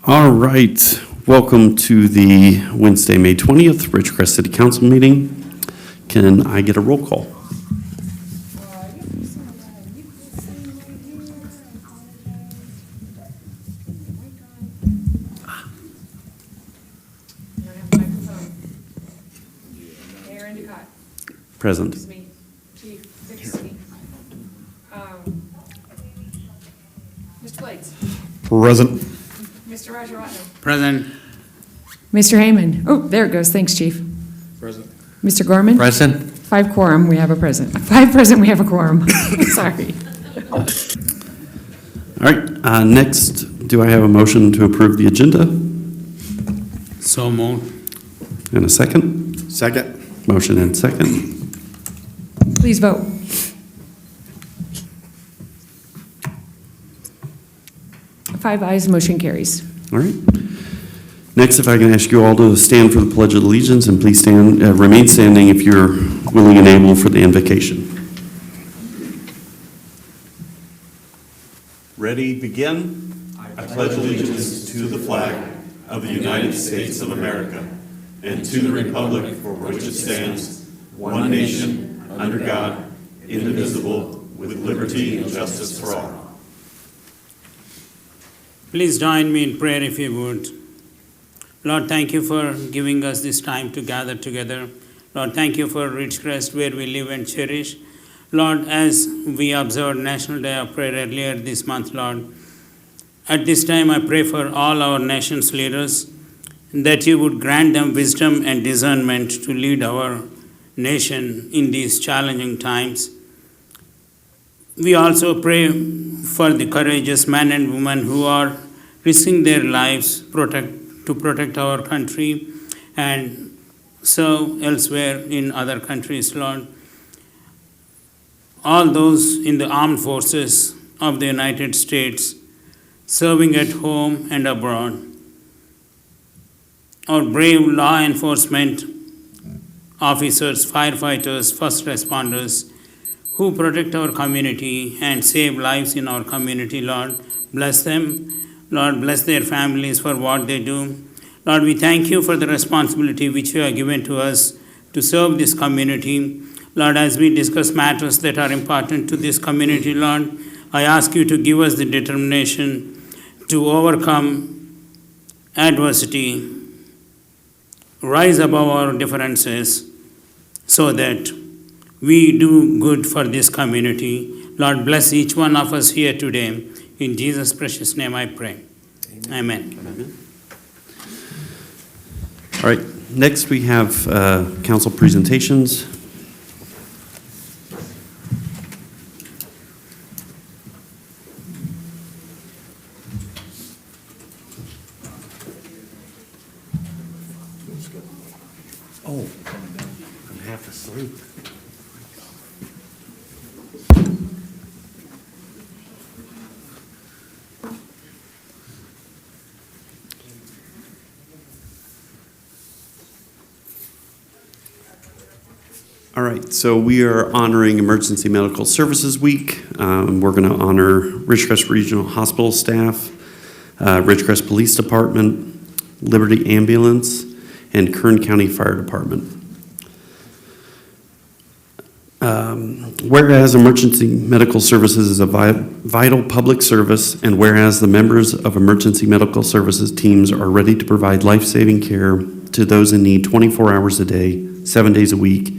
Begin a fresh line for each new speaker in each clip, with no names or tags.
All right, welcome to the Wednesday, May 20th, Ridgecrest City Council meeting. Can I get a roll call?
Mayor Endicott.
Present.
It's me. Chief Dixie. Mr. Blades.
Present.
Mr. Rajaratnam.
Present.
Mr. Heyman. Oh, there it goes. Thanks, Chief.
Present.
Mr. Gorman.
Present.
5 quorum, we have a present. 5 present, we have a quorum. Sorry.
All right, next, do I have a motion to approve the agenda?
So moved.
And a second?
Second.
Motion and second.
Please vote. Five ayes, motion carries.
All right. Next, if I can ask you all to stand for the Pledge of Allegiance, and please stand, remain standing if you're willing and able for the invocation. Ready, begin.
I pledge allegiance to the flag of the United States of America and to the republic for which it stands, one nation, under God, indivisible, with liberty and justice for all.
Please join me in prayer if you would. Lord, thank you for giving us this time to gather together. Lord, thank you for Ridgecrest, where we live and cherish. Lord, as we observed National Day of Prayer earlier this month, Lord, at this time I pray for all our nation's leaders that you would grant them wisdom and discernment to lead our nation in these challenging times. We also pray for the courageous men and women who are risking their lives to protect our country and serve elsewhere in other countries, Lord. All those in the armed forces of the United States serving at home and abroad. Our brave law enforcement officers, firefighters, first responders who protect our community and save lives in our community, Lord. Bless them. Lord, bless their families for what they do. Lord, we thank you for the responsibility which you have given to us to serve this community. Lord, as we discuss matters that are important to this community, Lord, I ask you to give us the determination to overcome adversity, rise above our differences, so that we do good for this community. Lord, bless each one of us here today. In Jesus' precious name I pray. Amen.
Amen. All right, next we have council presentations.
Oh, I'm half asleep.
All right, so we are honoring Emergency Medical Services Week. We're going to honor Ridgecrest Regional Hospital staff, Ridgecrest Police Department, Liberty Ambulance, and Kern County Fire Department. Whereas emergency medical services is a vital public service, and whereas the members of emergency medical services teams are ready to provide life-saving care to those in need 24 hours a day, 7 days a week,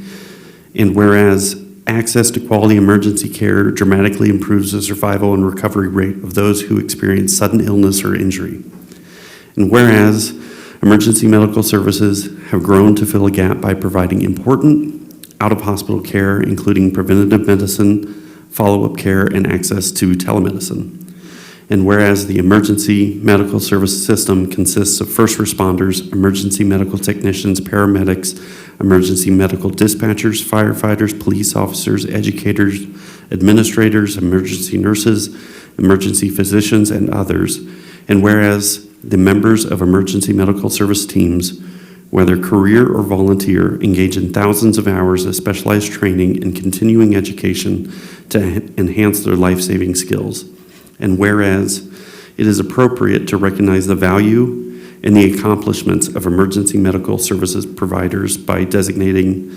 and whereas access to quality emergency care dramatically improves the survival and recovery rate of those who experience sudden illness or injury. And whereas emergency medical services have grown to fill a gap by providing important out-of-hospital care, including preventative medicine, follow-up care, and access to telemedicine. And whereas the emergency medical service system consists of first responders, emergency medical technicians, paramedics, emergency medical dispatchers, firefighters, police officers, educators, administrators, emergency nurses, emergency physicians, and others. And whereas the members of emergency medical service teams, whether career or volunteer, engage in thousands of hours of specialized training and continuing education to enhance their life-saving skills. And whereas it is appropriate to recognize the value and the accomplishments of emergency medical services providers by designating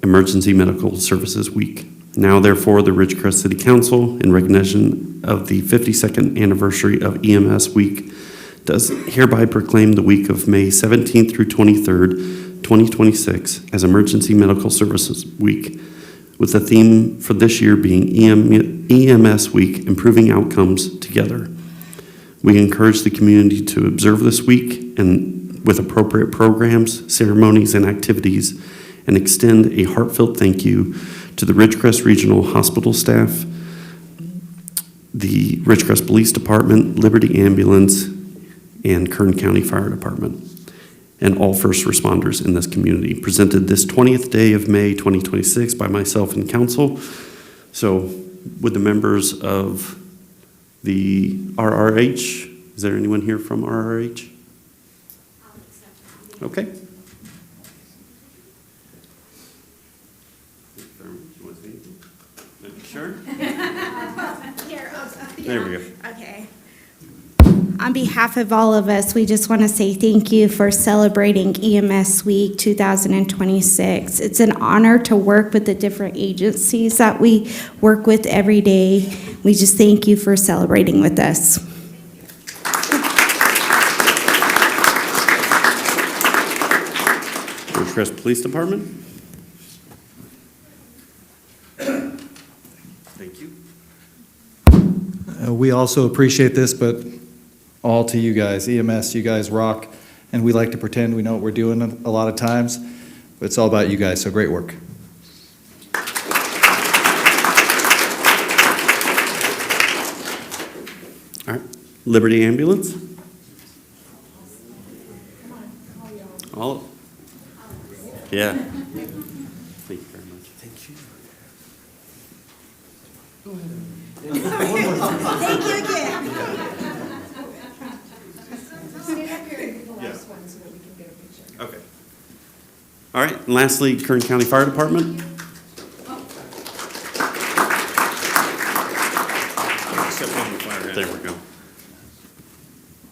Emergency Medical Services Week. Now, therefore, the Ridgecrest City Council, in recognition of the 52nd anniversary of EMS Week, does hereby proclaim the week of May 17th through 23rd, 2026 as Emergency Medical Services Week, with the theme for this year being EMS Week, Improving Outcomes Together. We encourage the community to observe this week and with appropriate programs, ceremonies, and activities, and extend a heartfelt thank you to the Ridgecrest Regional Hospital staff, the Ridgecrest Police Department, Liberty Ambulance, and Kern County Fire Department, and all first responders in this community. Presented this 20th day of May 2026 by myself and council. So would the members of the RRH, is there anyone here from RRH? Okay. Sure. There we go.
Okay. On behalf of all of us, we just want to say thank you for celebrating EMS Week 2026. It's an honor to work with the different agencies that we work with every day. We just thank you for celebrating with us.
Ridgecrest Police Department. Thank you.
We also appreciate this, but all to you guys. EMS, you guys rock, and we like to pretend we know what we're doing a lot of times, but it's all about you guys, so great work.
All right. Liberty Ambulance. All. Yeah. Thank you very much. Thank you.
Thank you again.
Okay. All right, and lastly, Kern County Fire Department. There we go.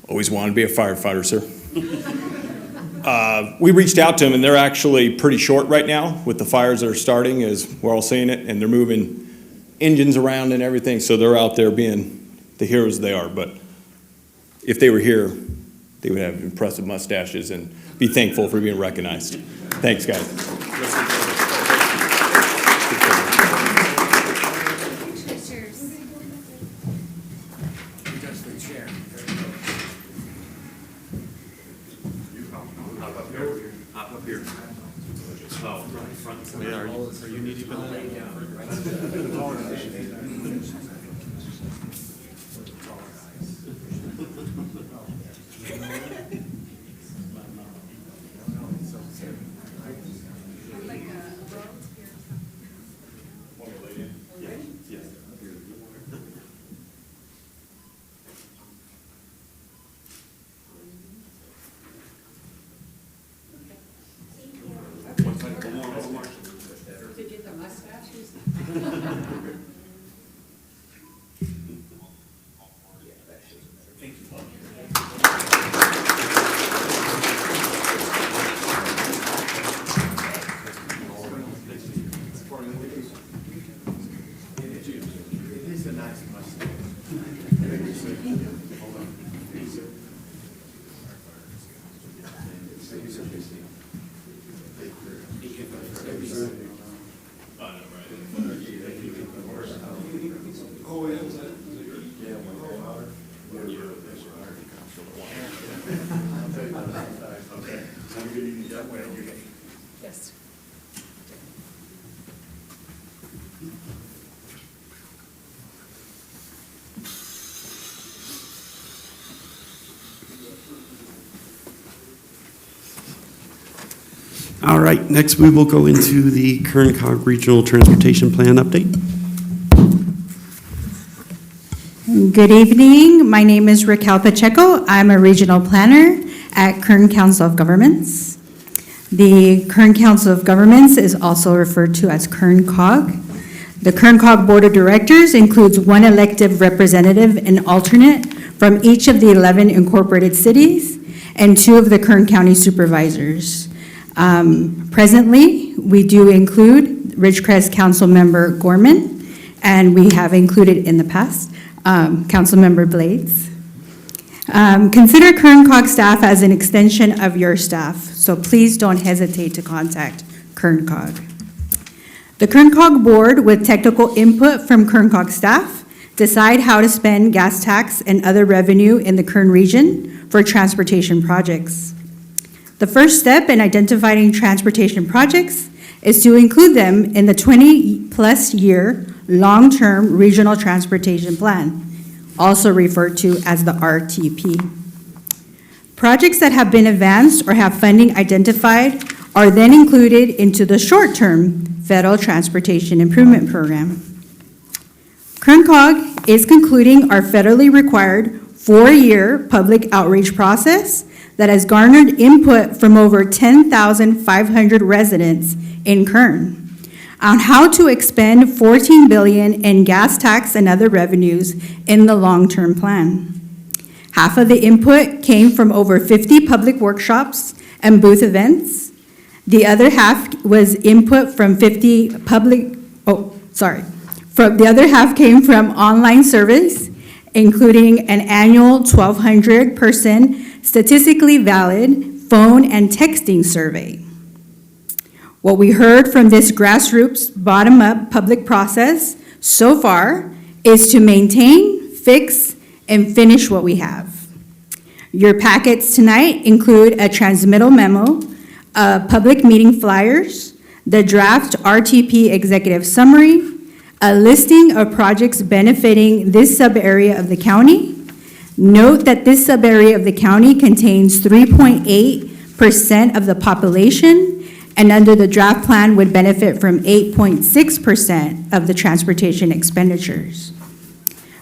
Always wanted to be a firefighter, sir. We reached out to them, and they're actually pretty short right now with the fires that are starting, as we're all seeing it, and they're moving engines around and everything, so they're out there being the heroes they are. But if they were here, they would have impressive mustaches and be thankful for being recognized. Thanks, guys.
Yes.
All right, next we will go into the Kern Cog Regional Transportation Plan update.
Good evening. My name is Raquel Pacheco. I'm a regional planner at Kern Council of Governments. The Kern Council of Governments is also referred to as Kern Cog. The Kern Cog Board of Directors includes one elected representative and alternate from each of the 11 incorporated cities and 2 of the Kern County supervisors. Presently, we do include Ridgecrest Councilmember Gorman, and we have included in the past Councilmember Blades. Consider Kern COG staff as an extension of your staff, so please don't hesitate to contact Kern COG. The Kern COG board, with technical input from Kern COG staff, decide how to spend gas tax and other revenue in the Kern region for transportation projects. The first step in identifying transportation projects is to include them in the 20-plus year long-term regional transportation plan, also referred to as the RTP. Projects that have been advanced or have funding identified are then included into the short-term Federal Transportation Improvement Program. Kern COG is concluding our federally required 4-year public outreach process that has garnered input from over 10,500 residents in Kern on how to expend $14 billion in gas tax and other revenues in the long-term plan. Half of the input came from over 50 public workshops and booth events. The other half was input from the other half came from online surveys, including an annual 1,200-person statistically valid phone and texting survey. What we heard from this grassroots, bottom-up public process so far is to maintain, fix, and finish what we have. Your packets tonight include a transmittal memo, public meeting flyers, the draft RTP executive summary, a listing of projects benefiting this sub-area of the county. Note that this sub-area of the county contains 3.8% of the population, and under the draft plan would benefit from 8.6% of the transportation expenditures.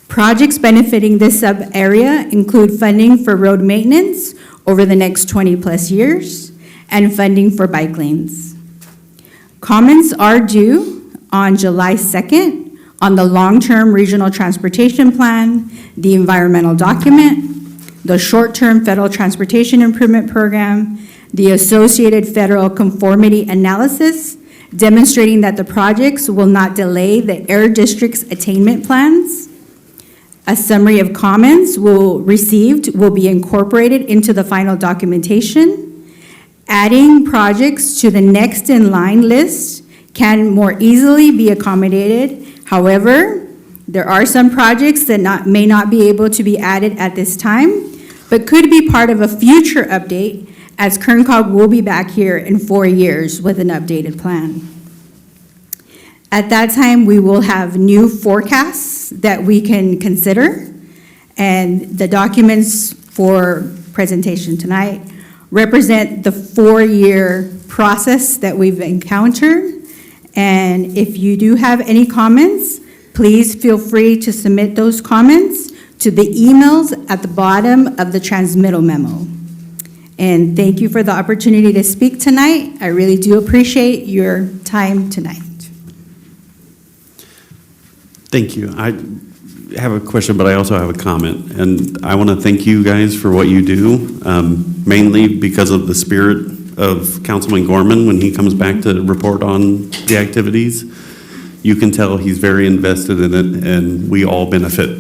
Projects benefiting this sub-area include funding for road maintenance over the next 20-plus years and funding for bike lanes. Comments are due on July 2nd on the long-term regional transportation plan, the environmental document, the short-term federal transportation improvement program, the associated federal conformity analysis, demonstrating that the projects will not delay the Air District's attainment plans. A summary of comments received will be incorporated into the final documentation. Adding projects to the next in line list can more easily be accommodated. However, there are some projects that may not be able to be added at this time, but could be part of a future update, as Kern COG will be back here in 4 years with an updated plan. At that time, we will have new forecasts that we can consider, and the documents for presentation tonight represent the 4-year process that we've encountered. And if you do have any comments, please feel free to submit those comments to the emails at the bottom of the transmittal memo. And thank you for the opportunity to speak tonight. I really do appreciate your time tonight.
Thank you. I have a question, but I also have a comment. And I want to thank you guys for what you do, mainly because of the spirit of Councilman Gorman when he comes back to report on the activities. You can tell he's very invested in it, and we all benefit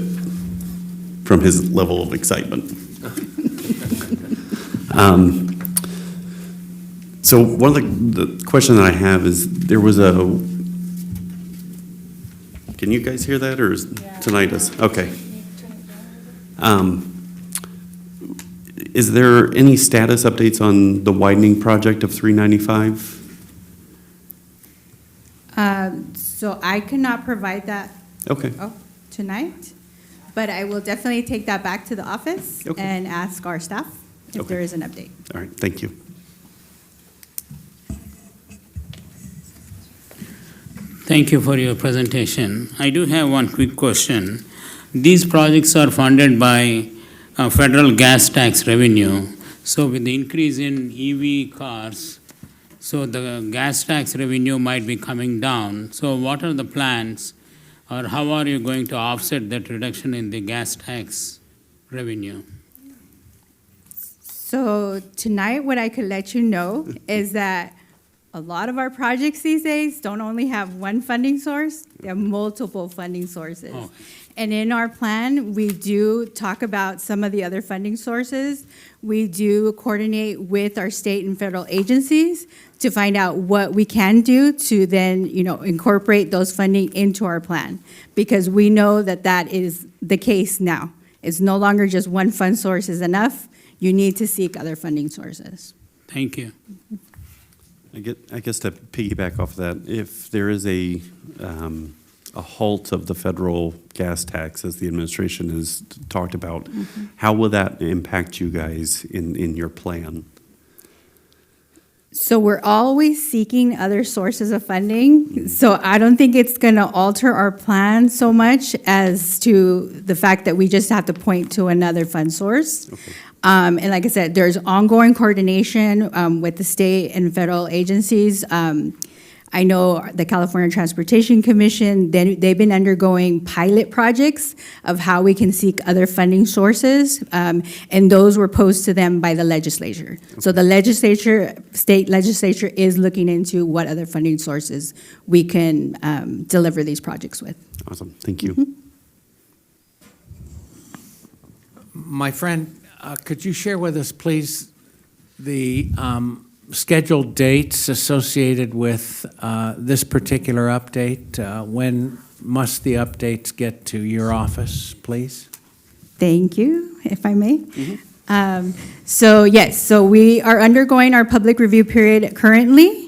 from his level of excitement. So one of the question that I have is, there was a, can you guys hear that, or is tinnitus? Okay. Is there any status updates on the widening project of 395?
So I cannot provide that
Okay.
tonight, but I will definitely take that back to the office
Okay.
and ask our staff if
Okay.
there is an update.
All right, thank you.
Thank you for your presentation. I do have one quick question. These projects are funded by federal gas tax revenue. So with the increase in EV cars, so the gas tax revenue might be coming down. So what are the plans, or how are you going to offset that reduction in the gas tax revenue?
So tonight, what I could let you know is that a lot of our projects these days don't only have one funding source, they have multiple funding sources.
Oh.
And in our plan, we do talk about some of the other funding sources. We do coordinate with our state and federal agencies to find out what we can do to then, incorporate those funding into our plan. Because we know that that is the case now. It's no longer just one fund source is enough. You need to seek other funding sources.
Thank you.
I guess to piggyback off that, if there is a halt of the federal gas tax, as the administration has talked about, how will that impact you guys in your plan?
So we're always seeking other sources of funding. So I don't think it's going to alter our plan so much as to the fact that we just have to point to another fund source. And like I said, there's ongoing coordination with the state and federal agencies. I know the California Transportation Commission, they've been undergoing pilot projects of how we can seek other funding sources, and those were posed to them by the legislature. So the state legislature is looking into what other funding sources we can deliver these projects with.
Awesome, thank you.
My friend, could you share with us, please, the scheduled dates associated with this particular update? When must the updates get to your office, please?
Thank you, if I may. So yes, so we are undergoing our public review period currently.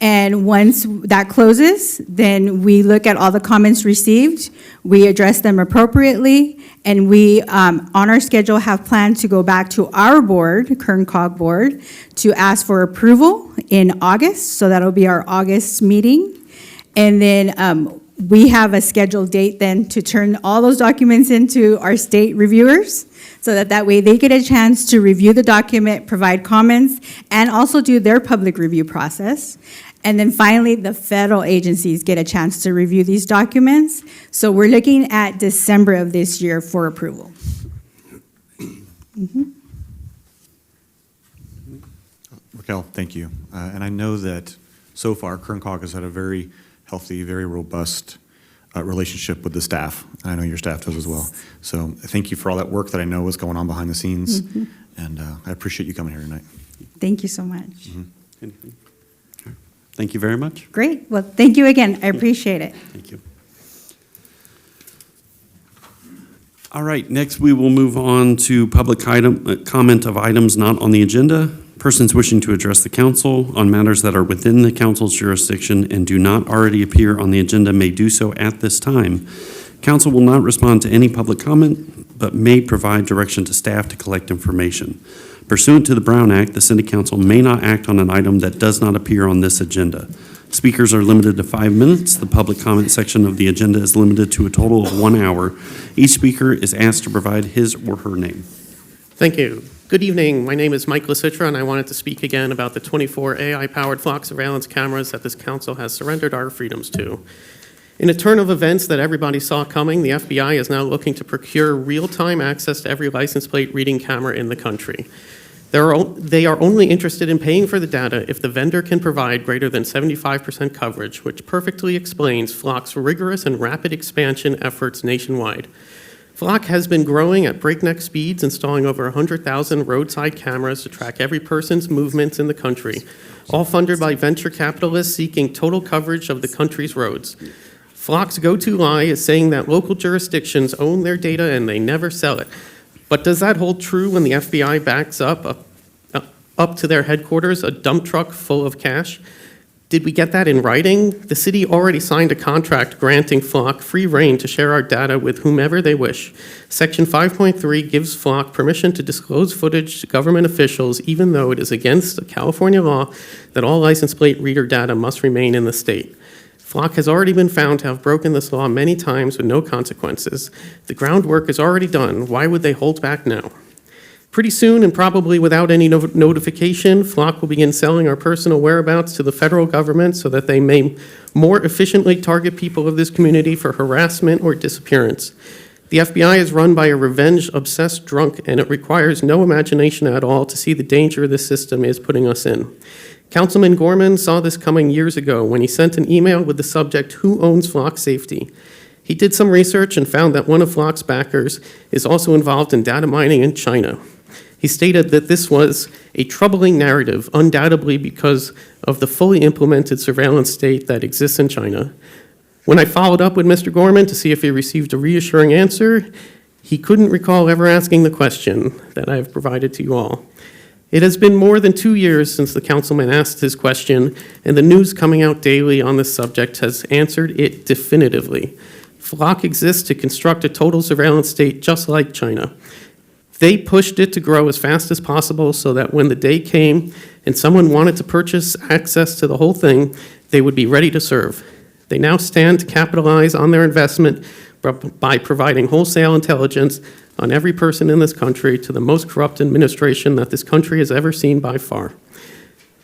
And once that closes, then we look at all the comments received, we address them appropriately, and we, on our schedule, have planned to go back to our board, Kern Cog Board, to ask for approval in August, so that'll be our August meeting. And then we have a scheduled date then to turn all those documents into our state reviewers, so that way they get a chance to review the document, provide comments, and also do their public review process. And then finally, the federal agencies get a chance to review these documents. So we're looking at December of this year for approval.
Raquel, thank you. And I know that so far, Kern Cog has had a very healthy, very robust relationship with the staff. I know your staff does as well. So thank you for all that work that I know is going on behind the scenes. And I appreciate you coming here tonight.
Thank you so much.
Anything? Thank you very much.
Great. Well, thank you again. I appreciate it.
Thank you. All right, next we will move on to public comment of items not on the agenda. Persons wishing to address the council on matters that are within the council's jurisdiction and do not already appear on the agenda may do so at this time. Council will not respond to any public comment, but may provide direction to staff to collect information. Pursuant to the Brown Act, the City Council may not act on an item that does not appear on this agenda. Speakers are limited to 5 minutes. The public comment section of the agenda is limited to a total of 1 hour. Each speaker is asked to provide his or her name.
Thank you. Good evening. My name is Mike Lasitra, and I wanted to speak again about the 24 AI-powered flock surveillance cameras that this council has surrendered our freedoms to. In a turn of events that everybody saw coming, the FBI is now looking to procure real-time access to every license plate reading camera in the country. They are only interested in paying for the data if the vendor can provide greater than 75% coverage, which perfectly explains Flock's rigorous and rapid expansion efforts nationwide. Flock has been growing at breakneck speeds, installing over 100,000 roadside cameras to track every person's movements in the country, all funded by venture capitalists seeking total coverage of the country's roads. Flock's go-to lie is saying that local jurisdictions own their data and they never sell it. But does that hold true when the FBI backs up to their headquarters a dump truck full of cash? Did we get that in writing? The city already signed a contract granting Flock free rein to share our data with whomever they wish. Section 5.3 gives Flock permission to disclose footage to government officials, even though it is against the California law that all license plate reader data must remain in the state. Flock has already been found to have broken this law many times with no consequences. The groundwork is already done. Why would they hold back now? Pretty soon, and probably without any notification, Flock will begin selling our personal whereabouts to the federal government so that they may more efficiently target people of this community for harassment or disappearance. The FBI is run by a revenge-obsessed drunk, and it requires no imagination at all to see the danger this system is putting us in. Councilman Gorman saw this coming years ago when he sent an email with the subject, "Who owns Flock Safety?" He did some research and found that one of Flock's backers is also involved in data mining in China. He stated that this was a troubling narrative, undoubtedly because of the fully implemented surveillance state that exists in China. When I followed up with Mr. Gorman to see if he received a reassuring answer, he couldn't recall ever asking the question that I have provided to you all. It has been more than 2 years since the councilman asked his question, and the news coming out daily on this subject has answered it definitively. Flock exists to construct a total surveillance state just like China. They pushed it to grow as fast as possible so that when the day came and someone wanted to purchase access to the whole thing, they would be ready to serve. They now stand to capitalize on their investment by providing wholesale intelligence on every person in this country to the most corrupt administration that this country has ever seen by far.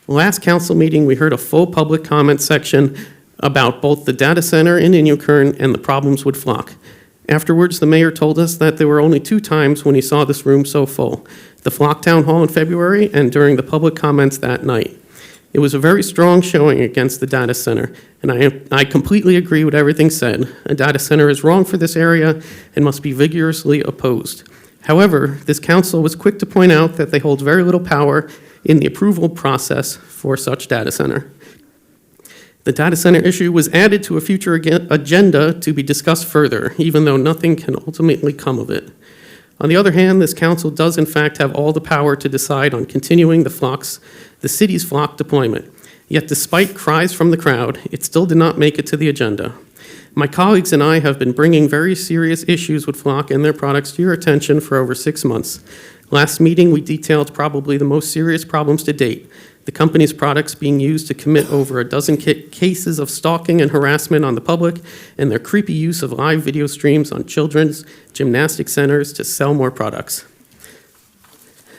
Last council meeting, we heard a full public comment section about both the data center in Inyokern and the problems with Flock. Afterwards, the mayor told us that there were only 2 times when he saw this room so full: the Flock Town Hall in February and during the public comments that night. It was a very strong showing against the data center, and I completely agree with everything said. A data center is wrong for this area and must be vigorously opposed. However, this council was quick to point out that they hold very little power in the approval process for such data center. The data center issue was added to a future agenda to be discussed further, even though nothing can ultimately come of it. On the other hand, this council does in fact have all the power to decide on continuing the city's Flock deployment. Yet despite cries from the crowd, it still did not make it to the agenda. My colleagues and I have been bringing very serious issues with Flock and their products to your attention for over 6 months. Last meeting, we detailed probably the most serious problems to date: the company's products being used to commit over a dozen cases of stalking and harassment on the public, and their creepy use of live video streams on children's gymnastic centers to sell more products.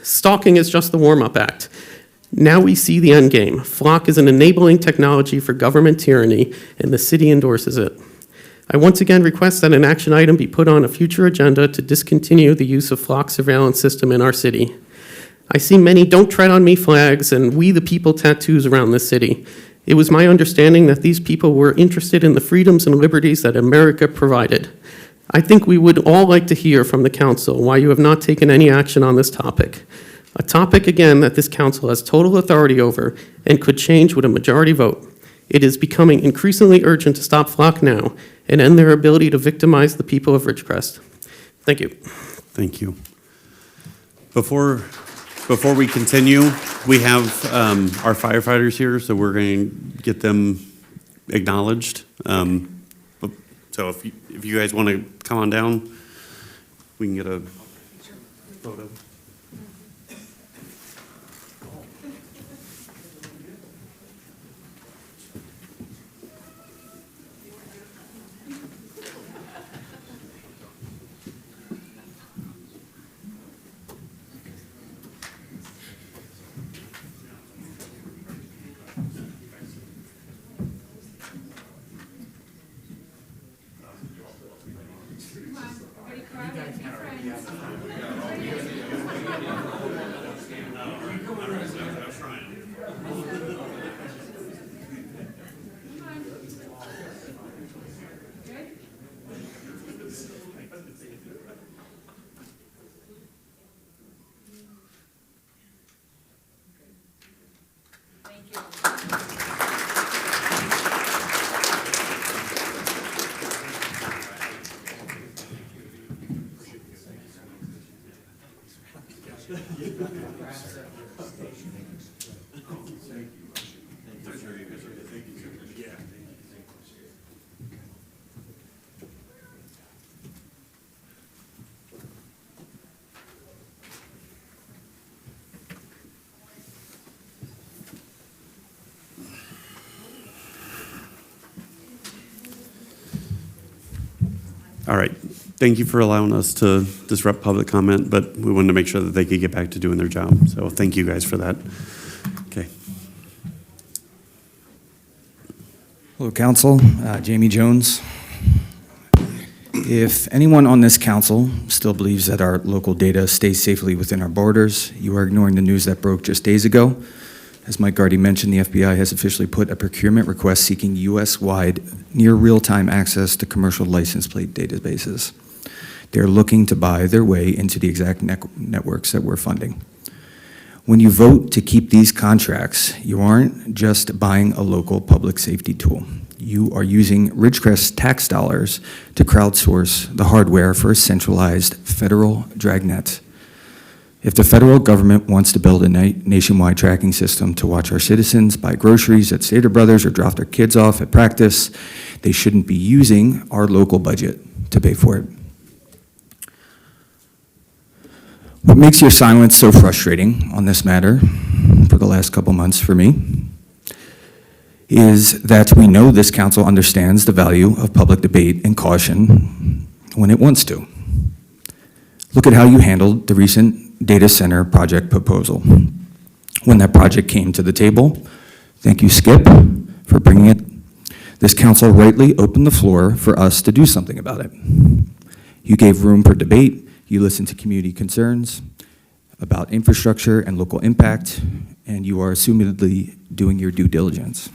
Stalking is just the warm-up act. Now we see the end game. Flock is an enabling technology for government tyranny, and the city endorses it. I once again request that an action item be put on a future agenda to discontinue the use of Flock surveillance system in our city. I see many "Don't Tread on Me" flags and "We the People" tattoos around this city. It was my understanding that these people were interested in the freedoms and liberties that America provided. I think we would all like to hear from the council why you have not taken any action on this topic. A topic, again, that this council has total authority over and could change with a majority vote. It is becoming increasingly urgent to stop Flock now and end their ability to victimize the people of Ridgecrest. Thank you.
Thank you. Before we continue, we have our firefighters here, so we're going to get them acknowledged. So if you guys want to come on down, we can get a photo. All right. Thank you for allowing us to disrupt public comment, but we wanted to make sure that they could get back to doing their job. So thank you guys for that. Okay.
Hello, Council. Jamie Jones. If anyone on this council still believes that our local data stays safely within our borders, you are ignoring the news that broke just days ago. As Mike already mentioned, the FBI has officially put a procurement request seeking US-wide near real-time access to commercial license plate databases. They're looking to buy their way into the exact networks that we're funding. When you vote to keep these contracts, you aren't just buying a local public safety tool. You are using Ridgecrest tax dollars to crowdsource the hardware for a centralized federal dragnet. If the federal government wants to build a nationwide tracking system to watch our citizens buy groceries at Stater Brothers or drop their kids off at practice, they shouldn't be using our local budget to pay for it. What makes your silence so frustrating on this matter for the last couple months for me is that we know this council understands the value of public debate and caution when it wants to. Look at how you handled the recent data center project proposal. When that project came to the table, thank you, Skip, for bringing it. This council rightly opened the floor for us to do something about it. You gave room for debate. You listened to community concerns about infrastructure and local impact, and you are assumedly doing your due diligence.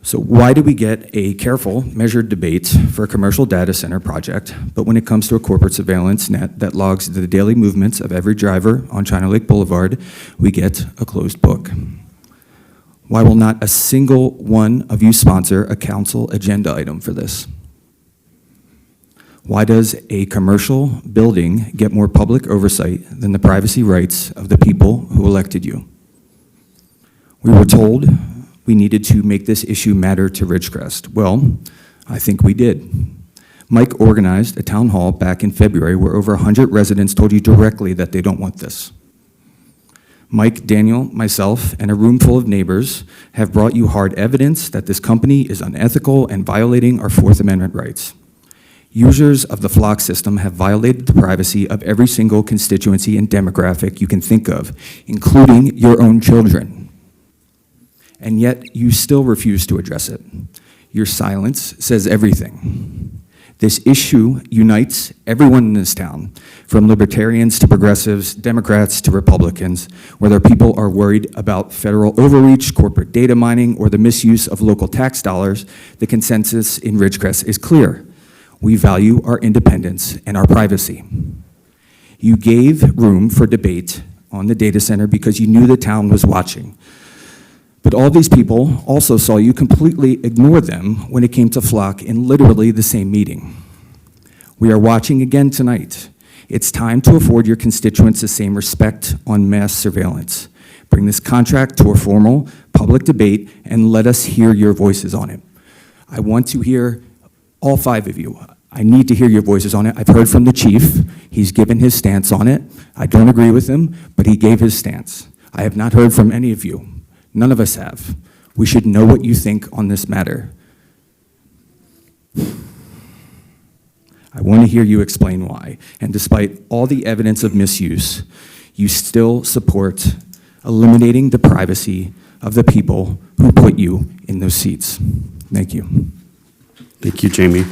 So why do we get a careful, measured debate for a commercial data center project, but when it comes to a corporate surveillance net that logs the daily movements of every driver on China Lake Boulevard, we get a closed book? Why will not a single one of you sponsor a council agenda item for this? Why does a commercial building get more public oversight than the privacy rights of the people who elected you? We were told we needed to make this issue matter to Ridgecrest. Well, I think we did. Mike organized a town hall back in February where over 100 residents told you directly that they don't want this. Mike, Daniel, myself, and a room full of neighbors have brought you hard evidence that this company is unethical and violating our Fourth Amendment rights. Users of the Flock system have violated the privacy of every single constituency and demographic you can think of, including your own children. And yet, you still refuse to address it. Your silence says everything. This issue unites everyone in this town, from libertarians to progressives, Democrats to Republicans, whether people are worried about federal overreach, corporate data mining, or the misuse of local tax dollars. The consensus in Ridgecrest is clear. We value our independence and our privacy. You gave room for debate on the data center because you knew the town was watching. But all these people also saw you completely ignore them when it came to Flock in literally the same meeting. We are watching again tonight. It's time to afford your constituents the same respect on mass surveillance. Bring this contract to a formal public debate and let us hear your voices on it. I want to hear all 5 of you. I need to hear your voices on it. I've heard from the chief. He's given his stance on it. I don't agree with him, but he gave his stance. I have not heard from any of you. None of us have. We should know what you think on this matter. I want to hear you explain why. And despite all the evidence of misuse, you still support eliminating the privacy of the people who put you in those seats. Thank you.
Thank you, Jamie.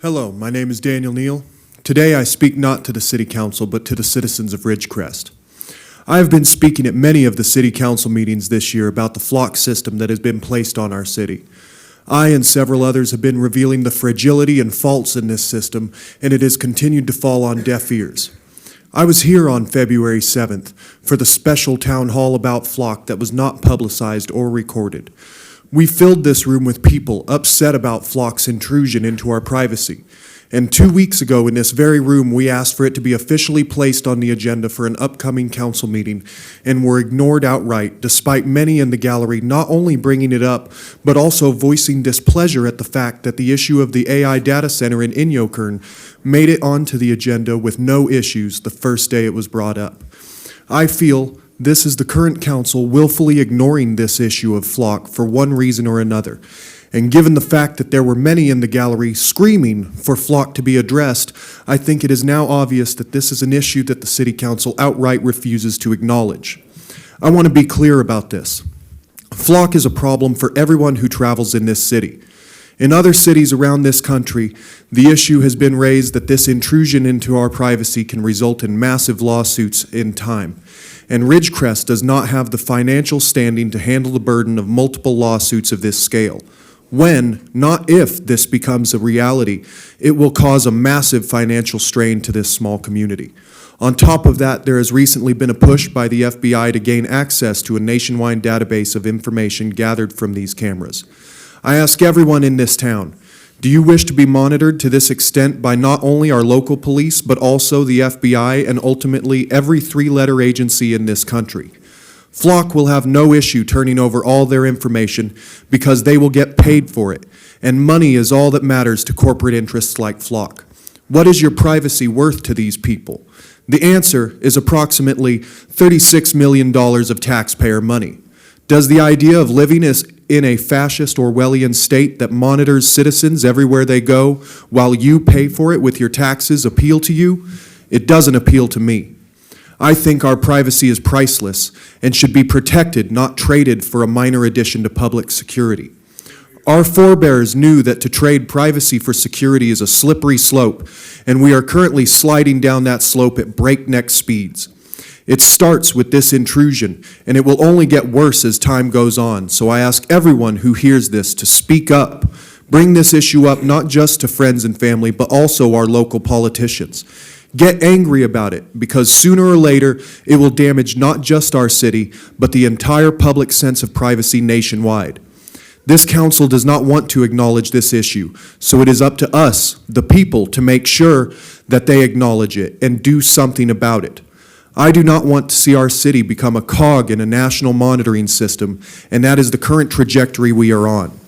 Hello, my name is Daniel Neal. Today I speak not to the City Council, but to the citizens of Ridgecrest. I have been speaking at many of the City Council meetings this year about the Flock system that has been placed on our city. I and several others have been revealing the fragility and faults in this system, and it has continued to fall on deaf ears. I was here on February 7th for the special town hall about Flock that was not publicized or recorded. We filled this room with people upset about Flock's intrusion into our privacy. And 2 weeks ago in this very room, we asked for it to be officially placed on the agenda for an upcoming council meeting and were ignored outright, despite many in the gallery not only bringing it up, but also voicing displeasure at the fact that the issue of the AI data center in Inyokern made it onto the agenda with no issues the first day it was brought up. I feel this is the current council willfully ignoring this issue of Flock for one reason or another. And given the fact that there were many in the gallery screaming for Flock to be addressed, I think it is now obvious that this is an issue that the City Council outright refuses to acknowledge. I want to be clear about this. Flock is a problem for everyone who travels in this city. In other cities around this country, the issue has been raised that this intrusion into our privacy can result in massive lawsuits in time. And Ridgecrest does not have the financial standing to handle the burden of multiple lawsuits of this scale. When, not if, this becomes a reality, it will cause a massive financial strain to this small community. On top of that, there has recently been a push by the FBI to gain access to a nationwide database of information gathered from these cameras. I ask everyone in this town, do you wish to be monitored to this extent by not only our local police, but also the FBI and ultimately every three-letter agency in this country? Flock will have no issue turning over all their information because they will get paid for it, and money is all that matters to corporate interests like Flock. What is your privacy worth to these people? The answer is approximately $36 million of taxpayer money. Does the idea of living in a fascist Orwellian state that monitors citizens everywhere they go while you pay for it with your taxes appeal to you? It doesn't appeal to me. I think our privacy is priceless and should be protected, not traded for a minor addition to public security. Our forebears knew that to trade privacy for security is a slippery slope, and we are currently sliding down that slope at breakneck speeds. It starts with this intrusion, and it will only get worse as time goes on, so I ask everyone who hears this to speak up. Bring this issue up not just to friends and family, but also our local politicians. Get angry about it, because sooner or later, it will damage not just our city, but the entire public sense of privacy nationwide. This council does not want to acknowledge this issue, so it is up to us, the people, to make sure that they acknowledge it and do something about it. I do not want to see our city become a cog in a national monitoring system, and that is the current trajectory we are on.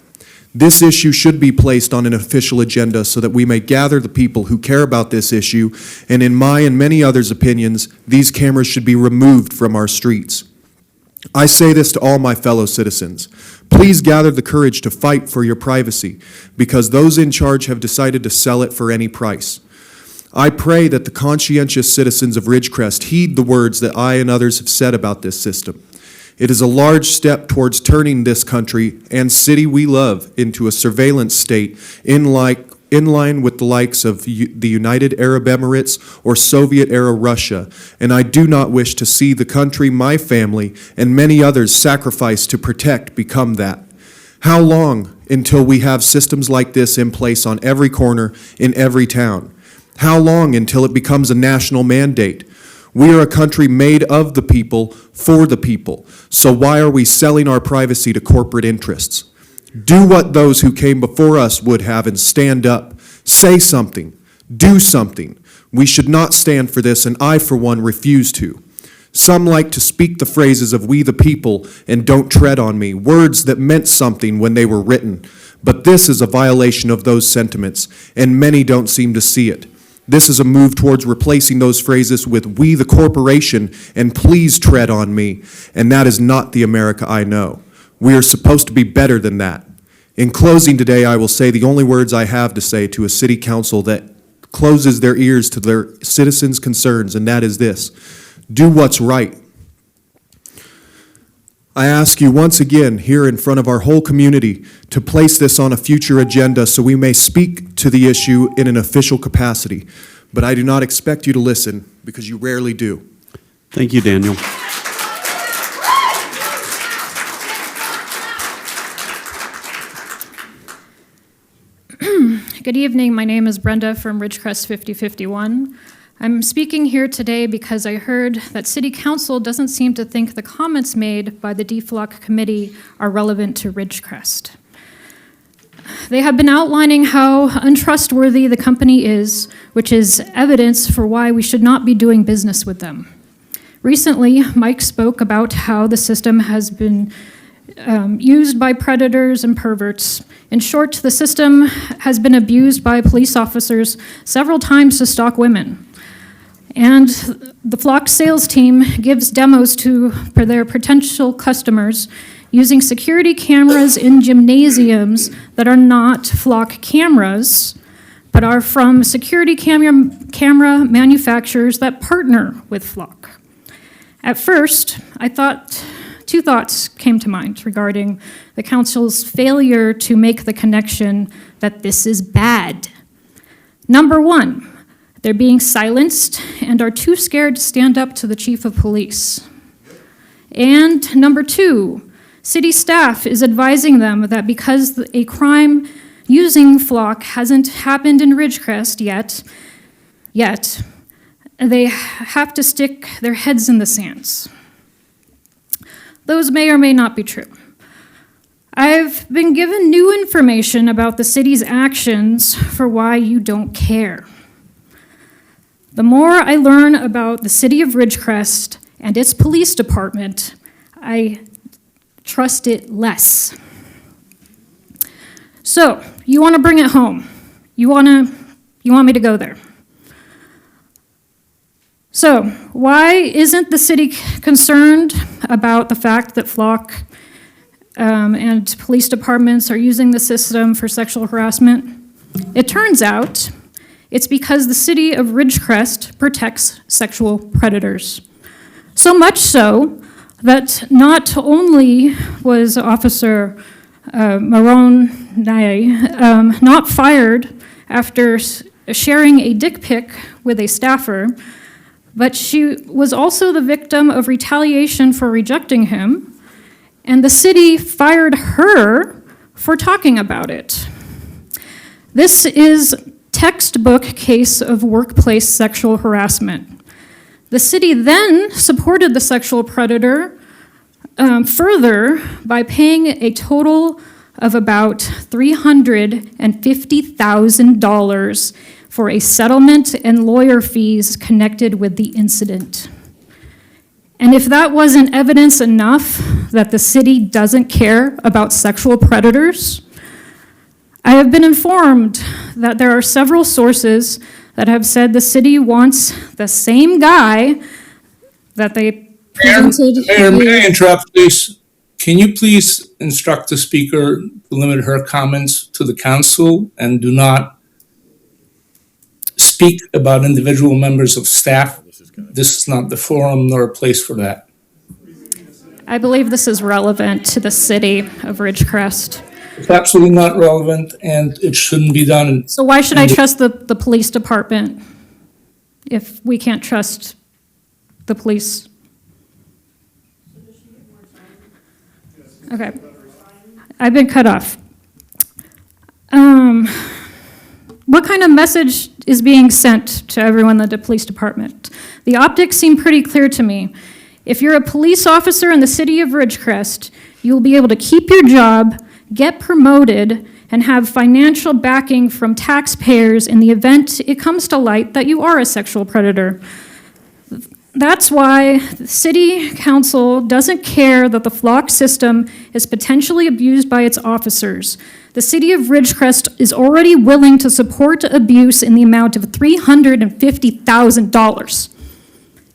This issue should be placed on an official agenda so that we may gather the people who care about this issue, and in my and many others' opinions, these cameras should be removed from our streets. I say this to all my fellow citizens. Please gather the courage to fight for your privacy, because those in charge have decided to sell it for any price. I pray that the conscientious citizens of Ridgecrest heed the words that I and others have said about this system. It is a large step towards turning this country and city we love into a surveillance state in line with the likes of the United Arab Emirates or Soviet-era Russia, and I do not wish to see the country my family and many others sacrifice to protect become that. How long until we have systems like this in place on every corner in every town? How long until it becomes a national mandate? We are a country made of the people, for the people. So why are we selling our privacy to corporate interests? Do what those who came before us would have and stand up. Say something. Do something. We should not stand for this, and I, for one, refuse to. Some like to speak the phrases of "we the people" and "don't tread on me," words that meant something when they were written. But this is a violation of those sentiments, and many don't seem to see it. This is a move towards replacing those phrases with "we the corporation" and "please tread on me," and that is not the America I know. We are supposed to be better than that. In closing today, I will say the only words I have to say to a city council that closes their ears to their citizens' concerns, and that is this: do what's right. I ask you once again here in front of our whole community to place this on a future agenda so we may speak to the issue in an official capacity. But I do not expect you to listen, because you rarely do.
Thank you, Daniel.
Good evening. My name is Brenda from Ridgecrest 5051. I'm speaking here today because I heard that City Council doesn't seem to think the comments made by the DFLOC committee are relevant to Ridgecrest. They have been outlining how untrustworthy the company is, which is evidence for why we should not be doing business with them. Recently, Mike spoke about how the system has been used by predators and perverts. In short, the system has been abused by police officers several times to stalk women. And the Flock sales team gives demos to their potential customers using security cameras in gymnasiums that are not Flock cameras, but are from security camera manufacturers that partner with Flock. At first, I thought two thoughts came to mind regarding the council's failure to make the connection that this is bad. Number one, they're being silenced and are too scared to stand up to the chief of police. And number two, city staff is advising them that because a crime using Flock hasn't happened in Ridgecrest yet, they have to stick their heads in the sands. Those may or may not be true. I've been given new information about the city's actions for why you don't care. The more I learn about the city of Ridgecrest and its police department, I trust it less. So, you want to bring it home. You want me to go there. So, why isn't the city concerned about the fact that Flock and police departments are using the system for sexual harassment? It turns out it's because the city of Ridgecrest protects sexual predators. So much so that not only was Officer Marone not fired after sharing a dick pic with a staffer, but she was also the victim of retaliation for rejecting him, and the city fired her for talking about it. This is textbook case of workplace sexual harassment. The city then supported the sexual predator further by paying a total of about $350,000 for a settlement and lawyer fees connected with the incident. And if that wasn't evidence enough that the city doesn't care about sexual predators, I have been informed that there are several sources that have said the city wants the same guy that they presented.
Mayor, may I interrupt, please? Can you please instruct the speaker to limit her comments to the council and do not speak about individual members of staff? This is not the forum nor a place for that.
I believe this is relevant to the city of Ridgecrest.
It's absolutely not relevant, and it shouldn't be done.
So why should I trust the police department if we can't trust the police? Okay. I've been cut off. What kind of message is being sent to everyone in the police department? The optics seem pretty clear to me. If you're a police officer in the city of Ridgecrest, you'll be able to keep your job, get promoted, and have financial backing from taxpayers in the event it comes to light that you are a sexual predator. That's why the city council doesn't care that the Flock system is potentially abused by its officers. The city of Ridgecrest is already willing to support abuse in the amount of $350,000.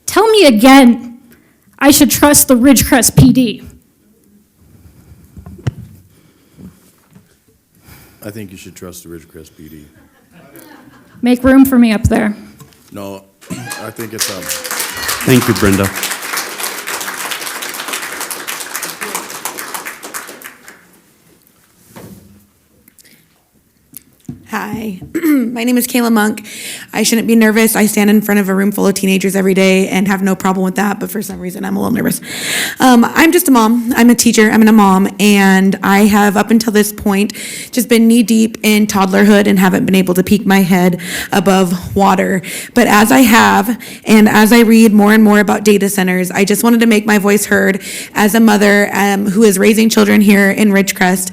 Tell me again, I should trust the Ridgecrest PD.
I think you should trust the Ridgecrest PD.
Make room for me up there.
No, I think it's
Thank you, Brenda.
Hi, my name is Kayla Monk. I shouldn't be nervous. I stand in front of a room full of teenagers every day and have no problem with that, but for some reason I'm a little nervous. I'm just a mom. I'm a teacher. I'm a mom, and I have, up until this point, just been knee-deep in toddlerhood and haven't been able to peek my head above water. But as I have, and as I read more and more about data centers, I just wanted to make my voice heard as a mother who is raising children here in Ridgecrest,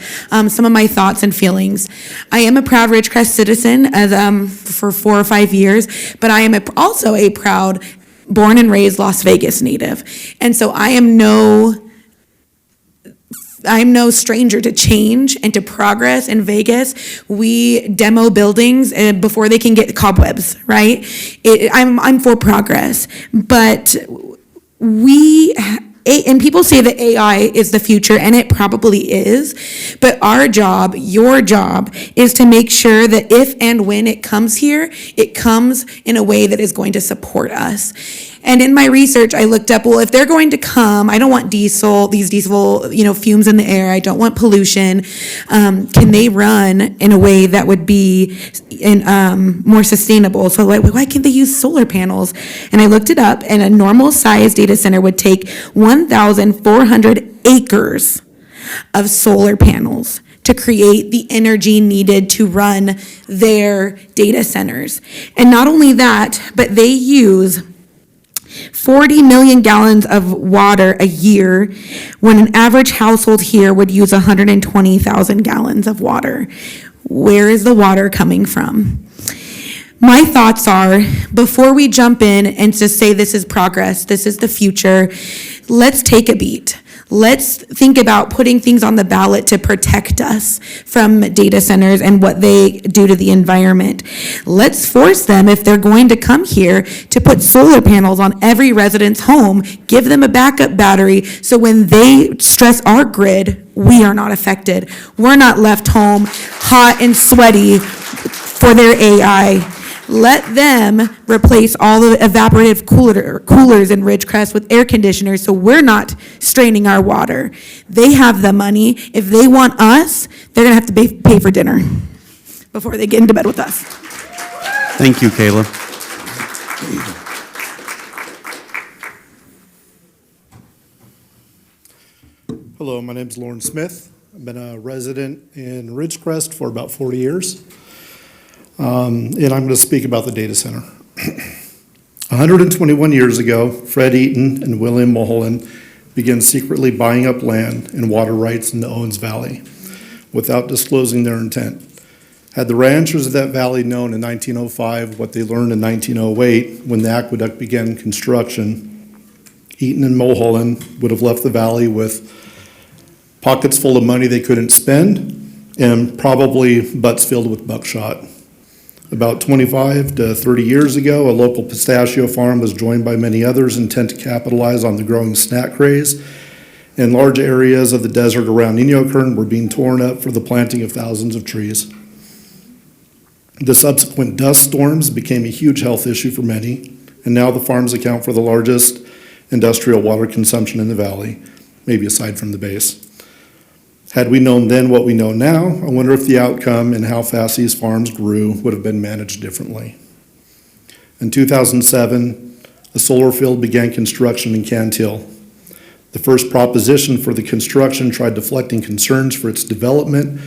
some of my thoughts and feelings. I am a proud Ridgecrest citizen for 4 or 5 years, but I am also a proud born and raised Las Vegas native. And so I am no stranger to change and to progress in Vegas. We demo buildings before they can get cobwebs, right? I'm for progress, but and people say that AI is the future, and it probably is, but our job, your job, is to make sure that if and when it comes here, it comes in a way that is going to support us. And in my research, I looked up, well, if they're going to come, I don't want these diesel, fumes in the air. I don't want pollution. Can they run in a way that would be more sustainable? So why can't they use solar panels? And I looked it up, and a normal size data center would take 1,400 acres of solar panels to create the energy needed to run their data centers. And not only that, but they use 40 million gallons of water a year, when an average household here would use 120,000 gallons of water. Where is the water coming from? My thoughts are, before we jump in and just say this is progress, this is the future, let's take a beat. Let's think about putting things on the ballot to protect us from data centers and what they do to the environment. Let's force them, if they're going to come here, to put solar panels on every resident's home, give them a backup battery, so when they stress our grid, we are not affected. We're not left home hot and sweaty for their AI. Let them replace all the evaporative coolers in Ridgecrest with air conditioners, so we're not straining our water. They have the money. If they want us, they're gonna have to pay for dinner before they get into bed with us.
Thank you, Kayla.
Hello, my name is Lauren Smith. I've been a resident in Ridgecrest for about 40 years. And I'm going to speak about the data center. 121 years ago, Fred Eaton and William Mulholland began secretly buying up land and water rights in the Owens Valley without disclosing their intent. Had the ranchers of that valley known in 1905 what they learned in 1908 when the aqueduct began construction, Eaton and Mulholland would have left the valley with pockets full of money they couldn't spend and probably butts filled with buckshot. About 25 to 30 years ago, a local pistachio farm was joined by many others intent to capitalize on the growing snack craze, and large areas of the desert around Nino Kern were being torn up for the planting of thousands of trees. The subsequent dust storms became a huge health issue for many, and now the farms account for the largest industrial water consumption in the valley, maybe aside from the base. Had we known then what we know now, I wonder if the outcome and how fast these farms grew would have been managed differently. In 2007, a solar field began construction in Cant Hill. The first proposition for the construction tried deflecting concerns for its development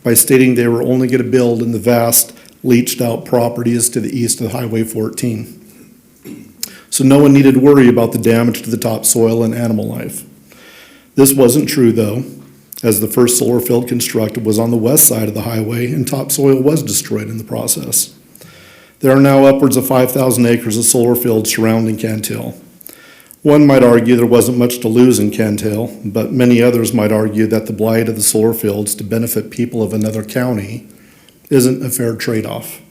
by stating they were only going to build in the vast leached out properties to the east of Highway 14. So no one needed to worry about the damage to the topsoil and animal life. This wasn't true though, as the first solar field constructed was on the west side of the highway and topsoil was destroyed in the process. There are now upwards of 5,000 acres of solar fields surrounding Cant Hill. One might argue there wasn't much to lose in Cant Hill, but many others might argue that the blight of the solar fields to benefit people of another county isn't a fair trade-off.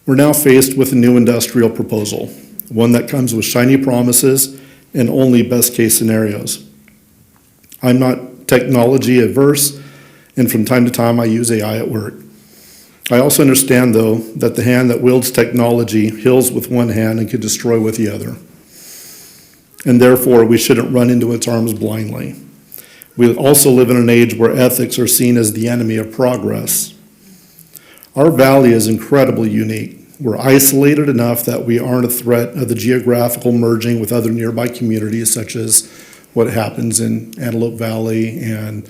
We're now faced with a new industrial proposal, one that comes with shiny promises and only best-case scenarios. I'm not technology averse, and from time to time I use AI at work. I also understand, though, that the hand that wields technology heals with one hand and can destroy with the other. And therefore, we shouldn't run into its arms blindly. We also live in an age where ethics are seen as the enemy of progress. Our valley is incredibly unique. We're isolated enough that we aren't a threat of the geographical merging with other nearby communities, such as what happens in Antelope Valley and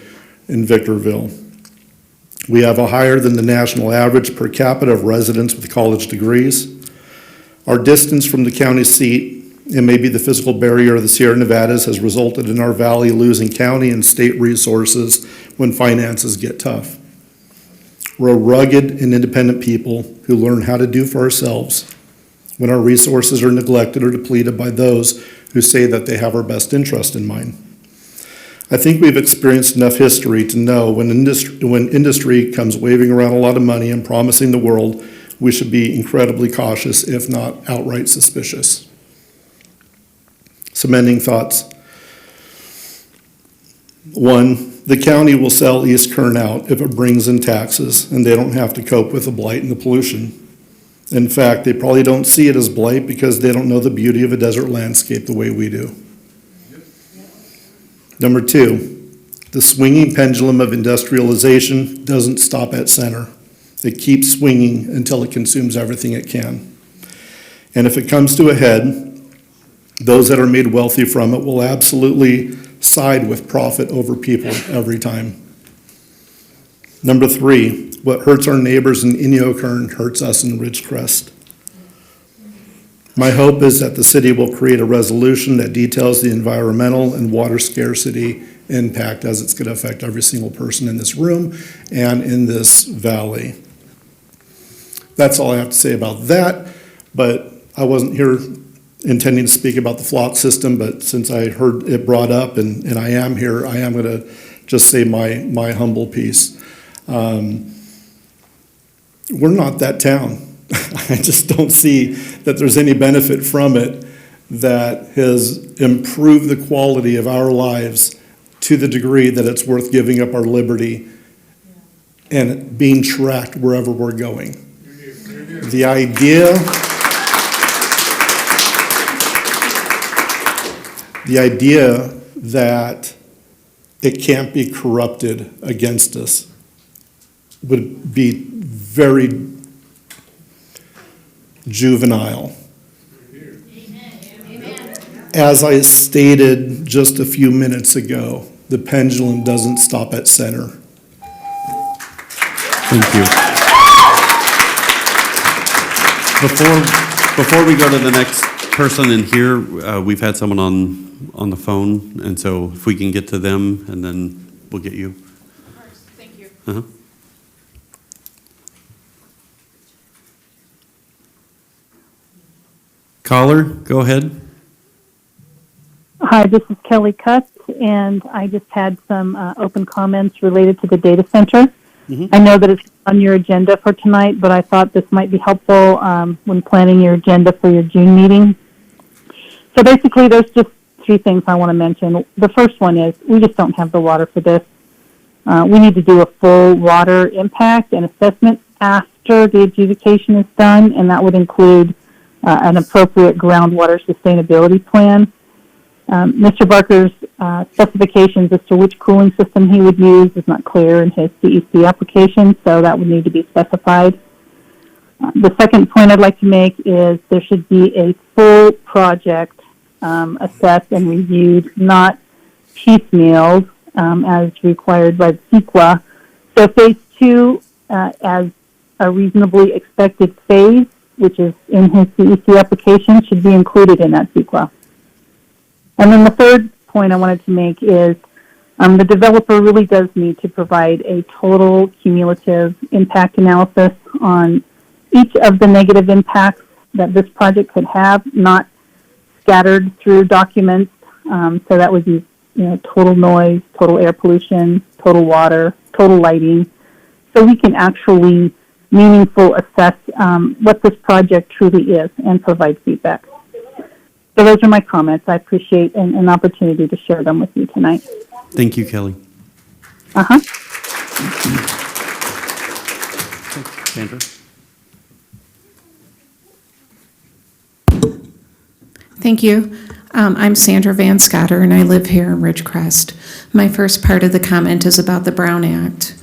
in Victorville. We have a higher than the national average per capita of residents with college degrees. Our distance from the county seat and maybe the physical barrier of the Sierra Nevadas has resulted in our valley losing county and state resources when finances get tough. We're a rugged and independent people who learn how to do for ourselves when our resources are neglected or depleted by those who say that they have our best interest in mind. I think we've experienced enough history to know when industry comes waving around a lot of money and promising the world, we should be incredibly cautious, if not outright suspicious. Some ending thoughts. One, the county will sell East Kern out if it brings in taxes and they don't have to cope with the blight and the pollution. In fact, they probably don't see it as blight because they don't know the beauty of a desert landscape the way we do. Number two, the swinging pendulum of industrialization doesn't stop at center. It keeps swinging until it consumes everything it can. And if it comes to a head, those that are made wealthy from it will absolutely side with profit over people every time. Number three, what hurts our neighbors in Inyokern hurts us in Ridgecrest. My hope is that the city will create a resolution that details the environmental and water scarcity impact as it's going to affect every single person in this room and in this valley. That's all I have to say about that, but I wasn't here intending to speak about the flock system, but since I heard it brought up and I am here, I am going to just say my humble piece. We're not that town. I just don't see that there's any benefit from it that has improved the quality of our lives to the degree that it's worth giving up our liberty and being tracked wherever we're going. The idea that it can't be corrupted against us would be very juvenile. As I stated just a few minutes ago, the pendulum doesn't stop at center.
Thank you. Before we go to the next person in here, we've had someone on the phone, and so if we can get to them, and then we'll get you.
Of course, thank you.
Uh-huh. Caller, go ahead.
Hi, this is Kelly Cutts, and I just had some open comments related to the data center. I know that it's on your agenda for tonight, but I thought this might be helpful when planning your agenda for your June meeting. So basically, there's just three things I want to mention. The first one is we just don't have the water for this. We need to do a full water impact and assessment after the adjudication is done, and that would include an appropriate groundwater sustainability plan. Mr. Barker's specifications as to which cooling system he would use is not clear in his CEC application, so that would need to be specified. The second point I'd like to make is there should be a full project assessed and reviewed, not piecemealed as required by the CEQA. So phase 2 as a reasonably expected phase, which is in his CEC application, should be included in that CEQA. And then the third point I wanted to make is the developer really does need to provide a total cumulative impact analysis on each of the negative impacts that this project could have, not scattered through documents. So that would be, total noise, total air pollution, total water, total lighting. So we can actually meaningful assess what this project truly is and provide feedback. So those are my comments. I appreciate an opportunity to share them with you tonight.
Thank you, Kelly. Sandra?
Thank you. I'm Sandra Van Scotter, and I live here in Ridgecrest. My first part of the comment is about the Brown Act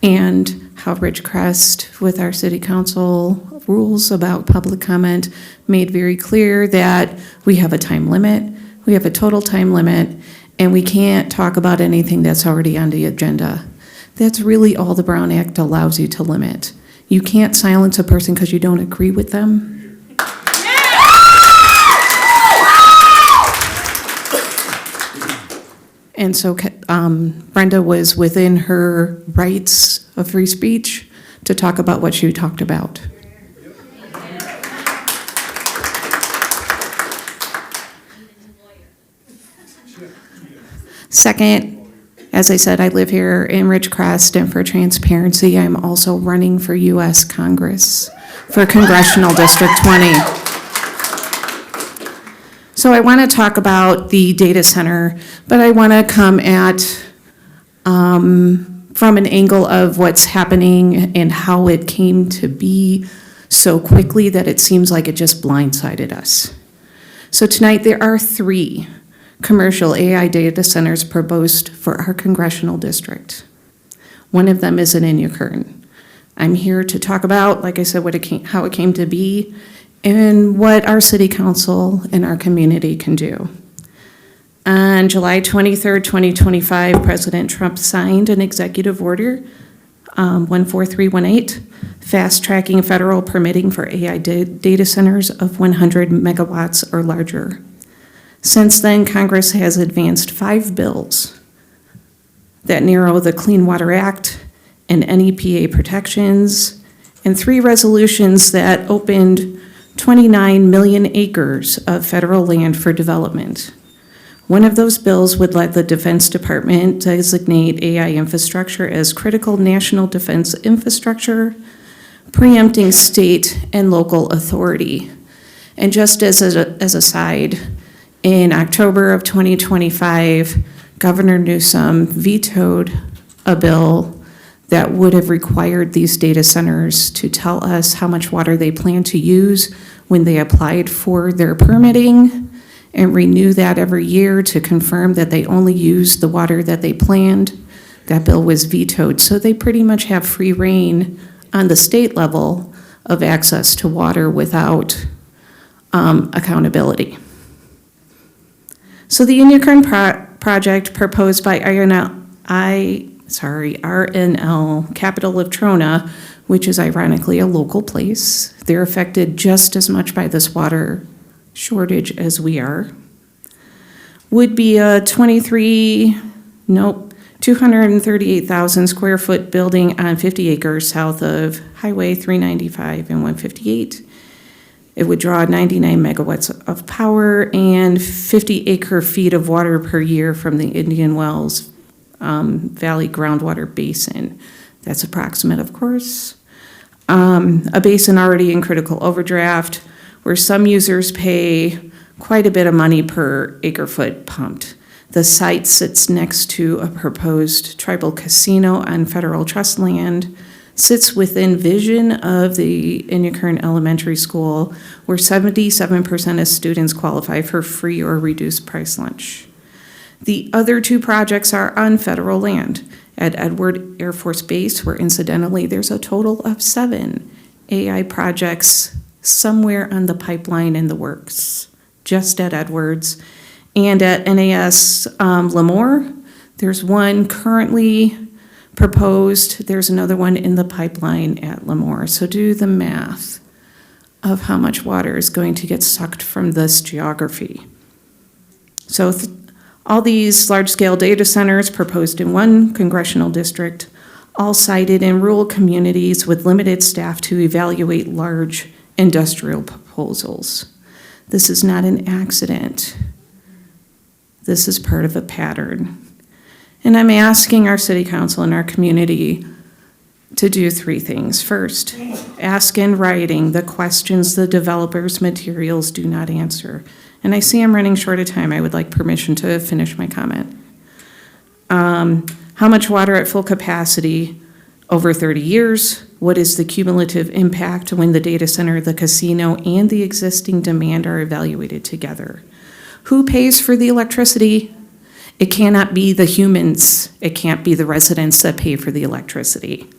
and how Ridgecrest, with our city council rules about public comment, made very clear that we have a time limit, we have a total time limit, and we can't talk about anything that's already on the agenda. That's really all the Brown Act allows you to limit. You can't silence a person because you don't agree with them. And so Brenda was within her rights of free speech to talk about what she talked about. Second, as I said, I live here in Ridgecrest, and for transparency, I'm also running for U.S. Congress for Congressional District 20. So I want to talk about the data center, but I want to come at from an angle of what's happening and how it came to be so quickly that it seems like it just blindsided us. So tonight, there are 3 commercial AI data centers proposed for our congressional district. One of them is in Inyakern. I'm here to talk about, like I said, how it came to be and what our city council and our community can do. On July 23rd, 2025, President Trump signed an executive order, 14318, fast-tracking federal permitting for AI data centers of 100 megawatts or larger. Since then, Congress has advanced 5 bills that narrow the Clean Water Act and NEPA protections, and 3 resolutions that opened 29 million acres of federal land for development. One of those bills would let the Defense Department designate AI infrastructure as critical national defense infrastructure, preempting state and local authority. And just as a side, in October of 2025, Governor Newsom vetoed a bill that would have required these data centers to tell us how much water they plan to use when they applied for their permitting, and renew that every year to confirm that they only use the water that they planned. That bill was vetoed. So they pretty much have free reign on the state level of access to water without accountability. So the Inyakern project proposed by RNL, capital of Trona, which is ironically a local place. They're affected just as much by this water shortage as we are, would be a 238,000 square foot building on 50 acres south of Highway 395 and 158. It would draw 99 megawatts of power and 50 acre feet of water per year from the Indian Wells Valley groundwater basin. That's approximate, of course. A basin already in critical overdraft, where some users pay quite a bit of money per acre foot pumped. The site sits next to a proposed tribal casino on federal trust land, sits within vision of the Inyakern Elementary School, where 77% of students qualify for free or reduced price lunch. The other 2 projects are on federal land at Edward Air Force Base, where incidentally there's a total of 7 AI projects somewhere on the pipeline in the works, just at Edwards. And at NAS Lemoore, there's one currently proposed, there's another one in the pipeline at Lemoore. So do the math of how much water is going to get sucked from this geography. So all these large-scale data centers proposed in one congressional district, all sited in rural communities with limited staff to evaluate large industrial proposals. This is not an accident. This is part of a pattern. And I'm asking our city council and our community to do 3 things. First, ask in writing the questions the developer's materials do not answer. And I see I'm running short of time. I would like permission to finish my comment. How much water at full capacity over 30 years? What is the cumulative impact when the data center, the casino, and the existing demand are evaluated together? Who pays for the electricity? It cannot be the humans. It can't be the residents that pay for the electricity.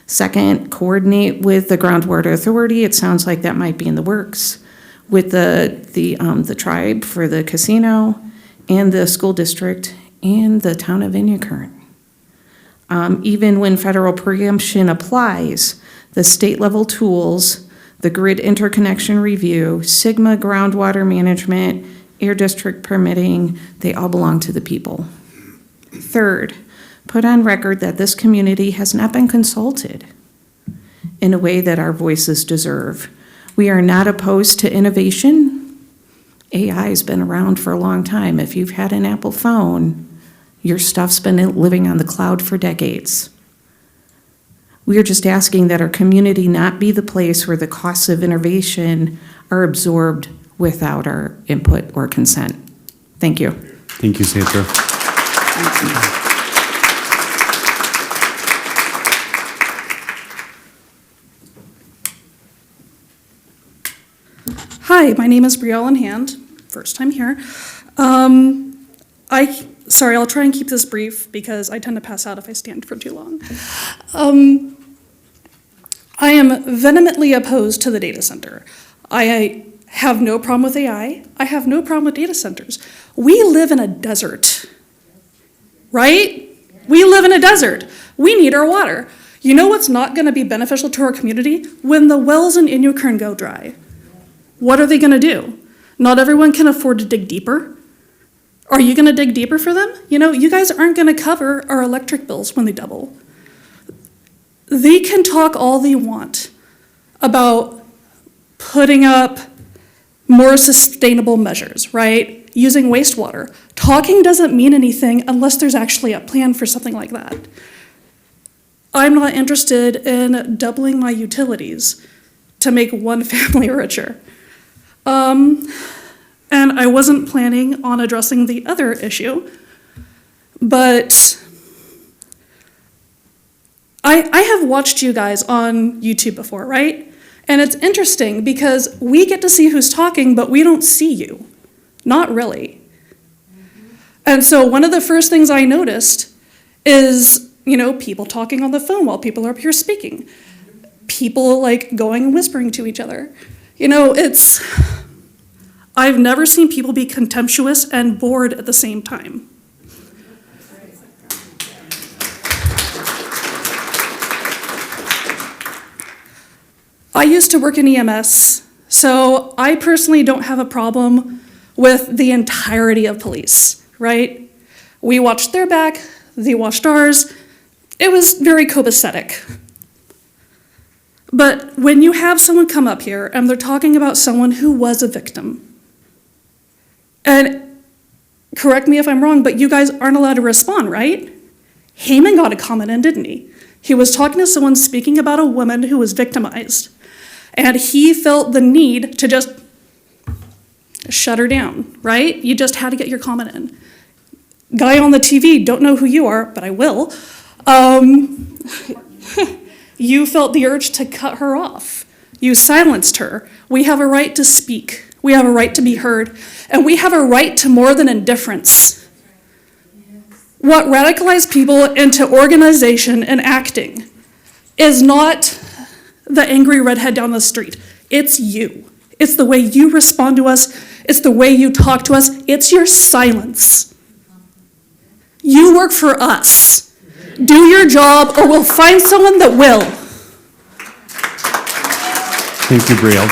Second, coordinate with the groundwater authority. It sounds like that might be in the works. With the tribe for the casino and the school district and the town of Inyakern. Even when federal preemption applies, the state level tools, the grid interconnection review, SGMA groundwater management, air district permitting, they all belong to the people. Third, put on record that this community has not been consulted in a way that our voices deserve. We are not opposed to innovation. AI has been around for a long time. If you've had an Apple phone, your stuff's been living on the cloud for decades. We are just asking that our community not be the place where the costs of innovation are absorbed without our input or consent. Thank you.
Thank you, Sandra.
Hi, my name is Brielle Hand, first time here. Sorry, I'll try and keep this brief because I tend to pass out if I stand for too long. I am vehemently opposed to the data center. I have no problem with AI. I have no problem with data centers. We live in a desert, right? We live in a desert. We need our water. You know what's not going to be beneficial to our community? When the wells in Inyokern go dry. What are they going to do? Not everyone can afford to dig deeper. Are you going to dig deeper for them? You know, you guys aren't going to cover our electric bills when they double. They can talk all they want about putting up more sustainable measures, right? Using wastewater. Talking doesn't mean anything unless there's actually a plan for something like that. I'm not interested in doubling my utilities to make one family richer. And I wasn't planning on addressing the other issue, but I have watched you guys on YouTube before, right? And it's interesting because we get to see who's talking, but we don't see you. Not really. And so one of the first things I noticed is, you know, people talking on the phone while people are up here speaking. People like going and whispering to each other. You know, I've never seen people be contemptuous and bored at the same time. I used to work in EMS, so I personally don't have a problem with the entirety of police, right? We watched their back, they watched ours. It was very copacetic. But when you have someone come up here and they're talking about someone who was a victim, and correct me if I'm wrong, but you guys aren't allowed to respond, right? Heyman got a comment in, didn't he? He was talking to someone speaking about a woman who was victimized, and he felt the need to just shut her down, right? You just had to get your comment in. Guy on the TV, don't know who you are, but I will. You felt the urge to cut her off. You silenced her. We have a right to speak. We have a right to be heard. And we have a right to more than indifference. What radicalized people into organization and acting is not the angry redhead down the street. It's you. It's the way you respond to us. It's the way you talk to us. It's your silence. You work for us. Do your job, or we'll find someone that will.
Thank you, Brielle.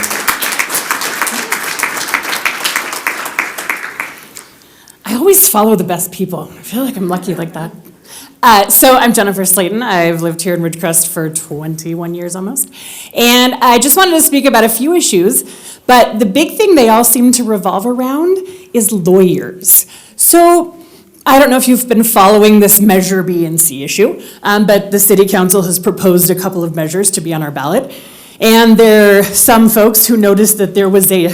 I always follow the best people. I feel like I'm lucky like that. So I'm Jennifer Slayton. I've lived here in Ridgecrest for 21 years almost. And I just wanted to speak about a few issues, but the big thing they all seem to revolve around is lawyers. So I don't know if you've been following this Measure B and C issue, but the City Council has proposed a couple of measures to be on our ballot. And there are some folks who noticed that there was a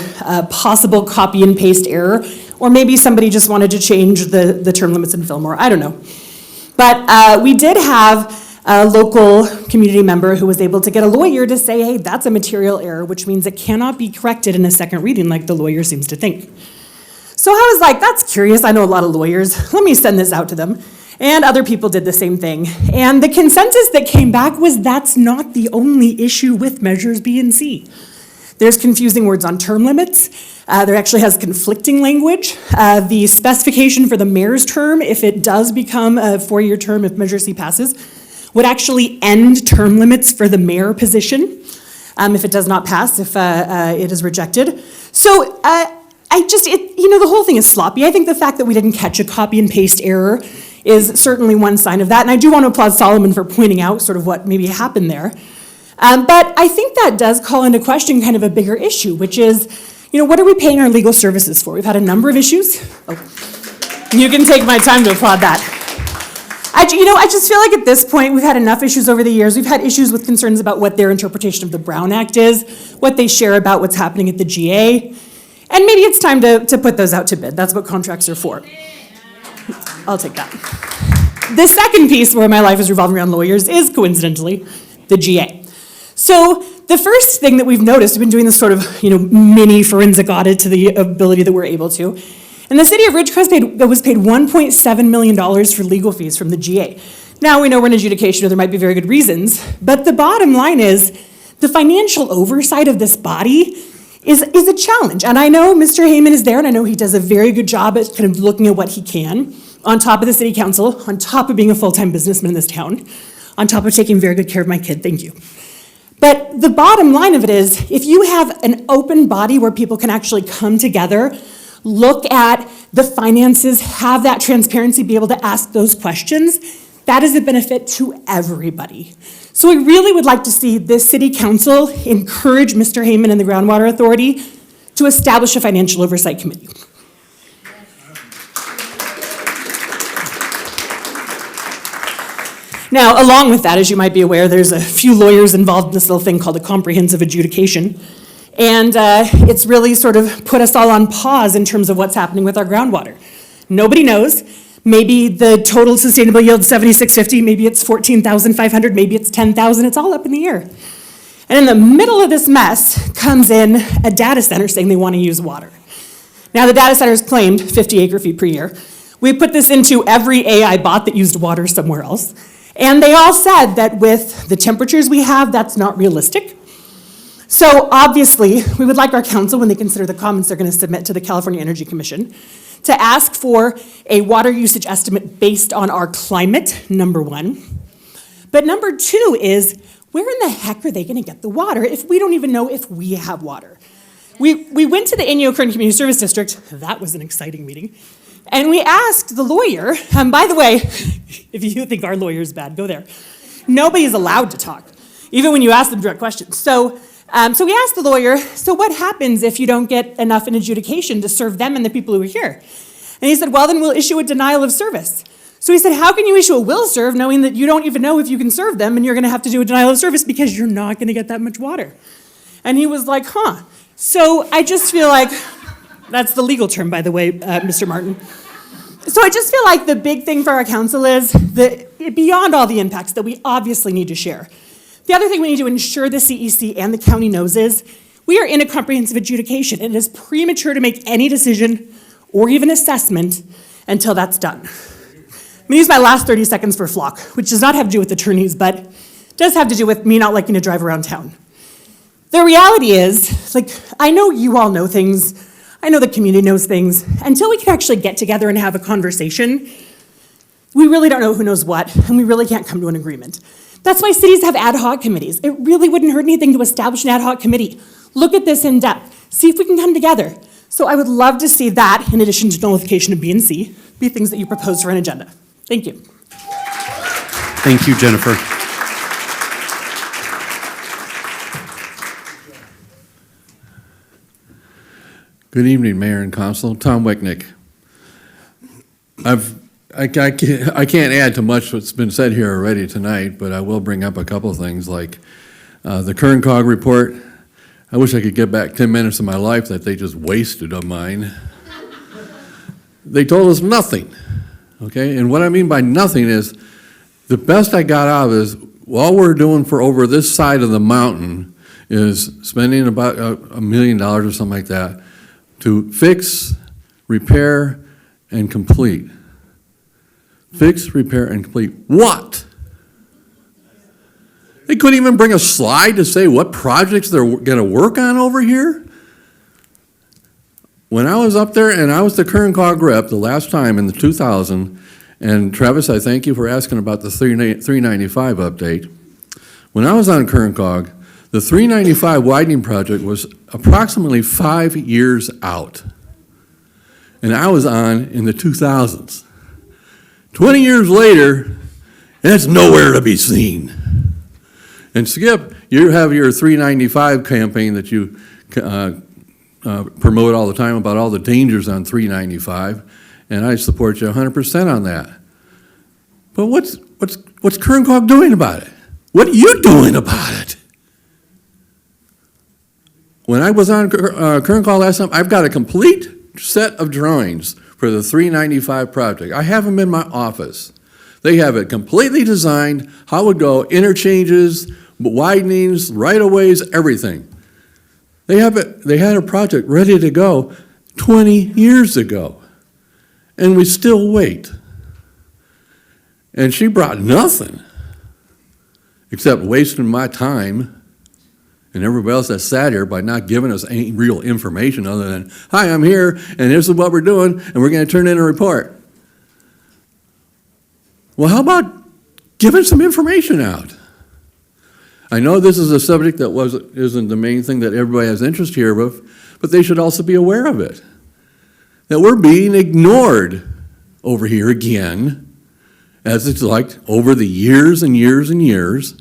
possible copy and paste error, or maybe somebody just wanted to change the term limits in Fillmore, I don't know. But we did have a local community member who was able to get a lawyer to say, hey, that's a material error, which means it cannot be corrected in a second reading like the lawyer seems to think. So I was like, that's curious, I know a lot of lawyers, let me send this out to them. And other people did the same thing. And the consensus that came back was that's not the only issue with Measures B and C. There's confusing words on term limits. There actually has conflicting language. The specification for the mayor's term, if it does become a 4-year term, if Measure C passes, would actually end term limits for the mayor position if it does not pass, if it is rejected. So the whole thing is sloppy. I think the fact that we didn't catch a copy and paste error is certainly one sign of that. And I do want to applaud Solomon for pointing out sort of what maybe happened there. But I think that does call into question kind of a bigger issue, which is, what are we paying our legal services for? We've had a number of issues. Oh, you can take my time to applaud that. I just feel like at this point, we've had enough issues over the years. We've had issues with concerns about what their interpretation of the Brown Act is, what they share about what's happening at the GA. And maybe it's time to put those out to bid. That's what contracts are for. I'll take that. The second piece where my life is revolving around lawyers is, coincidentally, the GA. So the first thing that we've noticed, we've been doing this sort of, mini forensic audit to the ability that we're able to. And the city of Ridgecrest was paid $1.7 million for legal fees from the GA. Now we know we're in adjudication, or there might be very good reasons, but the bottom line is the financial oversight of this body is a challenge. And I know Mr. Heyman is there, and I know he does a very good job at kind of looking at what he can, on top of the city council, on top of being a full-time businessman in this town, on top of taking very good care of my kid, thank you. But the bottom line of it is, if you have an open body where people can actually come together, look at the finances, have that transparency, be able to ask those questions, that is a benefit to everybody. So we really would like to see this city council encourage Mr. Heyman and the Groundwater Authority to establish a financial oversight committee. Now, along with that, as you might be aware, there's a few lawyers involved in this little thing called a comprehensive adjudication. And it's really sort of put us all on pause in terms of what's happening with our groundwater. Nobody knows. Maybe the total sustainable yield is 7650, maybe it's 14,500, maybe it's 10,000, it's all up in the air. And in the middle of this mess comes in a data center saying they want to use water. Now, the data center's claimed 50 acre-feet per year. We put this into every AI bot that used water somewhere else. And they all said that with the temperatures we have, that's not realistic. So obviously, we would like our council, when they consider the comments they're going to submit to the California Energy Commission, to ask for a water usage estimate based on our climate, number one. But number two is, where in the heck are they going to get the water if we don't even know if we have water? We went to the Inyo Kern Community Service District. That was an exciting meeting. And we asked the lawyer, and by the way, if you think our lawyer is bad, go there. Nobody's allowed to talk, even when you ask them direct questions. So we asked the lawyer, so what happens if you don't get enough in adjudication to serve them and the people who are here? And he said, well, then we'll issue a denial of service. So he said, how can you issue a will serve knowing that you don't even know if you can serve them and you're gonna have to do a denial of service because you're not gonna get that much water? And he was like, huh. So I just feel like, that's the legal term, by the way, Mr. Martin. So I just feel like the big thing for our council is that beyond all the impacts that we obviously need to share, the other thing we need to ensure the CEC and the county knows is we are in a comprehensive adjudication, and it is premature to make any decision or even assessment until that's done. I'm gonna use my last 30 seconds for Flock, which does not have to do with attorneys, but does have to do with me not liking to drive around town. The reality is, I know you all know things, I know the community knows things. Until we can actually get together and have a conversation, we really don't know who knows what, and we really can't come to an agreement. That's why cities have ad hoc committees. It really wouldn't hurt anything to establish an ad hoc committee. Look at this in depth. See if we can come together. So I would love to see that, in addition to nullification of B and C, be things that you propose for an agenda. Thank you.
Thank you, Jennifer.
Good evening, Mayor and Council. Tom Wicknick. I can't add to much what's been said here already tonight, but I will bring up a couple of things like the Kern Cog report. I wish I could get back 10 minutes of my life that they just wasted of mine. They told us nothing, okay? And what I mean by nothing is the best I got out of it is all we're doing for over this side of the mountain is spending about $1 million or something like that to fix, repair, and complete. Fix, repair, and complete what? They couldn't even bring a slide to say what projects they're going to work on over here? When I was up there, and I was the Kern Cog rep the last time in the 2000, and Travis, I thank you for asking about the 395 update. When I was on Kern Cog, the 395 widening project was approximately 5 years out. And I was on in the 2000s. 20 years later, it's nowhere to be seen. And Skip, you have your 395 campaign that you promote all the time about all the dangers on 395, and I support you 100% on that. But what's Kern Cog doing about it? What are you doing about it? When I was on Kern Cog last time, I've got a complete set of drawings for the 395 project. I have them in my office. They have it completely designed, how it would go, interchanges, widenings, right-of-ways, everything. They had a project ready to go 20 years ago, and we still wait. And she brought nothing except wasting my time and everybody else that sat here by not giving us any real information other than, hi, I'm here, and this is what we're doing, and we're going to turn in a report. Well, how about giving some information out? I know this is a subject that isn't the main thing that everybody has interest here with, but they should also be aware of it. That we're being ignored over here again, as it's like over the years and years and years,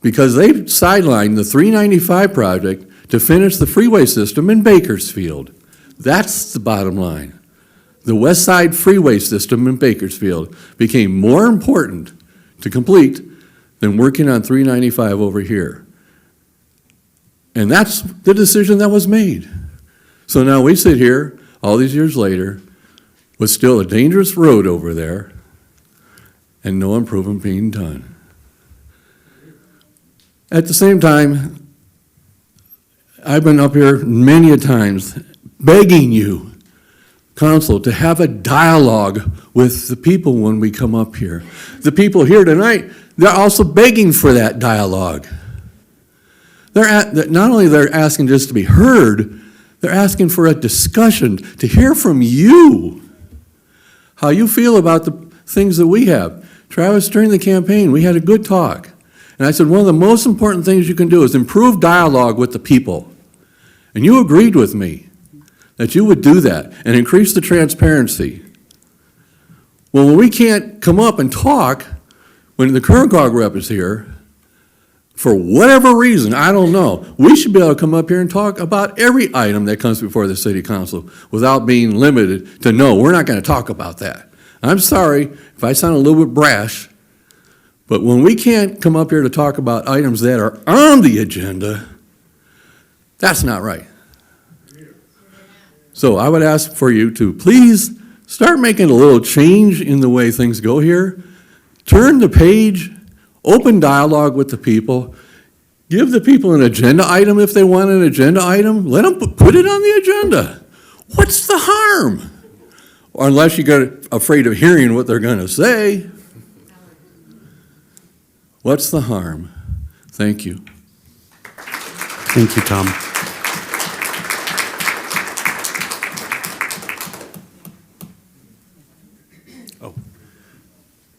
because they sidelined the 395 project to finish the freeway system in Bakersfield. That's the bottom line. The West Side Freeway system in Bakersfield became more important to complete than working on 395 over here. And that's the decision that was made. So now we sit here, all these years later, with still a dangerous road over there and no improvement being done. At the same time, I've been up here many a times begging you, council, to have a dialogue with the people when we come up here. The people here tonight, they're also begging for that dialogue. Not only they're asking just to be heard, they're asking for a discussion, to hear from you how you feel about the things that we have. Travis, during the campaign, we had a good talk. And I said, one of the most important things you can do is improve dialogue with the people. And you agreed with me that you would do that and increase the transparency. Well, when we can't come up and talk, when the Kern Cog rep is here, for whatever reason, I don't know, we should be able to come up here and talk about every item that comes before the city council without being limited to, no, we're not going to talk about that. I'm sorry if I sound a little bit brash, but when we can't come up here to talk about items that are on the agenda, that's not right. So I would ask for you to please start making a little change in the way things go here. Turn the page, open dialogue with the people, give the people an agenda item if they want an agenda item. Let them put it on the agenda. What's the harm? Or unless you get afraid of hearing what they're going to say. What's the harm? Thank you.
Thank you, Tom. Oh,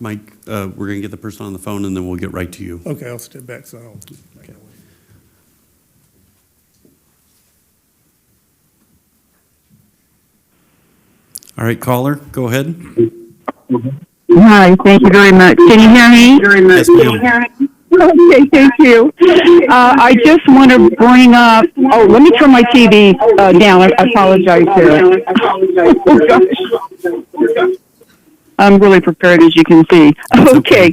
Mike, we're going to get the person on the phone and then we'll get right to you.
Okay, I'll step back so I don't.
Okay. All right, caller, go ahead.
Hi, thank you very much. Can you hear me?
Yes, ma'am.
Okay, thank you. I just want to bring up, let me turn my TV down. I apologize here. I'm really prepared, as you can see. Okay.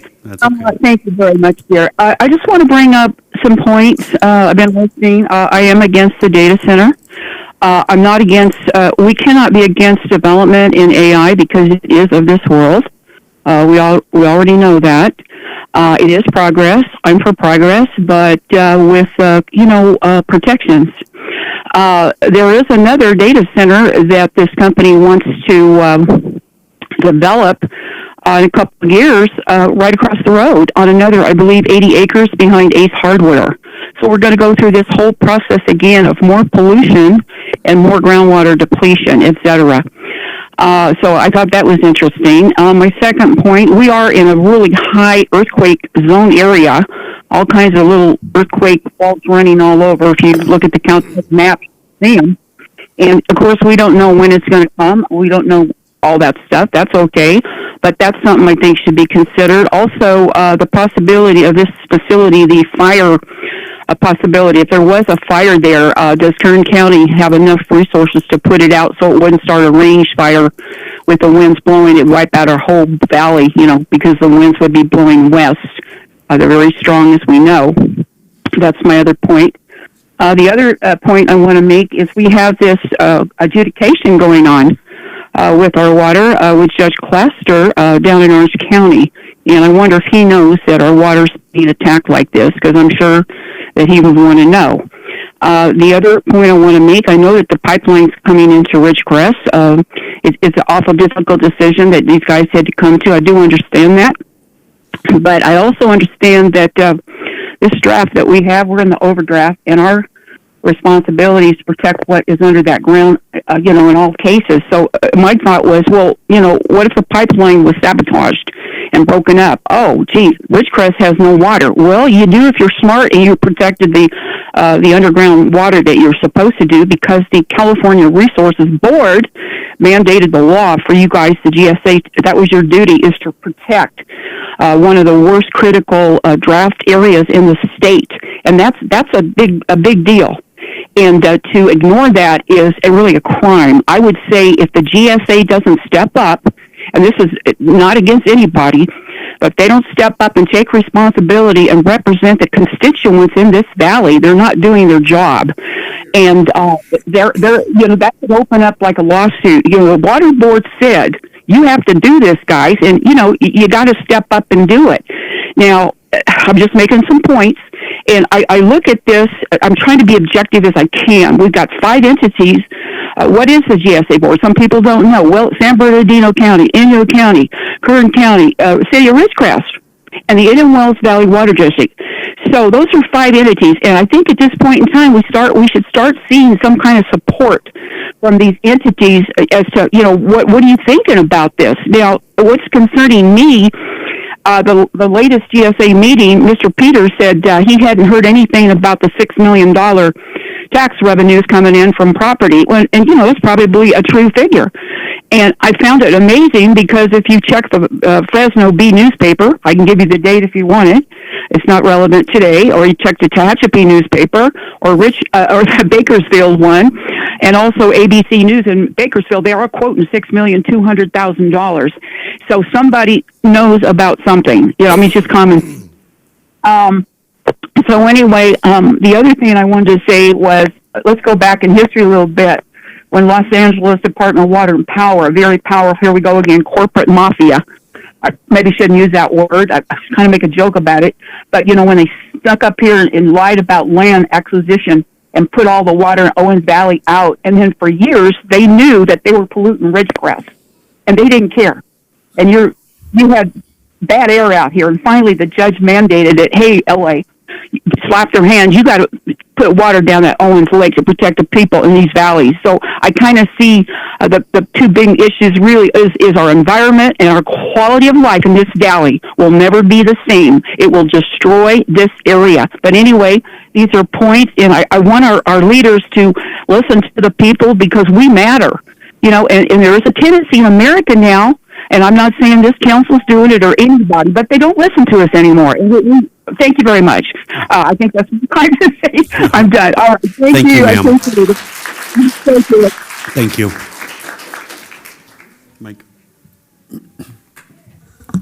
Thank you very much, dear. I just want to bring up some points. I've been listening. I am against the data center. I'm not against, we cannot be against development in AI because it is of this world. We already know that. It is progress. I'm for progress, but with protections. There is another data center that this company wants to develop in a couple of years right across the road on another, I believe, 80 acres behind Ace Hardware. So we're going to go through this whole process again of more pollution and more groundwater depletion, et cetera. So I thought that was interesting. My second point, we are in a really high earthquake zone area, all kinds of little earthquake faults running all over. If you look at the council map, see them. And, of course, we don't know when it's going to come. We don't know all that stuff. That's okay. But that's something I think should be considered. Also, the possibility of this facility, the fire possibility. If there was a fire there, does Kern County have enough resources to put it out so it wouldn't start a range fire with the winds blowing? It'd wipe out our whole valley, because the winds would be blowing west. They're very strong, as we know. That's my other point. The other point I want to make is we have this adjudication going on with our water with Judge Claster down in Orange County. And I wonder if he knows that our water's being attacked like this, because I'm sure that he would want to know. The other point I want to make, I know that the pipeline's coming into Ridgecrest. It's an awful difficult decision that these guys had to come to. I do understand that. But I also understand that this draft that we have, we're in the overdraft, and our responsibility is to protect what is under that ground, in all cases. So my thought was, well, what if the pipeline was sabotaged and broken up? Oh, geez, Ridgecrest has no water. Well, you do if you're smart and you protected the underground water that you're supposed to do, because the California Resources Board mandated the law for you guys, the GSA. That was your duty, is to protect one of the worst critical draft areas in the state, and that's a big deal. And to ignore that is really a crime. I would say if the GSA doesn't step up, and this is not against anybody, but if they don't step up and take responsibility and represent the constituents in this valley, they're not doing their job. And that could open up like a lawsuit. The water board said, you have to do this, guys, and you got to step up and do it. Now, I'm just making some points, and I look at this, I'm trying to be objective as I can. We've got 5 entities. What is the GSA board? Some people don't know. Well, San Bernardino County, Inyo County, Kern County, City of Ridgecrest, and the Indian Wells Valley Water District. So those are 5 entities, and I think at this point in time we should start seeing some kind of support from these entities as to, what are you thinking about this? Now, what's concerning me, the latest GSA meeting, Mr. Peters said he hadn't heard anything about the $6 million tax revenues coming in from property. And that's probably a true figure. And I found it amazing because if you check the Fresno Bee newspaper, I can give you the date if you want it. It's not relevant today. Or you check the Tehachapi newspaper or the Bakersfield one, and also ABC News in Bakersfield. They are quoting $6,200,000. So somebody knows about something. It's just common. So anyway, the other thing I wanted to say was, let's go back in history a little bit. When Los Angeles Department of Water and Power, very powerful, here we go again, corporate mafia. I maybe shouldn't use that word. I kind of make a joke about it. But, when they stuck up here and lied about land acquisition and put all the water in Owens Valley out, and then for years they knew that they were polluting Ridgecrest, and they didn't care. And you had bad air out here, and finally the judge mandated it. Hey, LA, slapped their hands. You got to put water down that Owens Lake to protect the people in these valleys. So I kind of see the 2 big issues really is our environment, and our quality of life in this valley will never be the same. It will destroy this area. But anyway, these are points, and I want our leaders to listen to the people, because we matter. And there is a tendency in America now, and I'm not saying this council's doing it or anybody, but they don't listen to us anymore. Thank you very much. I think that's what I'm trying to say. I'm done. All right. Thank you.
ma'am.
I appreciate it. Thank you.
Thank you. Mike?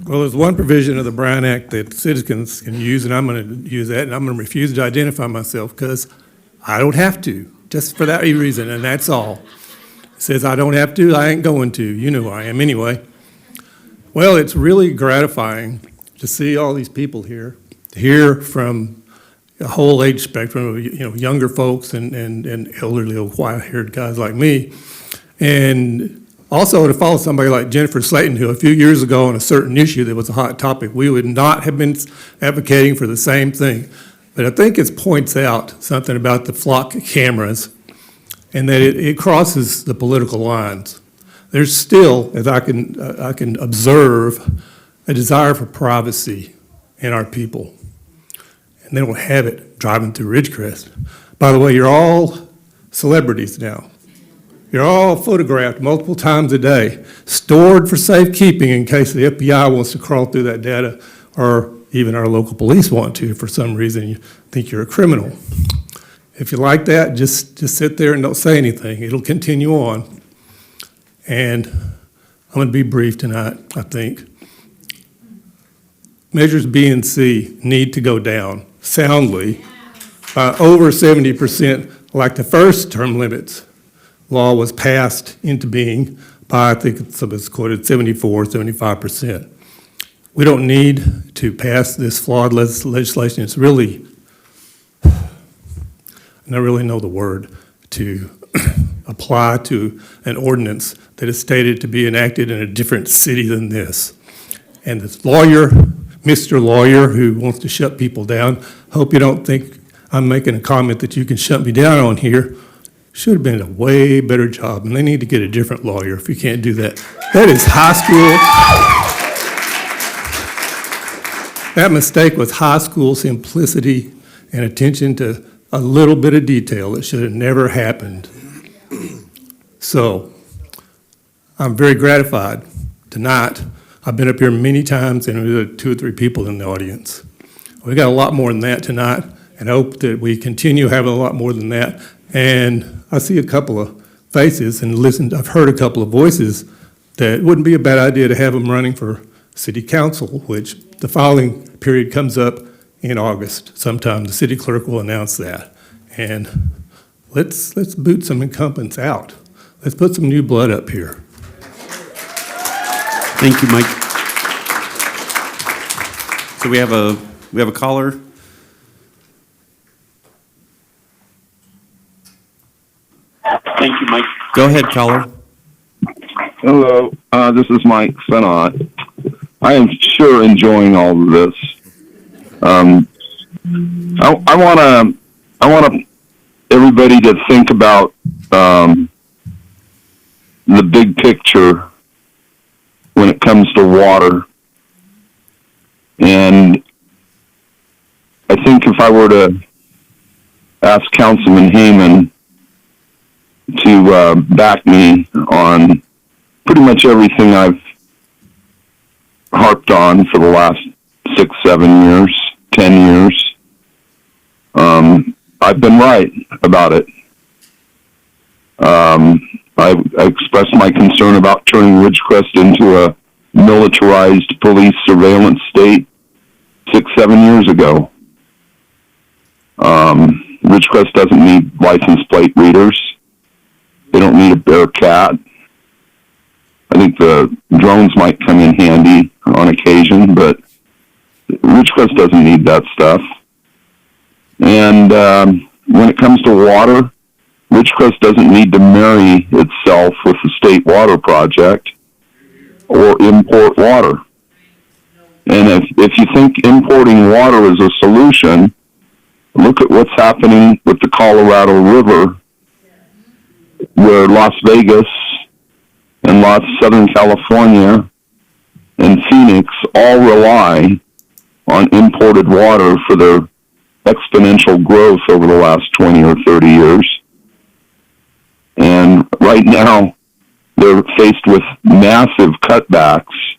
Well, there's one provision of the Brown Act that citizens can use, and I'm going to use that, and I'm going to refuse to identify myself because I don't have to, just for that reason, and that's all. It says I don't have to, I ain't going to. You know who I am anyway. Well, it's really gratifying to see all these people here, to hear from a whole age spectrum of younger folks and elderly old white-haired guys like me, and also to follow somebody like Jennifer Slayton, who a few years ago on a certain issue that was a hot topic, we would not have been advocating for the same thing. But I think it points out something about the flock cameras, and that it crosses the political lines. There's still, as I can observe, a desire for privacy in our people. And they don't have it driving through Ridgecrest. By the way, you're all celebrities now. You're all photographed multiple times a day, stored for safekeeping in case the FBI wants to crawl through that data, or even our local police want to for some reason. You think you're a criminal. If you like that, just sit there and don't say anything. It'll continue on. And I'm going to be brief tonight, I think. Measures B and C need to go down soundly by over 70%, like the first term limits law was passed into being by, I think it's quoted, 74, 75%. We don't need to pass this flawed legislation. It's really, I don't really know the word, to apply to an ordinance that is stated to be enacted in a different city than this. And this lawyer, Mr. Lawyer, who wants to shut people down, hope you don't think I'm making a comment that you can shut me down on here, should have been a way better job, and they need to get a different lawyer if you can't do that. That is high school. That mistake was high school simplicity and attention to a little bit of detail that should have never happened. So, I'm very gratified tonight. I've been up here many times, and there were 2 or 3 people in the audience. We got a lot more than that tonight, and I hope that we continue having a lot more than that. And I see a couple of faces and I've heard a couple of voices that it wouldn't be a bad idea to have them running for city council, which the filing period comes up in August. Sometime the city clerk will announce that. And let's boot some incumbents out. Let's put some new blood up here.
Thank you, Mike. So we have a caller.
Thank you, Mike.
Go ahead, caller.
Hello, this is Mike Senot. I am sure enjoying all of this. I want everybody to think about the big picture when it comes to water. And I think if I were to ask Councilman Heyman to back me on pretty much everything I've harped on for the last 6, 7 years, 10 years. I've been right about it. I expressed my concern about turning Ridgecrest into a militarized police surveillance state 6, 7 years ago. Ridgecrest doesn't need license plate readers. They don't need a Bearcat. I think the drones might come in handy on occasion, but Ridgecrest doesn't need that stuff. And when it comes to water, Ridgecrest doesn't need to marry itself with the state water project or import water. And if you think importing water is a solution, look at what's happening with the Colorado River, where Las Vegas and Southern California and Phoenix all rely on imported water for their exponential growth over the last 20 or 30 years. And right now, they're faced with massive cutbacks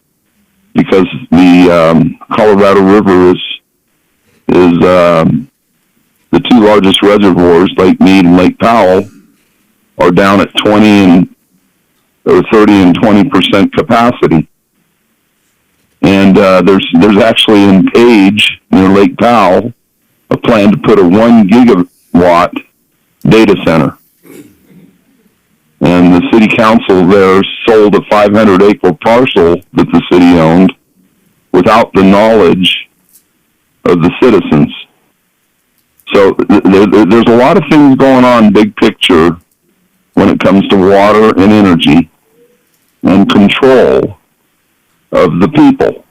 because the Colorado River is the 2 largest reservoirs, Lake Mead and Lake Powell, are down at 30 and 20% capacity. And there's actually in Page, near Lake Powell, a plan to put a 1 gigawatt data center. And the city council there sold a 500-acre parcel that the city owned without the knowledge of the citizens. So there's a lot of things going on big picture when it comes to water and energy and control of the people.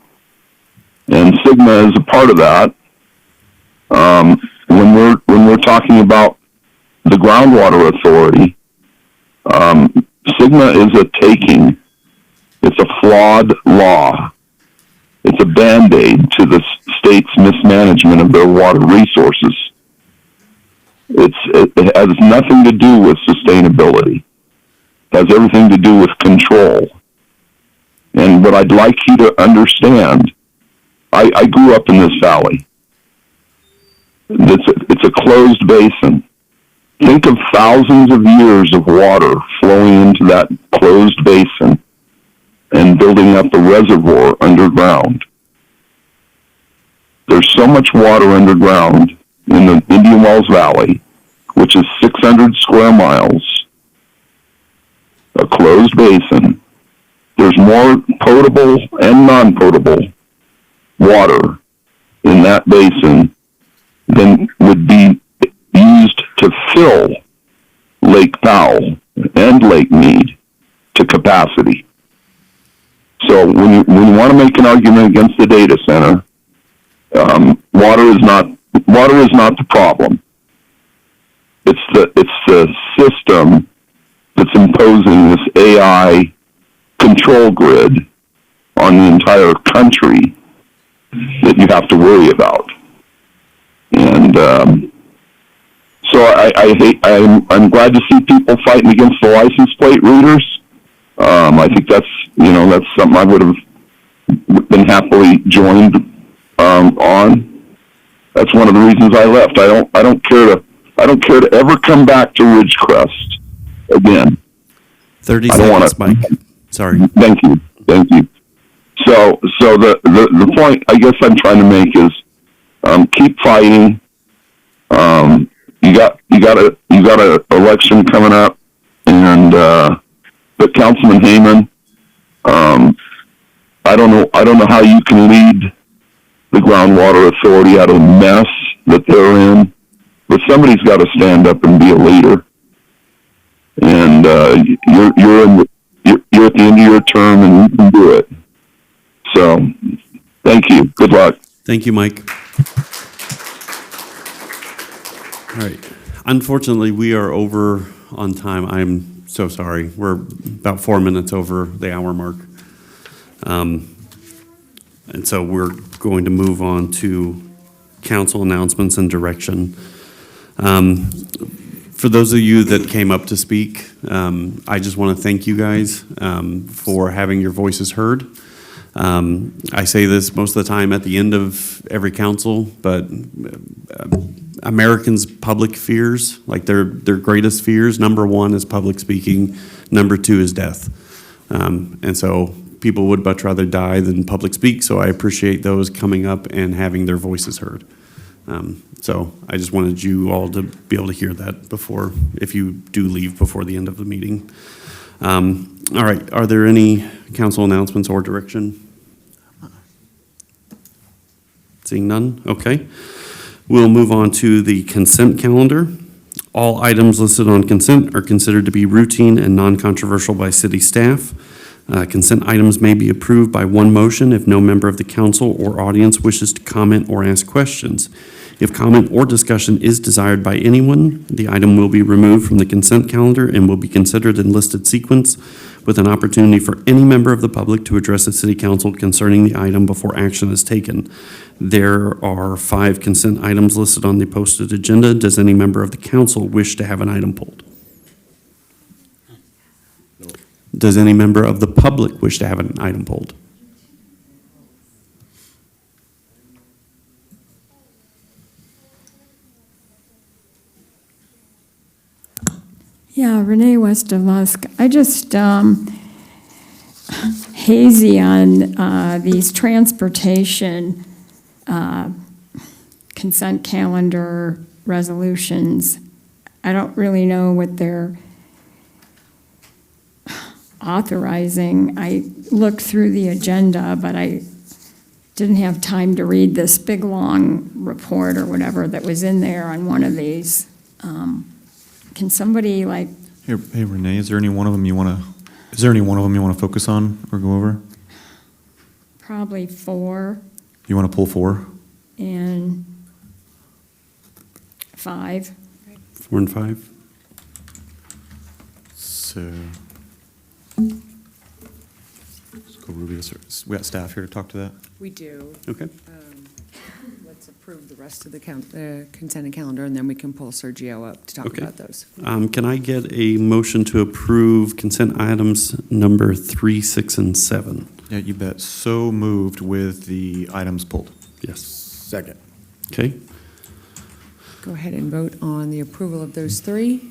And Sigma is a part of that. When we're talking about the Groundwater Authority, Sigma is a taking. It's a flawed law. It's a Band-Aid to the state's mismanagement of their water resources. It has nothing to do with sustainability. It has everything to do with control. And what I'd like you to understand, I grew up in this valley. It's a closed basin. Think of thousands of years of water flowing into that closed basin and building up a reservoir underground. There's so much water underground in the Indian Wells Valley, which is 600 square miles, a closed basin. There's more potable and non-potable water in that basin than would be used to fill Lake Powell and Lake Mead to capacity. So when you want to make an argument against the data center, water is not the problem. It's the system that's imposing this AI control grid on the entire country that you have to worry about. And so I'm glad to see people fighting against the license plate readers. I think that's something I would have been happily joined on. That's one of the reasons I left. I don't care to ever come back to Ridgecrest again.
30
I don't
seconds, Mike. Sorry.
Thank you. So the point I guess I'm trying to make is keep fighting. You got a election coming up, and but Councilman Heyman, I don't know how you can lead the groundwater authority out of the mess that they're in, but somebody's got to stand up and be a leader. And you're at the end of your term, and you can do it. So, thank you. Good luck.
Thank you, Mike. All right. Unfortunately, we are over on time. I'm so sorry. We're about 4 minutes over the hour mark. And so we're going to move on to council announcements and direction. For those of you that came up to speak, I just want to thank you guys for having your voices heard. I say this most of the time at the end of every council, but Americans' public fears, like their greatest fears, number one is public speaking, number two is death. And so people would much rather die than public speak, so I appreciate those coming up and having their voices heard. So I just wanted you all to be able to hear that before, if you do leave before the end of the meeting. All right, are there any council announcements or direction? Seeing none, okay. We'll move on to the consent calendar. All items listed on consent are considered to be routine and non-controversial by city staff. Consent items may be approved by one motion if no member of the council or audience wishes to comment or ask questions. If comment or discussion is desired by anyone, the item will be removed from the consent calendar and will be considered in listed sequence with an opportunity for any member of the public to address the city council concerning the item before action is taken. There are 5 consent items listed on the posted agenda. Does any member of the council wish to have an item pulled? Does any member of the public wish to have an item pulled?
Yeah, Renee West of Lusk. I just hazy on these transportation consent calendar resolutions. I don't really know what they're authorizing. I looked through the agenda, but I didn't have time to read this big, long report or whatever that was in there on one of these. Can somebody like?
Hey Renee, is there any one of them you want to focus on or go over?
Probably 4
You want to pull 4?
and 5.
4 and 5?
So, let's go Ruby. We got staff here to talk to that.
We do.
Okay.
Let's approve the rest of the consent calendar, and then we can pull Sergio up to talk
Okay.
about those.
Can I get a motion to approve consent items number 3, 6, and 7?
Yeah, you bet. So moved with the items pulled.
Yes.
Second.
Okay.
Go ahead and vote on the approval of those 3.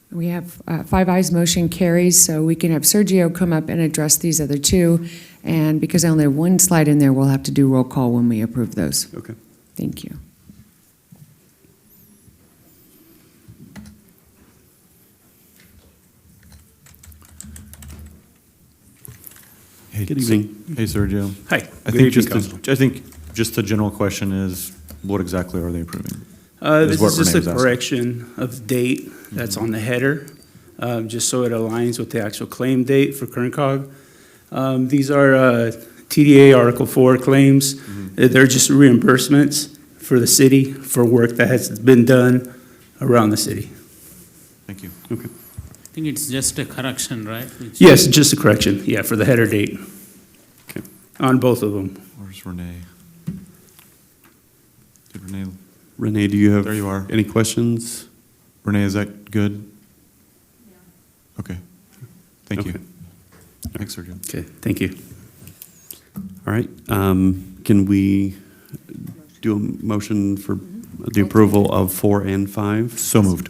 We have 5 ayes, motion carries, so we can have Sergio come up and address these other 2. And because I only have 1 slide in there, we'll have to do roll call when we approve those.
Okay.
Thank you.
Hey,
Good evening.
Hey, Sergio.
Hi.
I
Good
think
evening,
just
Council.
I think just the general question is, what exactly are they approving?
This
what
is just
Renee
a
was asking.
correction of the date that's on the header, just so it aligns with the actual claim date for Kern Cog. These are TDA Article 4 claims. They're just reimbursements for the city for work that has been done around the city.
Thank you.
Okay.
I think it's just a correction, right?
Yes, just a correction, yeah, for the header date.
Okay.
On both of them.
Where's Renee? Did Renee?
Renee, do you have
There you are.
any questions?
Renee, is that good? Yeah. Okay. Thank you.
Okay.
Thanks, Sergio.
Okay, thank you.
All right, can we do a motion for the approval of 4 and 5?
So moved.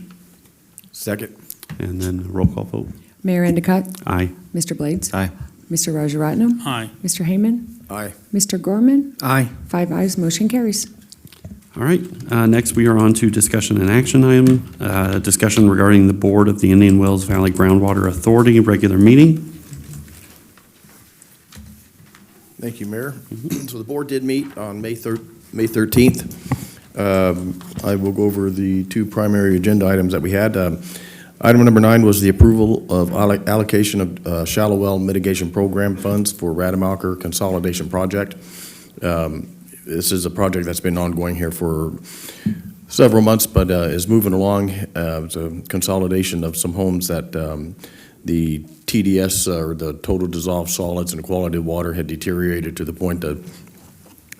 Second.
And then a roll call vote.
Mayor Endicott?
Aye.
Mr. Blades?
Aye.
Mr. Rajaratnam?
Aye.
Mr. Heyman?
Aye.
Mr. Gorman?
Aye.
5 ayes, motion carries.
All right, next we are on to discussion and action item. Discussion regarding the Board of the Indian Wells Valley Groundwater Authority regular meeting.
Thank you, Mayor. So the board did meet on May 13th. I will go over the two primary agenda items that we had. Item number 9 was the approval of allocation of shallow well mitigation program funds for Rademacher Consolidation Project. This is a project that's been ongoing here for several months, but is moving along. It's a consolidation of some homes that the TDS, or the total dissolved solids and quality of water, had deteriorated to the point that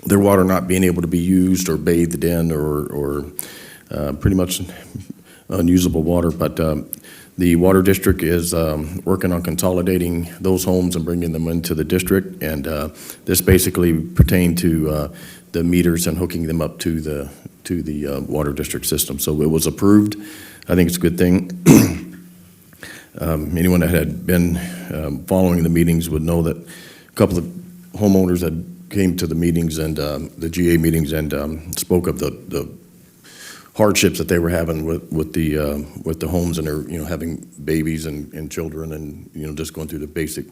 their water not being able to be used or bathed in, or pretty much unusable water. But the water district is working on consolidating those homes and bringing them into the district, and this basically pertained to the meters and hooking them up to the water district system. So it was approved. I think it's a good thing. Anyone that had been following the meetings would know that a couple of homeowners had came to the meetings and the GA meetings and spoke of the hardships that they were having with the homes, and they're having babies and children, and just going through the basic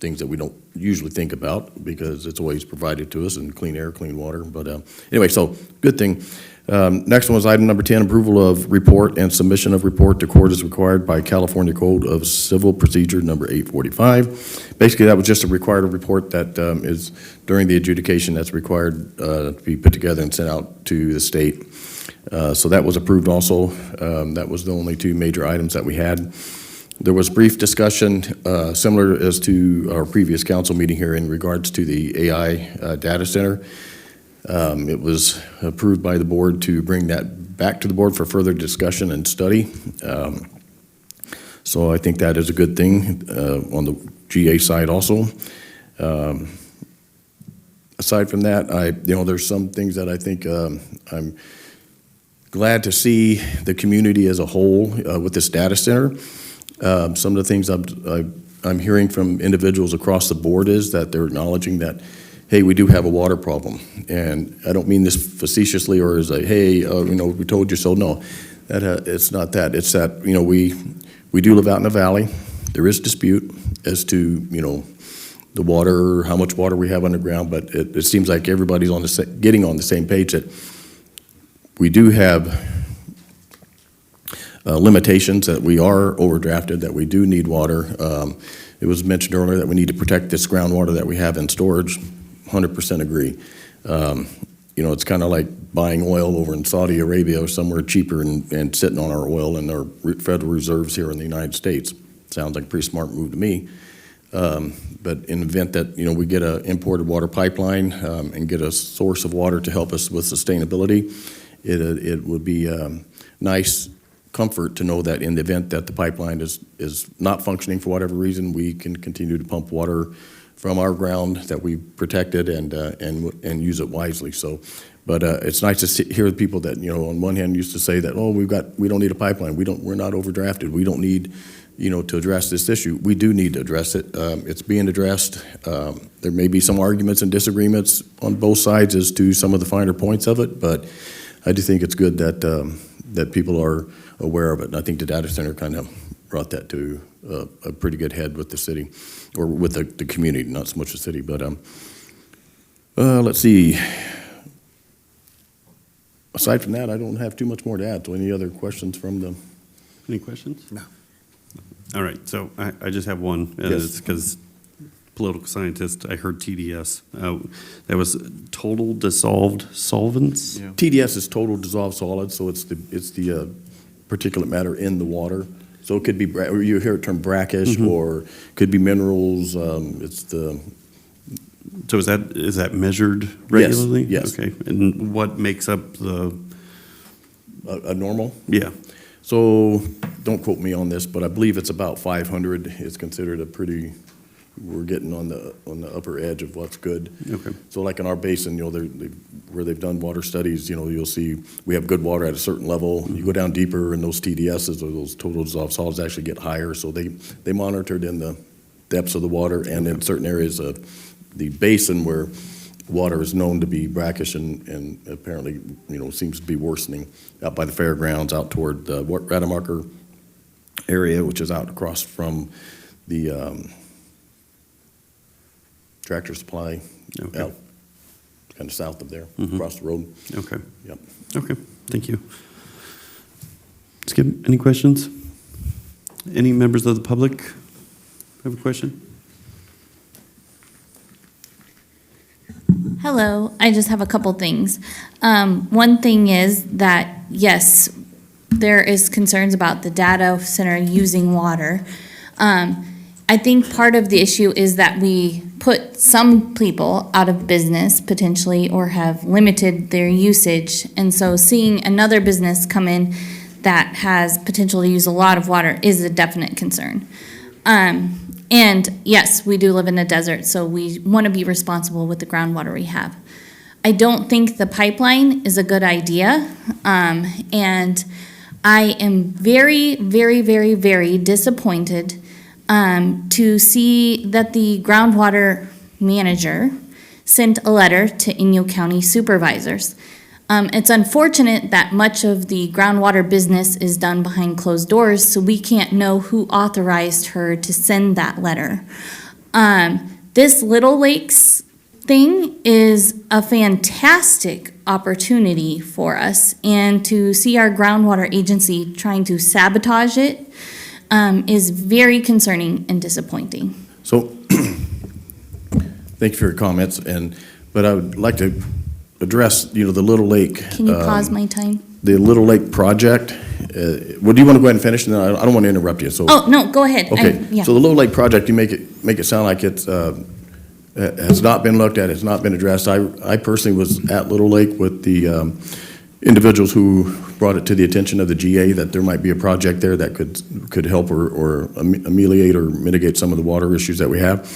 things that we don't usually think about because it's always provided to us, and clean air, clean water. But anyway, so good thing. Next one was item number 10, approval of report and submission of report to court as required by California Code of Civil Procedure number 845. Basically, that was just a required report that is during the adjudication that's required to be put together and sent out to the state. So that was approved also. That was the only two major items that we had. There was brief discussion similar as to our previous council meeting here in regards to the AI data center. It was approved by the board to bring that back to the board for further discussion and study. So I think that is a good thing on the GA side also. Aside from that, there's some things that I think I'm glad to see the community as a whole with this data center. Some of the things I'm hearing from individuals across the board is that they're acknowledging that, hey, we do have a water problem. And I don't mean this facetiously or as a, hey, we told you so. No, it's not that. It's that, we do live out in the valley. There is dispute as to, the water, how much water we have underground, but it seems like everybody's getting on the same page that we do have limitations, that we are overdrafted, that we do need water. It was mentioned earlier that we need to protect this groundwater that we have in storage. 100% agree. It's kind of like buying oil over in Saudi Arabia or somewhere cheaper and sitting on our oil and our federal reserves here in the United States. Sounds like a pretty smart move to me. But in the event that, we get an imported water pipeline and get a source of water to help us with sustainability, it would be nice comfort to know that in the event that the pipeline is not functioning for whatever reason, we can continue to pump water from our ground that we protected and use it wisely. So, but it's nice to hear the people that on one hand used to say that, oh, we don't need a pipeline, we're not overdrafted, we don't need to address this issue. We do need to address it. It's being addressed. There may be some arguments and disagreements on both sides as to some of the finer points of it, but I do think it's good that that people are aware of it. And I think the data center kind of brought that to a pretty good head with the city, or with the community, not so much the city, but let's see. Aside from that, I don't have too much more to add. So any other questions from the?
Any questions?
No.
All right, so I just have one.
Yes.
It's because political scientist, I heard TDS. That was total dissolved solvents?
TDS is total dissolved solids, so it's the particulate matter in the water. So it could be, or you hear the term brackish, or could be minerals. It's the.
So is that measured regularly?
Yes.
Okay, and what makes up the?
A normal?
Yeah.
So, don't quote me on this, but I believe it's about 500. It's considered a pretty, we're getting on the upper edge of what's good.
Okay.
So like in our basin, where they've done water studies, you'll see we have good water at a certain level. You go down deeper and those TDSs, or those total dissolved solids, actually get higher. So they monitored in the depths of the water and in certain areas of the basin where water is known to be brackish and apparently, seems to be worsening out by the fairgrounds, out toward the Rademacher area, which is out across from the Tractor Supply, out kind of south of there, across the road.
Okay.
Yep.
Okay, thank you. Skip, any questions? Any members of the public have a question?
Hello, I just have a couple things. One thing is that, yes, there is concerns about the data center using water. I think part of the issue is that we put some people out of business potentially, or have limited their usage. And so seeing another business come in that has potential to use a lot of water is a definite concern. And yes, we do live in a desert, so we want to be responsible with the groundwater we have. I don't think the pipeline is a good idea. And I am very, very, very, very disappointed to see that the groundwater manager sent a letter to Inyo County supervisors. It's unfortunate that much of the groundwater business is done behind closed doors, so we can't know who authorized her to send that letter. This Little Lakes thing is a fantastic opportunity for us, and to see our groundwater agency trying to sabotage it is very concerning and disappointing.
So, thank you for your comments, but I would like to address, the Little Lake.
Can you pause my time?
The Little Lake project. Well, do you want to go ahead and finish? And then I don't want to interrupt you. So.
Oh, no, go ahead.
Okay.
Yeah.
So the Little Lake project, you make it sound like it's has not been looked at, has not been addressed. I personally was at Little Lake with the individuals who brought it to the attention of the GA that there might be a project there that could help or ameliorate or mitigate some of the water issues that we have.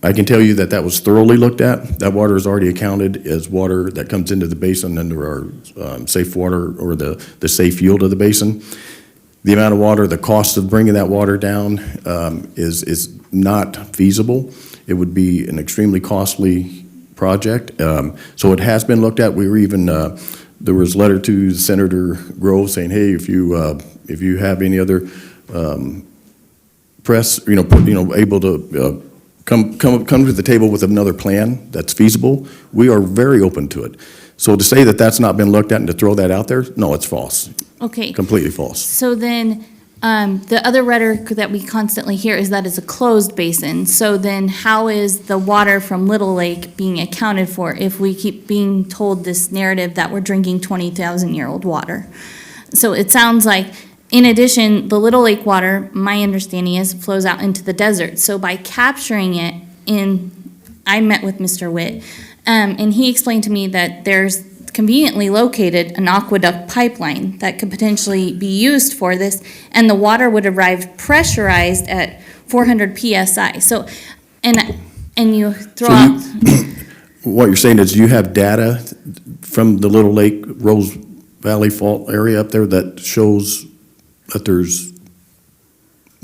I can tell you that was thoroughly looked at. That water is already accounted as water that comes into the basin under our safe water, or the safe yield of the basin. The amount of water, the cost of bringing that water down is not feasible. It would be an extremely costly project. So it has been looked at. We were even, there was a letter to Senator Grove saying, hey, if you have any other press, able to come to the table with another plan that's feasible, we are very open to it. So to say that that's not been looked at and to throw that out there, no, it's false.
Okay.
Completely false.
So then, the other rhetoric that we constantly hear is that it's a closed basin. So then how is the water from Little Lake being accounted for if we keep being told this narrative that we're drinking 20,000-year-old water? So it sounds like, in addition, the Little Lake water, my understanding is, flows out into the desert. So by capturing it I met with Mr. Witt, and he explained to me that there's conveniently located an aqueduct pipeline that could potentially be used for this, and the water would arrive pressurized at 400 PSI. So, and you throw out...
What you're saying is you have data from the Little Lake Rose Valley Fault area up there that shows that there's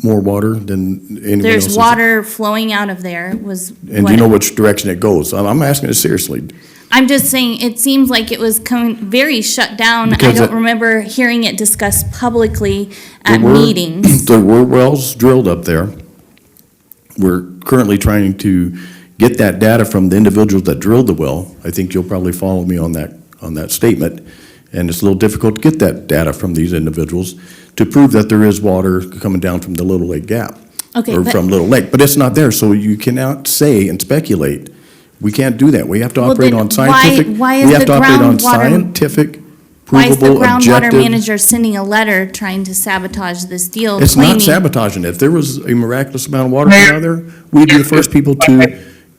more water than anyone
There's
else's?
water flowing out of there was...
And do you know which direction it goes? I'm asking it seriously.
I'm just saying, it seems like it was very shut down. I
Because
don't
it-
remember hearing it discussed publicly
There
at
were-
meetings.
There were wells drilled up there. We're currently trying to get that data from the individuals that drilled the well. I think you'll probably follow me on that statement. And it's a little difficult to get that data from these individuals to prove that there is water coming down from the Little Lake Gap.
Okay,
Or
but-
from Little Lake, but it's not there, so you cannot say and speculate. We can't do that. We have to
Well,
operate
then
on scientific.
why is
we have
the
to operate on
groundwater-
scientific,
Why is the
provable,
groundwater
objective.
manager sending a letter trying to sabotage this deal?
It's not
claiming-
sabotaging it. If there was a miraculous amount of water coming out of there, we'd be the first people to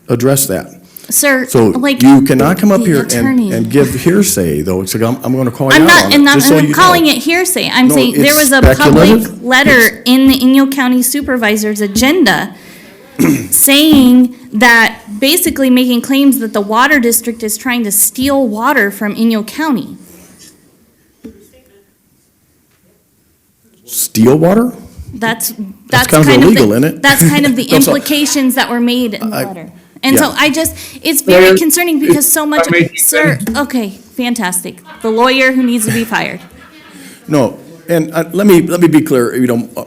address that.
Sir,
So
like.
you cannot come up
the
here
attorney.
and give hearsay, though. It's like, I'm going to call you
I'm
out
not,
on
and
it,
I'm
just so
not
you
calling
know.
it hearsay. I'm
No,
saying there
it's
was a public
speculative.
letter in the Inyo County Supervisor's agenda saying that, basically making claims that the water district is trying to steal water from Inyo County.
Steal water?
That's
kind of illegal,
the,
isn't it?
That's kind of the
That's all.
implications that were made in the
I-
letter. And so
yeah.
I just, it's very
Mayor,
concerning because so much,
if I may-
sir, okay, fantastic. The lawyer who needs to be fired.
No, and let me be clear,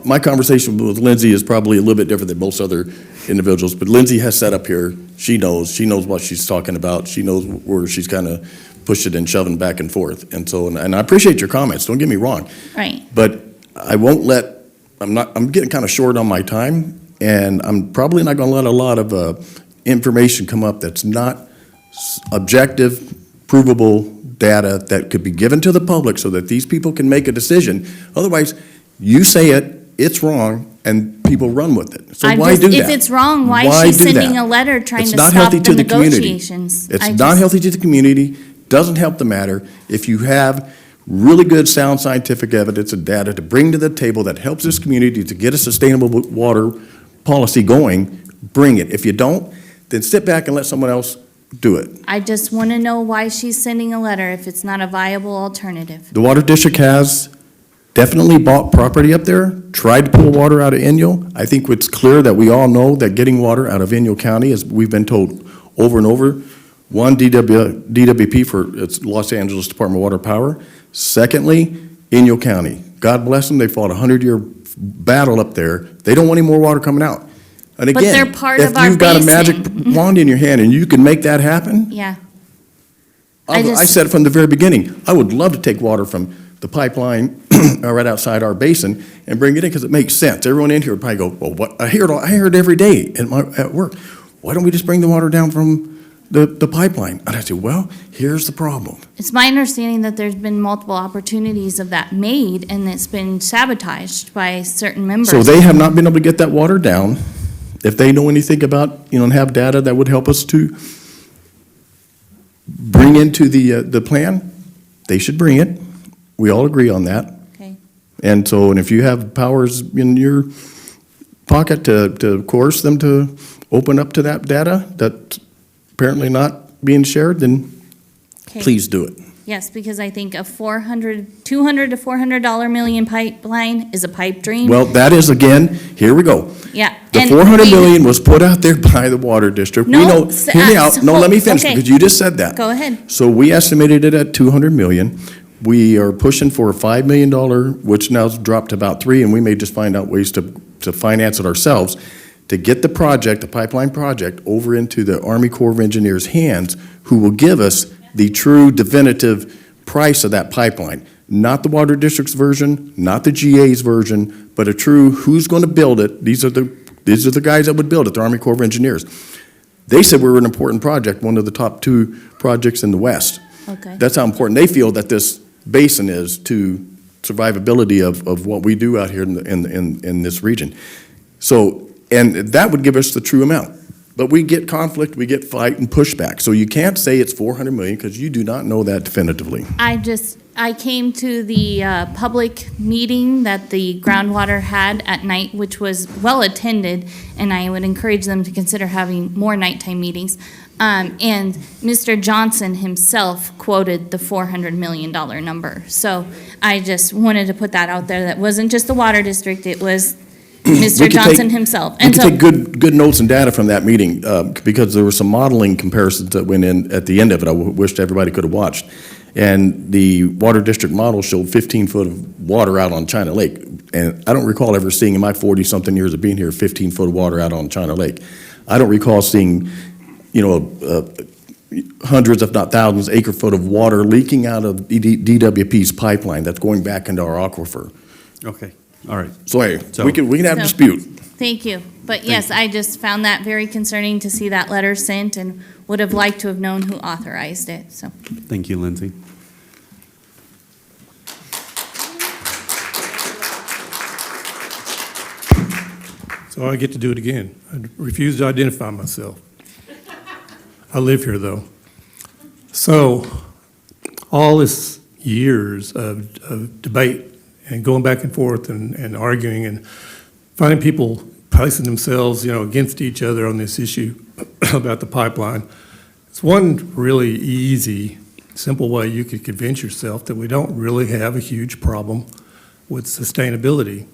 my conversation with Lindsay is probably a little bit different than most other individuals, but Lindsay has sat up here, she knows what she's talking about, she knows where she's kind of pushing and shoving back and forth, and so, and I appreciate your comments, don't get me wrong,
Right.
but I won't I'm getting kind of short on my time, and I'm probably not gonna let a lot of information come up that's not objective, provable data that could be given to the public so that these people can make a decision. Otherwise, you say it, it's wrong, and people run with it. So why do that?
If it's wrong, why is she
do
sending
that?
a letter trying
It's
to
not
stop
healthy
the
to the community.
negotiations?
It's
I
not
just-
healthy to the community, doesn't help the matter. If you have really good, sound scientific evidence and data to bring to the table that helps this community to get a sustainable water policy going, bring it. If you don't, then sit back and let someone else do it.
I just want to know why she's sending a letter if it's not a viable alternative.
The Water District has definitely bought property up there, tried to pull water out of Inyo. I think it's clear that we all know that getting water out of Inyo County, as we've been told over and over, one, DWP for it's Los Angeles Department of Water Power. Secondly, Inyo County. God bless them, they fought a 100-year battle up there. They don't want any more water coming out. And
But
again,
they're part
if
of our
you've got a
basin.
magic wand in your hand and you can make that happen,
Yeah.
I said it from the very beginning, I would love to take water from the pipeline right outside our basin and bring it in because it makes sense. Everyone in here would probably go, well, what, I hear it every day at work. Why don't we just bring the water down from the pipeline? And I said, well, here's the problem.
It's my understanding that there's been multiple opportunities of that made and it's been sabotaged by certain members.
So they have not been able to get that water down. If they know anything about, and have data that would help us to bring into the plan, they should bring it. We all agree on that.
Okay.
And so, and if you have powers in your pocket to coerce them to open up to that data that's apparently not being shared, then
Okay.
please do it.
Yes, because I think a $200 to $400 million pipeline is a pipe dream.
Well, that is, again, here we go.
Yeah.
The
and
400
we-
million was put out there by the water district. We
No,
know, hear me out. No, let me finish,
okay.
because you just said that.
Go ahead.
So we estimated it at 200 million. We are pushing for a $5 million, which now's dropped to about 3, and we may just find out ways to finance it ourselves, to get the project, the pipeline project, over into the Army Corps of Engineers' hands, who will give us the true definitive price of that pipeline. Not the Water District's version, not the GA's version, but a true who's going to build it. These are the guys that would build it, the Army Corps of Engineers. They said we were an important project, one of the top 2 projects in the West.
Okay.
That's how important they feel that this basin is to survivability of what we do out here in this region. So, and that would give us the true amount. But we get conflict, we get fight and pushback. So you can't say it's 400 million because you do not know that definitively.
I came to the public meeting that the groundwater had at night, which was well attended, and I would encourage them to consider having more nighttime meetings. And Mr. Johnson himself quoted the $400 million number. So I just wanted to put that out there. That wasn't just the water district, it was Mr. Johnson himself.
We
And
could
so,
take good notes and data from that meeting, because there were some modeling comparisons that went in at the end of it. I wished everybody could have watched. And the water district model showed 15 foot of water out on China Lake. And I don't recall ever seeing in my 40-something years of being here, 15 foot of water out on China Lake. I don't recall seeing, hundreds, if not thousands, acre foot of water leaking out of DWP's pipeline that's going back into our aquifer.
Okay, all right.
So anyway,
So-
we can have a
So-
dispute.
thank you. But yes, I just found that very concerning to see that letter sent and would have liked to have known who authorized it, so.
Thank you, Lindsay.
So I get to do it again. I refuse to identify myself. I live here, though. So all this years of debate and going back and forth and arguing and finding people placing themselves, against each other on this issue about the pipeline. It's one really easy, simple way you could convince yourself that we don't really have a huge problem with sustainability.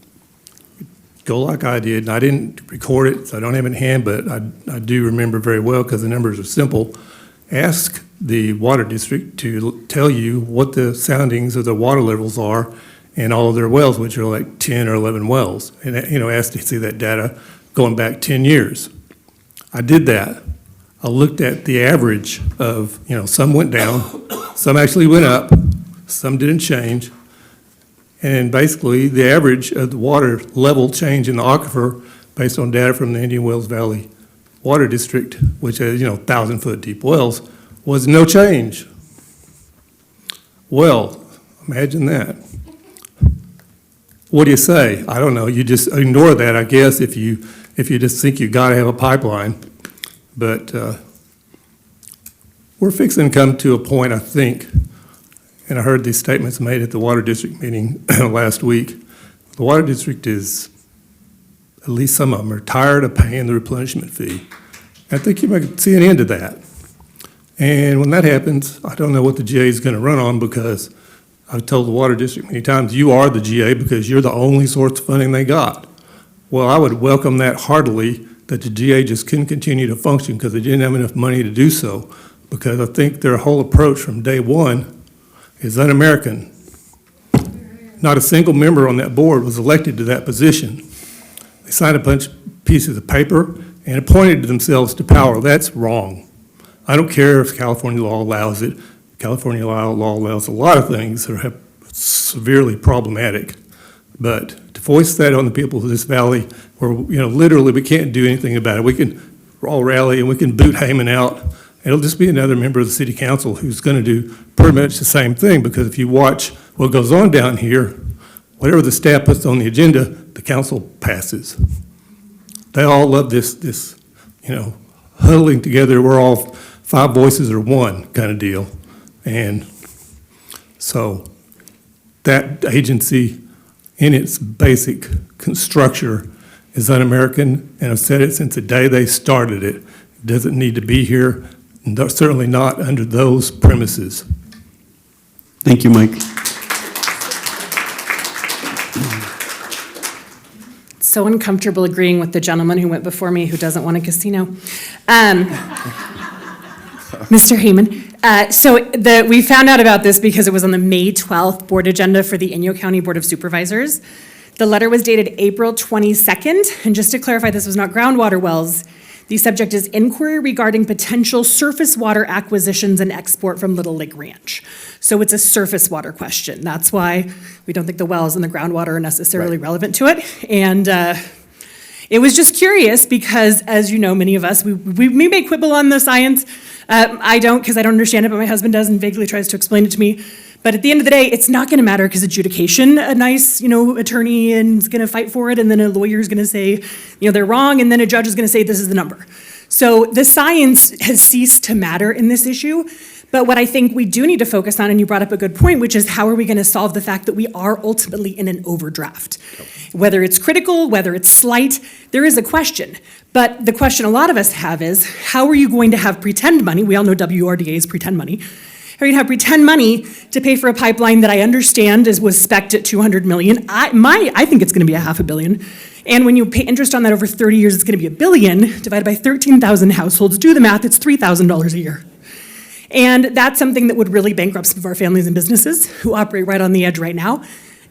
Go like I did, and I didn't record it, so I don't have it in hand, but I do remember very well because the numbers are simple. Ask the water district to tell you what the soundings of the water levels are in all of their wells, which are like 10 or 11 wells, and ask to see that data going back 10 years. I did that. I looked at the average of, some went down, some actually went up, some didn't change. And basically, the average of the water level change in the aquifer, based on data from the Indian Wells Valley Water District, which has, 1,000-foot deep wells, was no change. Well, imagine that. What do you say? I don't know. You just ignore that, I guess, if you just think you got to have a pipeline. But we're fixing to come to a point, I think, and I heard these statements made at the Water District meeting last week. The Water District is, at least some of them, are tired of paying the replenishment fee. I think you might see an end to that. And when that happens, I don't know what the GA is going to run on, because I've told the Water District many times, you are the GA because you're the only source of funding they got. Well, I would welcome that heartily, that the GA just couldn't continue to function because they didn't have enough money to do so, because I think their whole approach from day one is un-American. Not a single member on that board was elected to that position. They signed a bunch of pieces of paper and appointed themselves to power. That's wrong. I don't care if California law allows it. California law allows a lot of things that are severely problematic. But to voice that on the people of this valley, where, literally we can't do anything about it. We can all rally and we can boot Heyman out. It'll just be another member of the city council who's going to do pretty much the same thing, because if you watch what goes on down here, whatever the staff puts on the agenda, the council passes. They all love this, huddling together, we're all 5 voices or one kind of deal. And so that agency in its basic structure is un-American, and I've said it since the day they started it. It doesn't need to be here, and certainly not under those premises.
Thank you, Mike.
So uncomfortable agreeing with the gentleman who went before me who doesn't want a casino. Mr. Heyman, we found out about this because it was on the May 12th board agenda for the Inyo County Board of Supervisors. The letter was dated April 22nd, and just to clarify, this was not groundwater wells. The subject is inquiry regarding potential surface water acquisitions and export from Little Lake Ranch. So it's a surface water question. That's why we don't think the wells and the groundwater are necessarily relevant to it. And it was just curious because, as you know, many of us, we may quibble on the science. I don't, because I don't understand it, but my husband does and vaguely tries to explain it to me. But at the end of the day, it's not going to matter because adjudication, a nice, attorney is going to fight for it, and then a lawyer is going to say, they're wrong, and then a judge is going to say this is the number. So the science has ceased to matter in this issue. But what I think we do need to focus on, and you brought up a good point, which is how are we going to solve the fact that we are ultimately in an overdraft? Whether it's critical, whether it's slight, there is a question. But the question a lot of us have is, how are you going to have pretend money? We all know WRDA is pretend money. Or you'd have pretend money to pay for a pipeline that I understand was spec'd at 200 million. I think it's gonna be $500 million. And when you pay interest on that over 30 years, it's gonna be $1 billion divided by 13,000 households. Do the math, it's $3,000 a year. And that's something that would really bankrupt some of our families and businesses who operate right on the edge right now.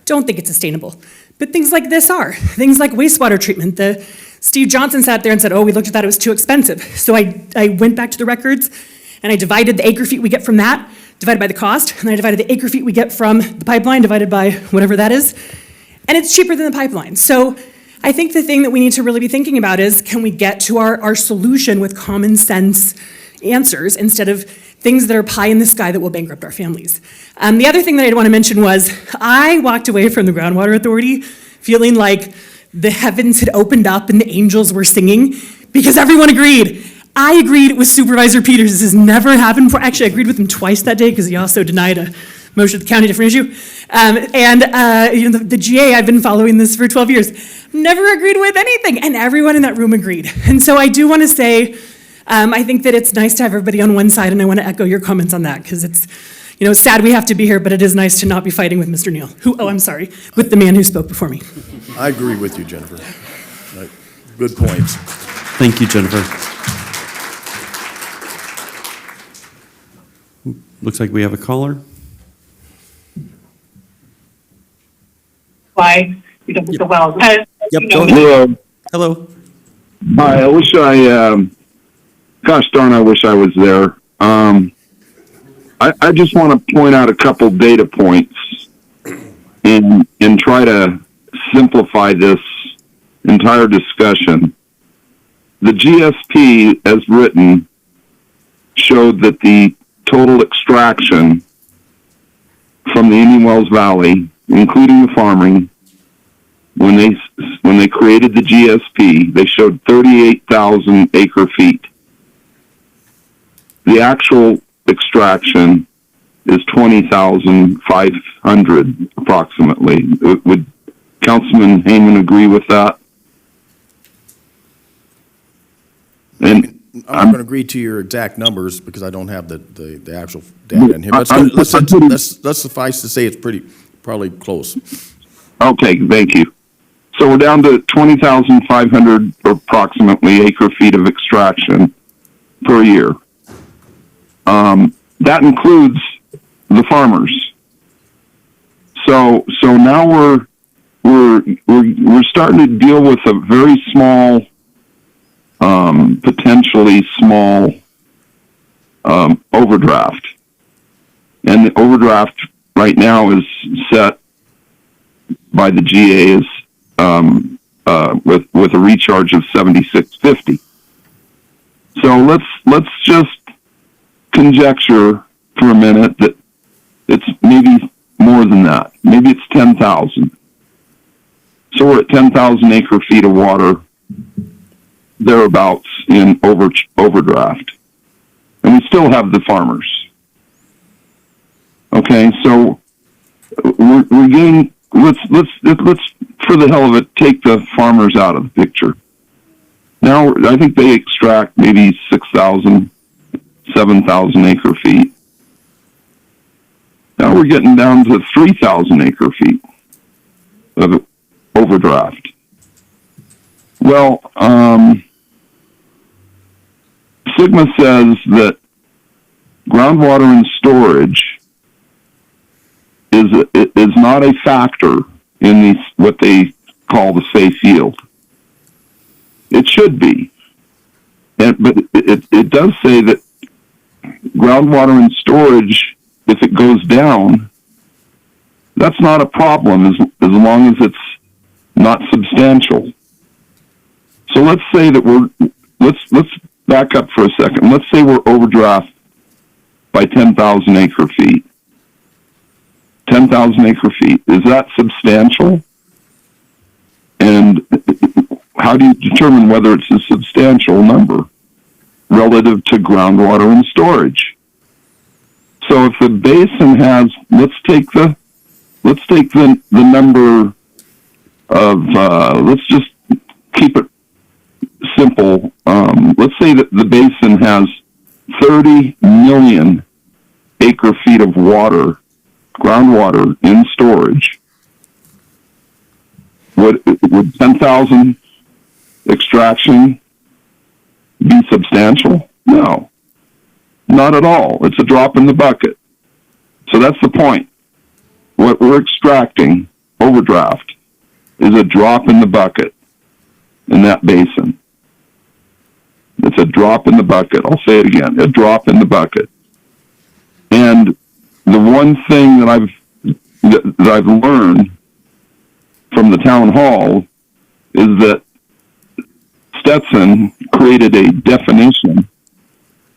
Don't think it's sustainable. But things like this are. Things like wastewater treatment. Steve Johnson sat there and said, oh, we looked at that, it was too expensive. So I went back to the records and I divided the acre feet we get from that, divided by the cost, and I divided the acre feet we get from the pipeline, divided by whatever that is. And it's cheaper than the pipeline. So I think the thing that we need to really be thinking about is, can we get to our solution with common sense answers instead of things that are pie in the sky that will bankrupt our families. The other thing that I'd want to mention was I walked away from the Groundwater Authority feeling like the heavens had opened up and the angels were singing because everyone agreed. I agreed with Supervisor Peters. This has never happened before. Actually, I agreed with him twice that day because he also denied a motion at the county, different issue. The GA, I've been following this for 12 years, never agreed with anything, and everyone in that room agreed. And so I do want to say, I think that it's nice to have everybody on one side, and I want to echo your comments on that, because it's sad we have to be here, but it is nice to not be fighting with Mr. Neal, with the man who spoke before me.
I agree with you, Jennifer. Right. Good points.
Thank you, Jennifer. Looks like we have a caller.
Why you don't get the wells.
Hello.
Hello.
Hi, I wish gosh darn, I wish I was there. I just want to point out a couple data points and try to simplify this entire discussion. The GSP, as written, showed that the total extraction from the Indian Wells Valley, including the farming, when they created the GSP, they showed 38,000 acre feet. The actual extraction is 20,500 approximately. Would Councilman Heyman agree with that? And
I'm going to agree to your exact numbers because I don't have the actual data in here. Let's suffice to say it's probably close.
Okay, thank you. So we're down to 20,500 approximately acre feet of extraction per year. That includes the farmers. So now we're starting to deal with a very small, potentially small overdraft, and the overdraft right now is set by the GA as with a recharge of $76.50. So let's just conjecture for a minute that it's maybe more than that. Maybe it's 10,000. So we're at 10,000 acre feet of water, thereabouts, in overdraft. And we still have the farmers. Okay, so we're getting, let's for the hell of it, take the farmers out of the picture. Now, I think they extract maybe 6,000, 7,000 acre feet. Now we're getting down to 3,000 acre feet of overdraft. Well, Sigma says that groundwater and storage is not a factor in these, what they call the safe yield. It should be. But it does say that groundwater and storage, if it goes down, that's not a problem as long as it's not substantial. So let's say that let's back up for a second. Let's say we're overdraft by 10,000 acre feet. 10,000 acre feet. Is that substantial? And how do you determine whether it's a substantial number relative to groundwater and storage? So if the basin has, let's take the number of, let's just keep it simple. Let's say that the basin has 30 million acre feet of water, groundwater in storage, would 10,000 extraction be substantial? No, not at all. It's a drop in the bucket. So that's the point. What we're extracting, overdraft, is a drop in the bucket in that basin. It's a drop in the bucket. I'll say it again, a drop in the bucket. And the one thing that I've learned from the town hall is that Stetson created a definition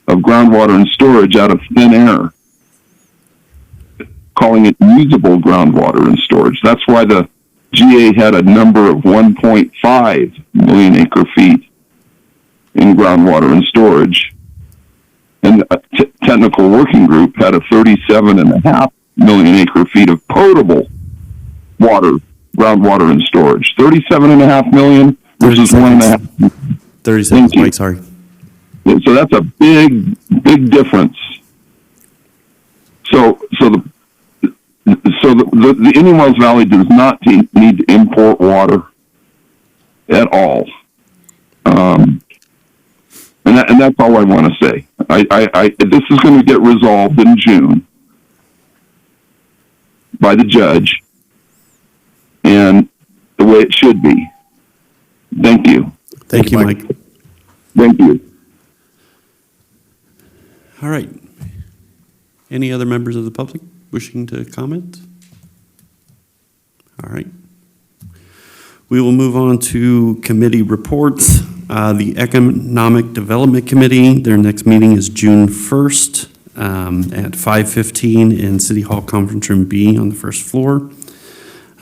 of groundwater and storage out of thin air, calling it usable groundwater and storage. That's why the GA had a number of 1.5 million acre feet in groundwater and storage. And a technical working group had a 37.5 million acre feet of potable water, groundwater and storage. 37.5 million versus 1.5.
30 seconds, Mike, sorry.
So that's a big, big difference. So the Indian Wells Valley does not need to import water at all. And that's all I want to say. This is going to get resolved in June by the judge, and the way it should be. Thank you.
Thank you, Mike.
Thank you.
All right. Any other members of the public wishing to comment? All right. We will move on to committee reports. The Economic Development Committee, their next meeting is June 1st at 5:15 in City Hall Conference Room B on the first floor.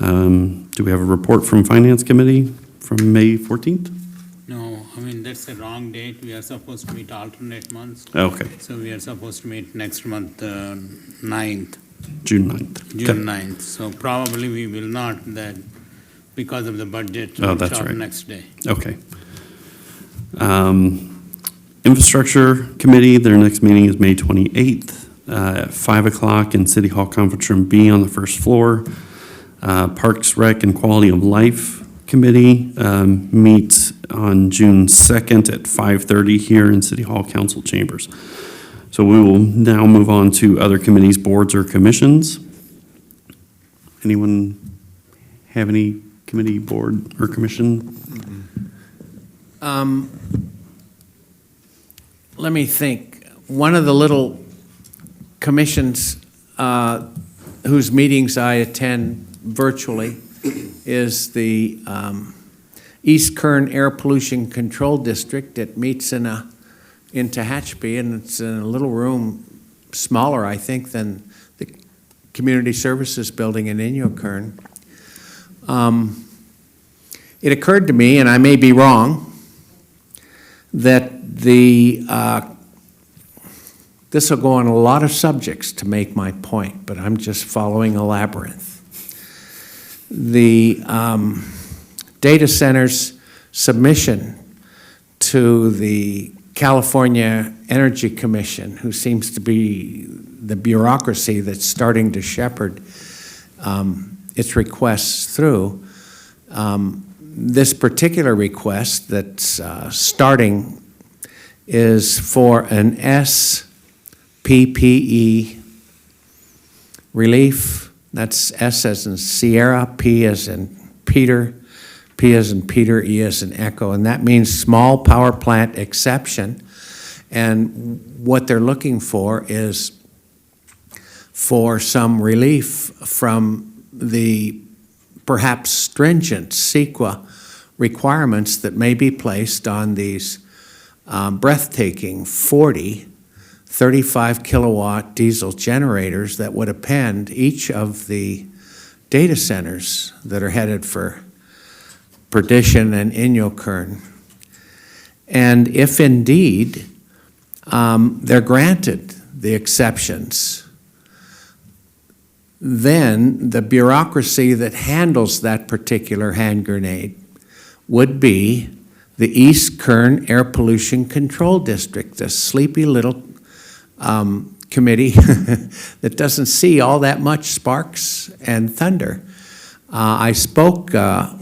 Do we have a report from Finance Committee from May 14th?
No, I mean, that's the wrong date. We are supposed to meet alternate months.
Okay.
So we are supposed to meet next month, 9th.
June 9th.
June 9th. So probably we will not that because of the budget.
Oh, that's
workshop
right.
Next day.
Okay. Infrastructure Committee, their next meeting is May 28th at 5 o'clock in City Hall Conference Room B on the first floor. Parks, Rec, and Quality of Life Committee meets on June 2nd at 5:30 here in City Hall Council Chambers. So we will now move on to other committees, boards, or commissions. Anyone have any committee, board, or commission?
Let me think. One of the little commissions whose meetings I attend virtually is the East Kern Air Pollution Control District. It meets in Tehachapi, and it's in a little room, smaller, I think, than the Community Services Building in Inyokern. It occurred to me, and I may be wrong, that this will go on a lot of subjects to make my point, but I'm just following a labyrinth. The data center's submission to the California Energy Commission, who seems to be the bureaucracy that's starting to shepherd its requests through. This particular request that's starting is for an SPPE relief. That's S as in Sierra, P as in Peter, P as in Peter, E as in Echo, and that means small power plant exception. And what they're looking for is for some relief from the perhaps stringent CEQA requirements that may be placed on these breathtaking 35 kilowatt diesel generators that would append each of the data centers that are headed for Perdition and Inyokern. And if indeed they're granted the exceptions, then the bureaucracy that handles that particular hand grenade would be the East Kern Air Pollution Control District, a sleepy little committee that doesn't see all that much sparks and thunder. I spoke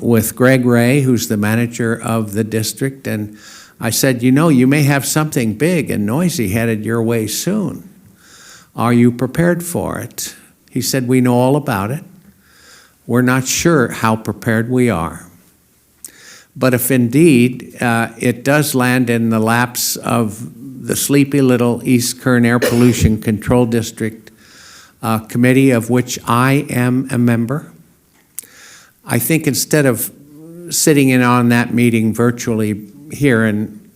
with Greg Ray, who's the manager of the district, and I said, you know, you may have something big and noisy headed your way soon. Are you prepared for it? He said, we know all about it. We're not sure how prepared we are. But if indeed it does land in the laps of the sleepy little East Kern Air Pollution Control District committee, of which I am a member, I think instead of sitting in on that meeting virtually here in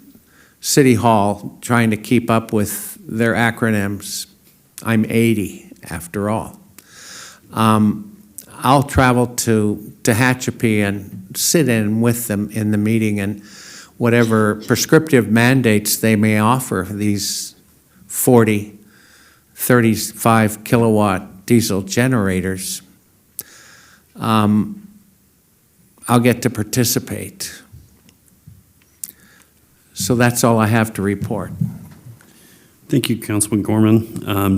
City Hall, trying to keep up with their acronyms, I'm 80 after all. I'll travel to Tehachapi and sit in with them in the meeting, and whatever prescriptive mandates they may offer, these 40, 35 kilowatt diesel generators, I'll get to participate. So that's all I have to report.
Thank you, Councilman Gorman.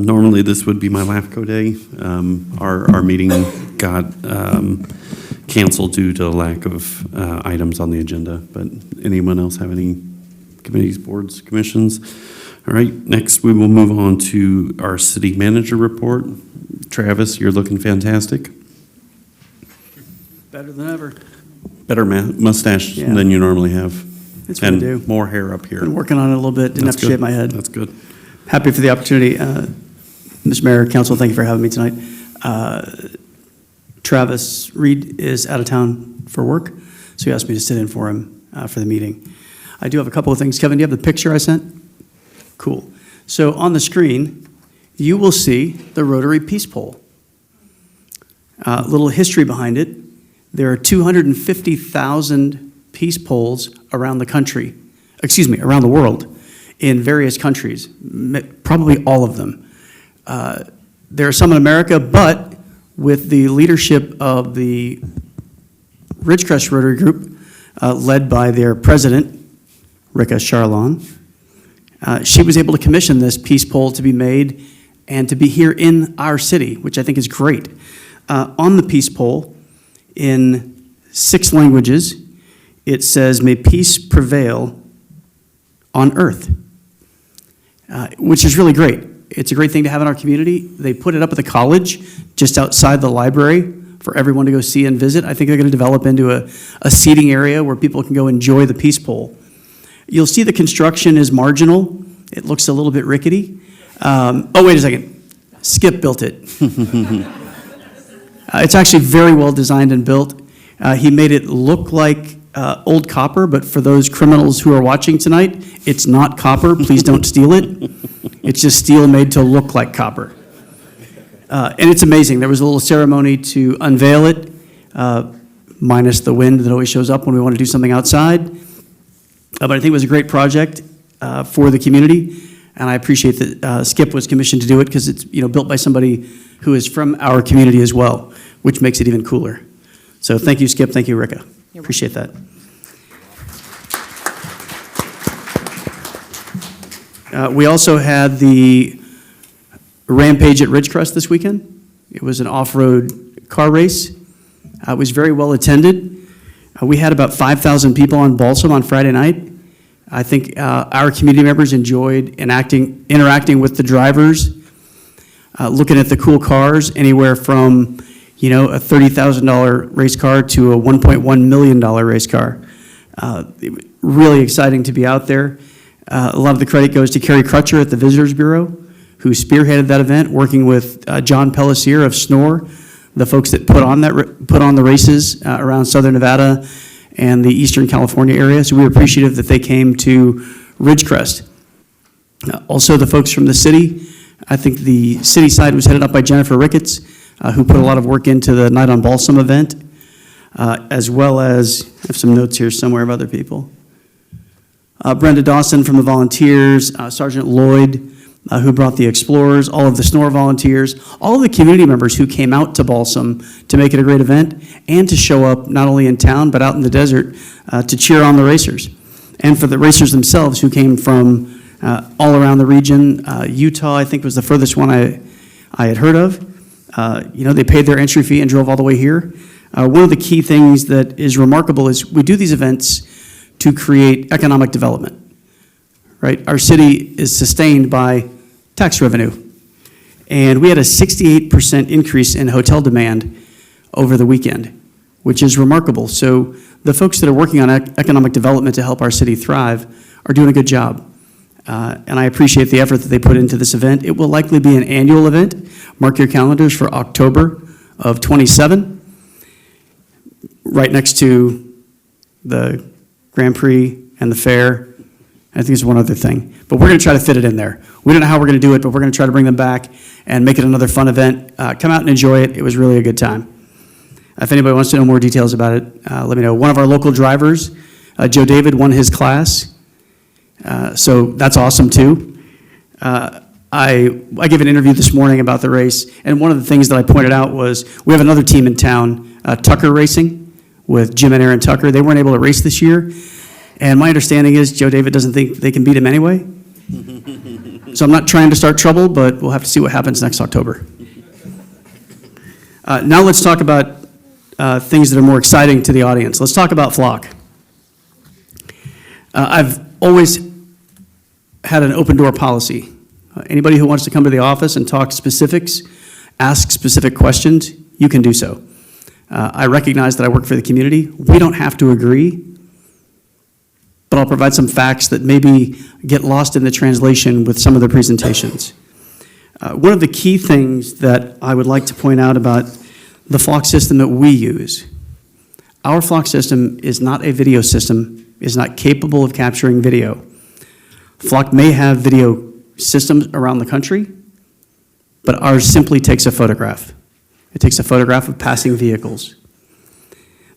Normally, this would be my LAFCO day. Our meeting got canceled due to lack of items on the agenda. But anyone else have any committees, boards, commissions? All right, next we will move on to our city manager report. Travis, you're looking fantastic.
Better than ever.
Better mustache
Yeah.
than you normally have.
That's what I
And
do.
more hair up here.
Been working on it a little bit, didn't
That's
have to
good.
shave my head.
That's good.
Happy for the opportunity. Mr. Mayor, Council, thank you for having me tonight. Travis Reed is out of town for work, so he asked me to sit in for him for the meeting. I do have a couple of things. Kevin, do you have the picture I sent? Cool. So on the screen, you will see the Rotary Peace Pole. Little history behind it. There are 250,000 peace poles around the country, around the world, in various countries, probably all of them. There are some in America, but with the leadership of the Ridgecrest Rotary Group, led by their president, Rika Charlon, she was able to commission this peace pole to be made and to be here in our city, which I think is great. On the peace pole, in 6 languages, it says, "May peace prevail on earth," which is really great. It's a great thing to have in our community. They put it up at the college, just outside the library, for everyone to go see and visit. I think they're going to develop into a seating area where people can go enjoy the peace pole. You'll see the construction is marginal. It looks a little bit rickety. Oh, wait a second. Skip built it. It's actually very well designed and built. He made it look like old copper, but for those criminals who are watching tonight, it's not copper. Please don't steal it. It's just steel made to look like copper. And it's amazing. There was a little ceremony to unveil it, minus the wind that always shows up when we want to do something outside. But I think it was a great project for the community, and I appreciate that Skip was commissioned to do it because it's built by somebody who is from our community as well, which makes it even cooler. So thank you, Skip. Thank you, Rika. Appreciate that. We also had the Rampage at Ridgecrest this weekend. It was an off-road car race. It was very well attended. We had about 5,000 people on Balsam on Friday night. I think our community members enjoyed interacting with the drivers, looking at the cool cars, anywhere from a $30,000 race car to a $1.1 million race car. Really exciting to be out there. A lot of the credit goes to Carrie Crutcher at the Visitors Bureau, who spearheaded that event, working with John Pellissier of SNOR, the folks that put on the races around Southern Nevada and the Eastern California area. So we were appreciative that they came to Ridgecrest. Also, the folks from the city. I think the city side was headed up by Jennifer Ricketts, who put a lot of work into the Night on Balsam event, as well as, I have some notes here somewhere of other people. Brenda Dawson from the volunteers, Sergeant Lloyd, who brought the Explorers, all of the SNOR volunteers, all of the community members who came out to Balsam to make it a great event, and to show up not only in town, but out in the desert to cheer on the racers. And for the racers themselves who came from all around the region. Utah, I think, was the furthest one I had heard of. They paid their entry fee and drove all the way here. One of the key things that is remarkable is we do these events to create economic development, right? Our city is sustained by tax revenue. And we had a 68% increase in hotel demand over the weekend, which is remarkable. So the folks that are working on economic development to help our city thrive are doing a good job. And I appreciate the effort that they put into this event. It will likely be an annual event. Mark your calendars for October of '27, right next to the Grand Prix and the fair. I think there's one other thing, but we're going to try to fit it in there. We don't know how we're going to do it, but we're going to try to bring them back and make it another fun event. Come out and enjoy it. It was really a good time. If anybody wants to know more details about it, let me know. One of our local drivers, Joe David, won his class, so that's awesome too. I gave an interview this morning about the race, and one of the things that I pointed out was we have another team in town, Tucker Racing, with Jim and Aaron Tucker. They weren't able to race this year, and my understanding is Joe David doesn't think they can beat him anyway. So I'm not trying to start trouble, but we'll have to see what happens next October. Now let's talk about things that are more exciting to the audience. Let's talk about Flock. I've always had an open door policy. Anybody who wants to come to the office and talk specifics, ask specific questions, you can do so. I recognize that I work for the community. We don't have to agree, but I'll provide some facts that maybe get lost in the translation with some of the presentations. One of the key things that I would like to point out about the Flock system that we use, our Flock system is not a video system, is not capable of capturing video. Flock may have video systems around the country, but ours simply takes a photograph. It takes a photograph of passing vehicles.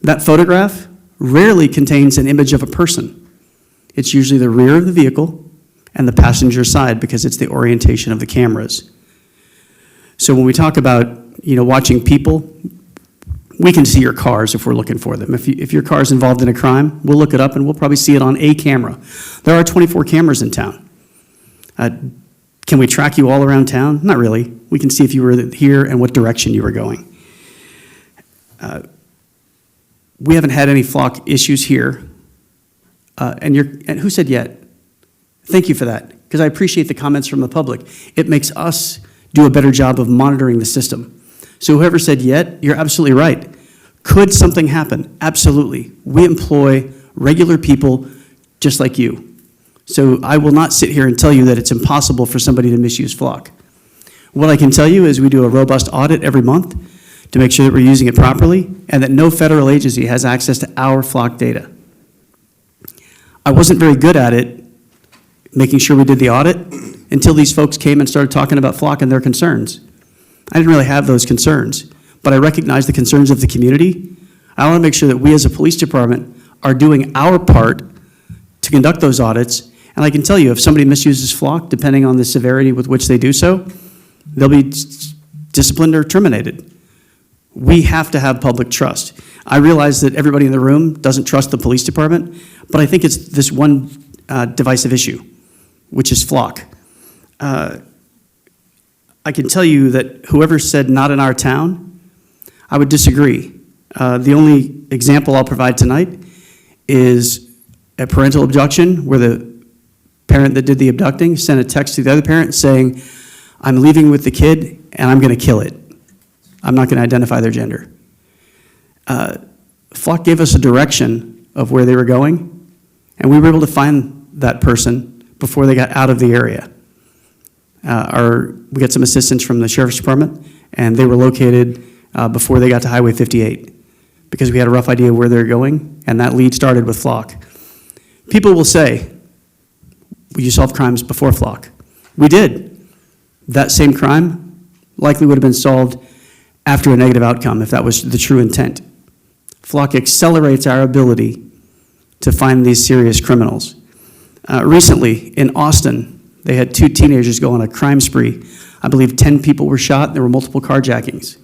That photograph rarely contains an image of a person. It's usually the rear of the vehicle and the passenger side because it's the orientation of the cameras. So when we talk about, watching people, we can see your cars if we're looking for them. If your car is involved in a crime, we'll look it up and we'll probably see it on a camera. There are 24 cameras in town. Can we track you all around town? Not really. We can see if you were here and what direction you were going. We haven't had any Flock issues here. And who said yet? Thank you for that, because I appreciate the comments from the public. It makes us do a better job of monitoring the system. So whoever said yet, you're absolutely right. Could something happen? Absolutely. We employ regular people just like you. So I will not sit here and tell you that it's impossible for somebody to misuse Flock. What I can tell you is we do a robust audit every month to make sure that we're using it properly and that no federal agency has access to our Flock data. I wasn't very good at it, making sure we did the audit, until these folks came and started talking about Flock and their concerns. I didn't really have those concerns, but I recognize the concerns of the community. I want to make sure that we as a police department are doing our part to conduct those audits. And I can tell you, if somebody misuses Flock, depending on the severity with which they do so, they'll be disciplined or terminated. We have to have public trust. I realize that everybody in the room doesn't trust the police department, but I think it's this one divisive issue, which is Flock. I can tell you that whoever said not in our town, I would disagree. The only example I'll provide tonight is a parental abduction where the parent that did the abducting sent a text to the other parent saying, I'm leaving with the kid and I'm going to kill it. I'm not going to identify their gender. Flock gave us a direction of where they were going, and we were able to find that person before they got out of the area. We got some assistance from the Sheriff's Department, and they were located before they got to Highway 58 because we had a rough idea of where they were going, and that lead started with Flock. People will say, you solved crimes before Flock. We did. That same crime likely would have been solved after a negative outcome if that was the true intent. Flock accelerates our ability to find these serious criminals. Recently, in Austin, they had 2 teenagers go on a crime spree. I believe 10 people were shot, and there were multiple carjackings.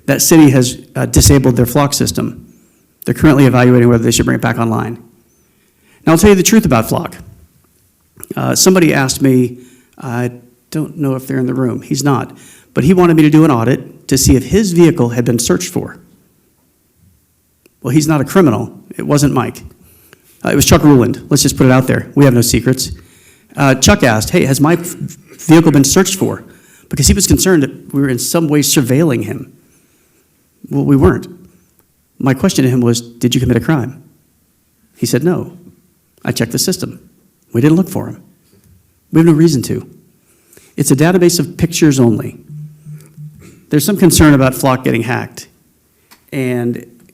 That city has disabled their Flock system. They're currently evaluating whether they should bring it back online. Now, I'll tell you the truth about Flock. Somebody asked me, I don't know if they're in the room, he's not, but he wanted me to do an audit to see if his vehicle had been searched for. Well, he's not a criminal. It wasn't Mike. It was Chuck Ruland. Let's just put it out there. We have no secrets. Chuck asked, hey, has my vehicle been searched for? Because he was concerned that we were in some way surveilling him. Well, we weren't. My question to him was, did you commit a crime? He said, no. I checked the system. We didn't look for him. We have no reason to. It's a database of pictures only. There's some concern about Flock getting hacked. And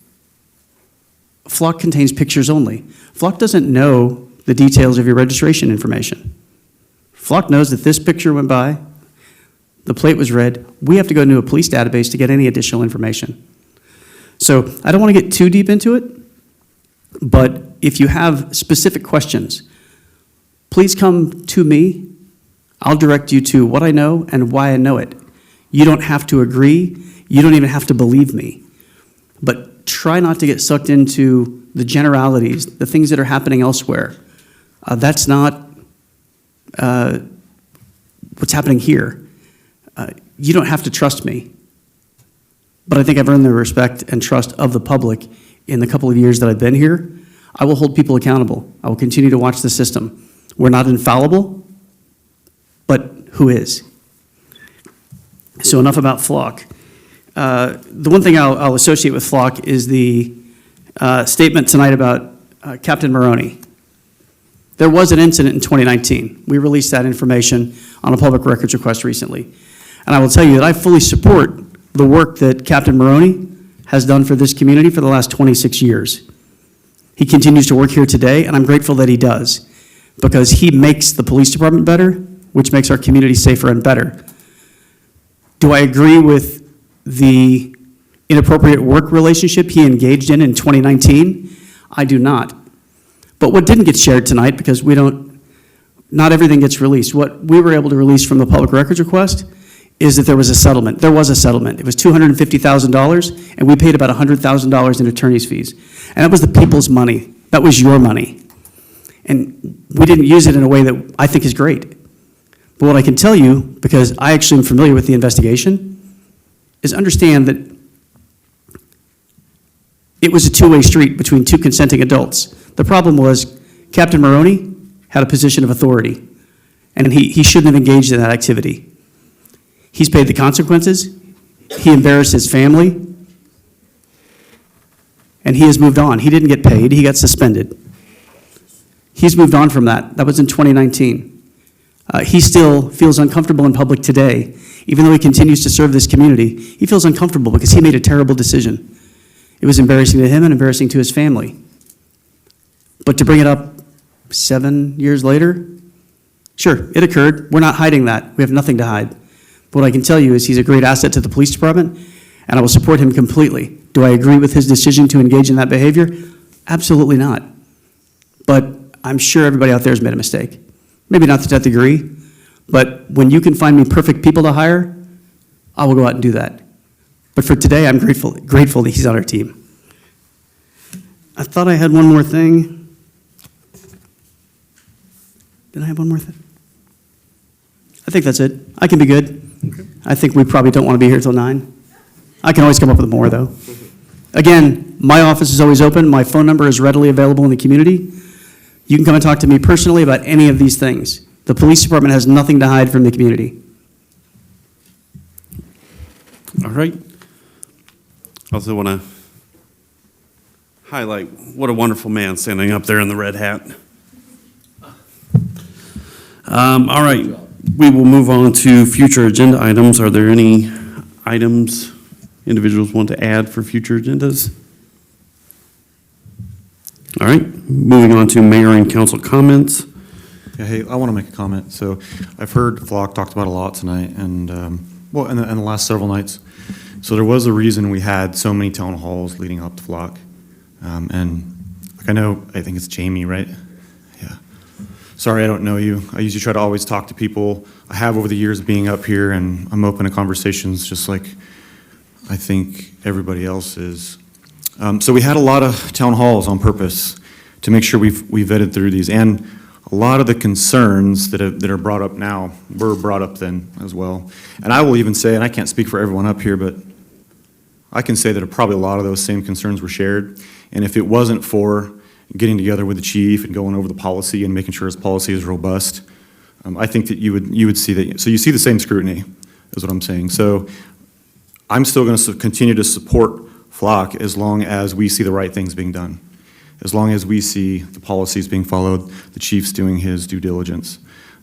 Flock contains pictures only. Flock doesn't know the details of your registration information. Flock knows that this picture went by, the plate was read. We have to go into a police database to get any additional information. So I don't want to get too deep into it, but if you have specific questions, please come to me. I'll direct you to what I know and why I know it. You don't have to agree. You don't even have to believe me. But try not to get sucked into the generalities, the things that are happening elsewhere. That's not what's happening here. You don't have to trust me. But I think I've earned the respect and trust of the public in the couple of years that I've been here. I will hold people accountable. I will continue to watch the system. We're not infallible, but who is? So enough about Flock. The one thing I'll associate with Flock is the statement tonight about Captain Maroney. There was an incident in 2019. We released that information on a public records request recently. And I will tell you that I fully support the work that Captain Maroney has done for this community for the last 26 years. He continues to work here today, and I'm grateful that he does, because he makes the police department better, which makes our community safer and better. Do I agree with the inappropriate work relationship he engaged in 2019? I do not. But what didn't get shared tonight, because not everything gets released, what we were able to release from the public records request is that there was a settlement. There was a settlement. It was $250,000, and we paid about $100,000 in attorney's fees. And that was the people's money. That was your money. And we didn't use it in a way that I think is great. But what I can tell you, because I actually am familiar with the investigation, is understand that it was a two-way street between two consenting adults. The problem was Captain Maroney had a position of authority, and he shouldn't have engaged in that activity. He's paid the consequences. He embarrassed his family, and he has moved on. He didn't get paid. He got suspended. He's moved on from that. That was in 2019. He still feels uncomfortable in public today. Even though he continues to serve this community, he feels uncomfortable because he made a terrible decision. It was embarrassing to him and embarrassing to his family. But to bring it up 7 years later, sure, it occurred. We're not hiding that. We have nothing to hide. But what I can tell you is he's a great asset to the police department, and I will support him completely. Do I agree with his decision to engage in that behavior? Absolutely not. But I'm sure everybody out there has made a mistake. Maybe not to that degree, but when you can find me perfect people to hire, I will go out and do that. But for today, I'm grateful that he's on our team. I thought I had one more thing. Did I have one more thing? I think that's it. I can be good. Okay. I think we probably don't want to be here till 9. I can always come up with more, though. Again, my office is always open. My phone number is readily available in the community. You can come and talk to me personally about any of these things. The police department has nothing to hide from the community.
All right. Also want to highlight what a wonderful man standing up there in the red hat. All right. We will move on to future agenda items. Are there any items individuals want to add for future agendas? All right, moving on to mayor and council comments.
Yeah, hey, I want to make a comment. So I've heard Flock talked about a lot tonight, and well, in the last several nights. So there was a reason we had so many town halls leading up to Flock. And like I think it's Jamie, right? Yeah. Sorry, I don't know you. I usually try to always talk to people. I have over the years of being up here, and I'm open to conversations just like I think everybody else is. So we had a lot of town halls on purpose to make sure we vetted through these. And a lot of the concerns that are brought up now were brought up then as well. And I will even say, and I can't speak for everyone up here, but I can say that probably a lot of those same concerns were shared. And if it wasn't for getting together with the chief and going over the policy and making sure his policy is robust, I think that you would see that. So you see the same scrutiny, is what I'm saying. So I'm still going to continue to support Flock as long as we see the right things being done. As long as we see the policies being followed, the chief's doing his due diligence.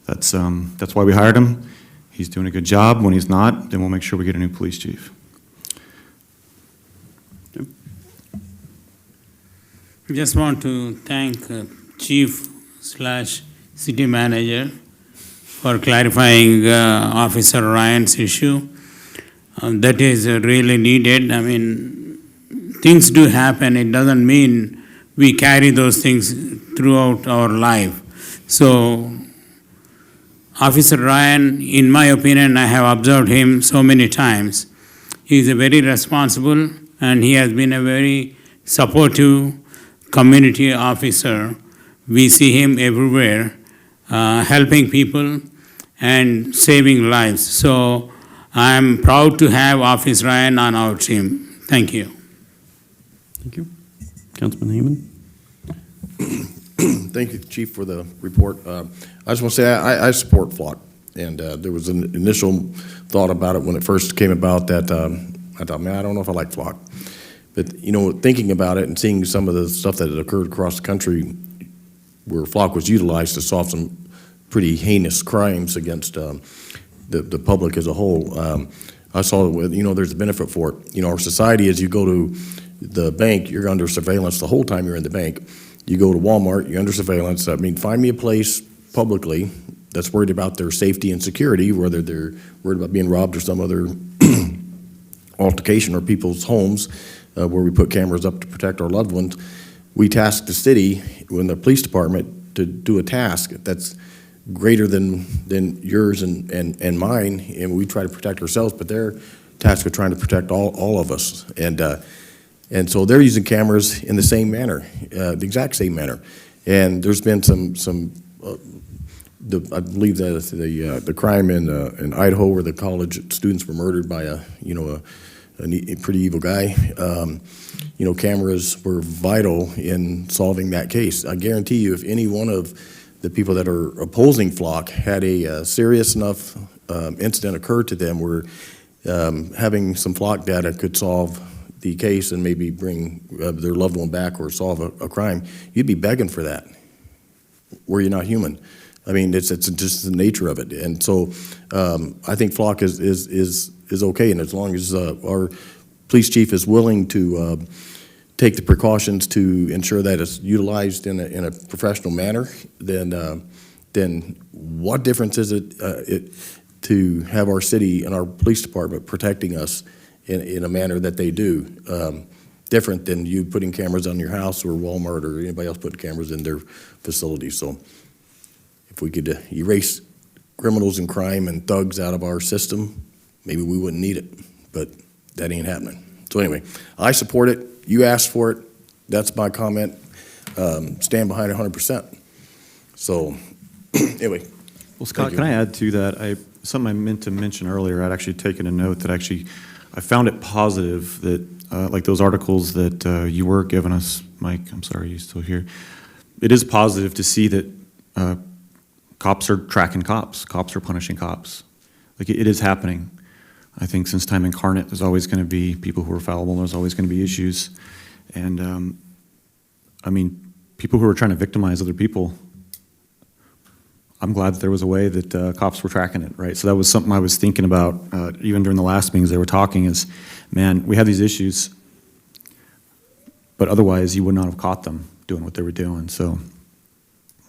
That's why we hired him. He's doing a good job. When he's not, then we'll make sure we get a new police chief.
Just want to thank Chief/City Manager for clarifying Officer Ryan's issue. That is really needed. I mean, things do happen. It doesn't mean we carry those things throughout our life. So, Officer Ryan, in my opinion, I have observed him so many times. He is a very responsible and he has been a very supportive community officer. We see him everywhere, helping people and saving lives. So I'm proud to have Officer Ryan on our team. Thank you.
Thank you. Councilman Heyman?
Thank you, Chief, for the report. I just want to say I support Flock, and there was an initial thought about it when it first came about that I thought, man, I don't know if I like Flock. But, you know, thinking about it and seeing some of the stuff that had occurred across the country where Flock was utilized to solve some pretty heinous crimes against the public as a whole, I saw, you know, there's a benefit for it. You know, our society, as you go to the bank, you're under surveillance the whole time you're in the bank. You go to Walmart, you're under surveillance. I mean, find me a place publicly that's worried about their safety and security, whether they're worried about being robbed or some other altercation, or people's homes where we put cameras up to protect our loved ones. We task the city, when the police department, to do a task that's greater than yours and mine, and we try to protect ourselves, but they're tasked with trying to protect all of us. And so they're using cameras in the same manner, the exact same manner. And there's been I believe that the crime in Idaho where the college students were murdered by a pretty evil guy. You know, cameras were vital in solving that case. I guarantee you, if any one of the people that are opposing Flock had a serious enough incident occur to them where having some Flock data could solve the case and maybe bring their loved one back or solve a crime, you'd be begging for that. Were you not human? I mean, it's just the nature of it. And so I think Flock is okay, and as long as our police chief is willing to take the precautions to ensure that it's utilized in a professional manner, then what difference is it to have our city and our police department protecting us in a manner that they do, different than you putting cameras on your house or Walmart or anybody else putting cameras in their facilities. So if we could erase criminals and crime and thugs out of our system, maybe we wouldn't need it, but that ain't happening. So anyway, I support it. You asked for it. That's my comment. Stand behind it 100%. So anyway.
Well, Scott, can I add to that? Something I meant to mention earlier, I'd actually taken a note that I found it positive that, like those articles that you were giving us, Mike, I'm sorry, you're still here. It is positive to see that cops are tracking cops. Cops are punishing cops. Like, it is happening. I think since time incarnate, there's always going to be people who are fallible. There's always going to be issues. And, I mean, people who are trying to victimize other people, I'm glad that there was a way that cops were tracking it, right? So that was something I was thinking about even during the last meetings they were talking is, man, we have these issues, but otherwise you would not have caught them doing what they were doing. So,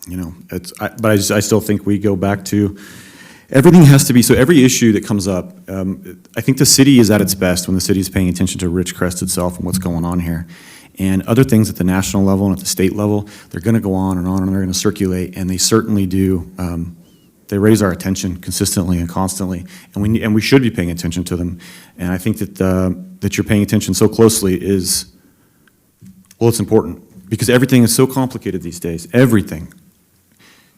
you know, but I still think we go back to everything has to be, so every issue that comes up, I think the city is at its best when the city is paying attention to Ridgecrest itself and what's going on here. And other things at the national level and at the state level, they're going to go on and on, and they're going to circulate, and they certainly do. They raise our attention consistently and constantly, and we should be paying attention to them. And I think that you're paying attention so closely is, well, it's important because everything is so complicated these days. Everything.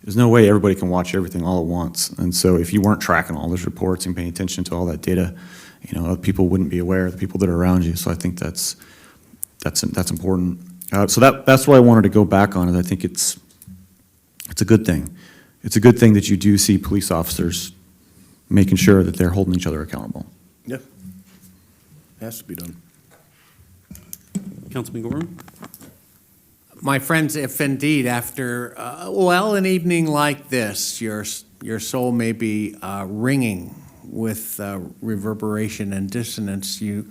there's no way everybody can watch everything all at once. And so if you weren't tracking all those reports and paying attention to all that data, other people wouldn't be aware, the people that are around you. So I think that's important. So that's what I wanted to go back on, is I think it's a good thing. It's a good thing that you do see police officers making sure that they're holding each other accountable.
Yeah. Has to be done.
Councilman Gorham?
My friends, if indeed after, an evening like this, your soul may be ringing with reverberation and dissonance, you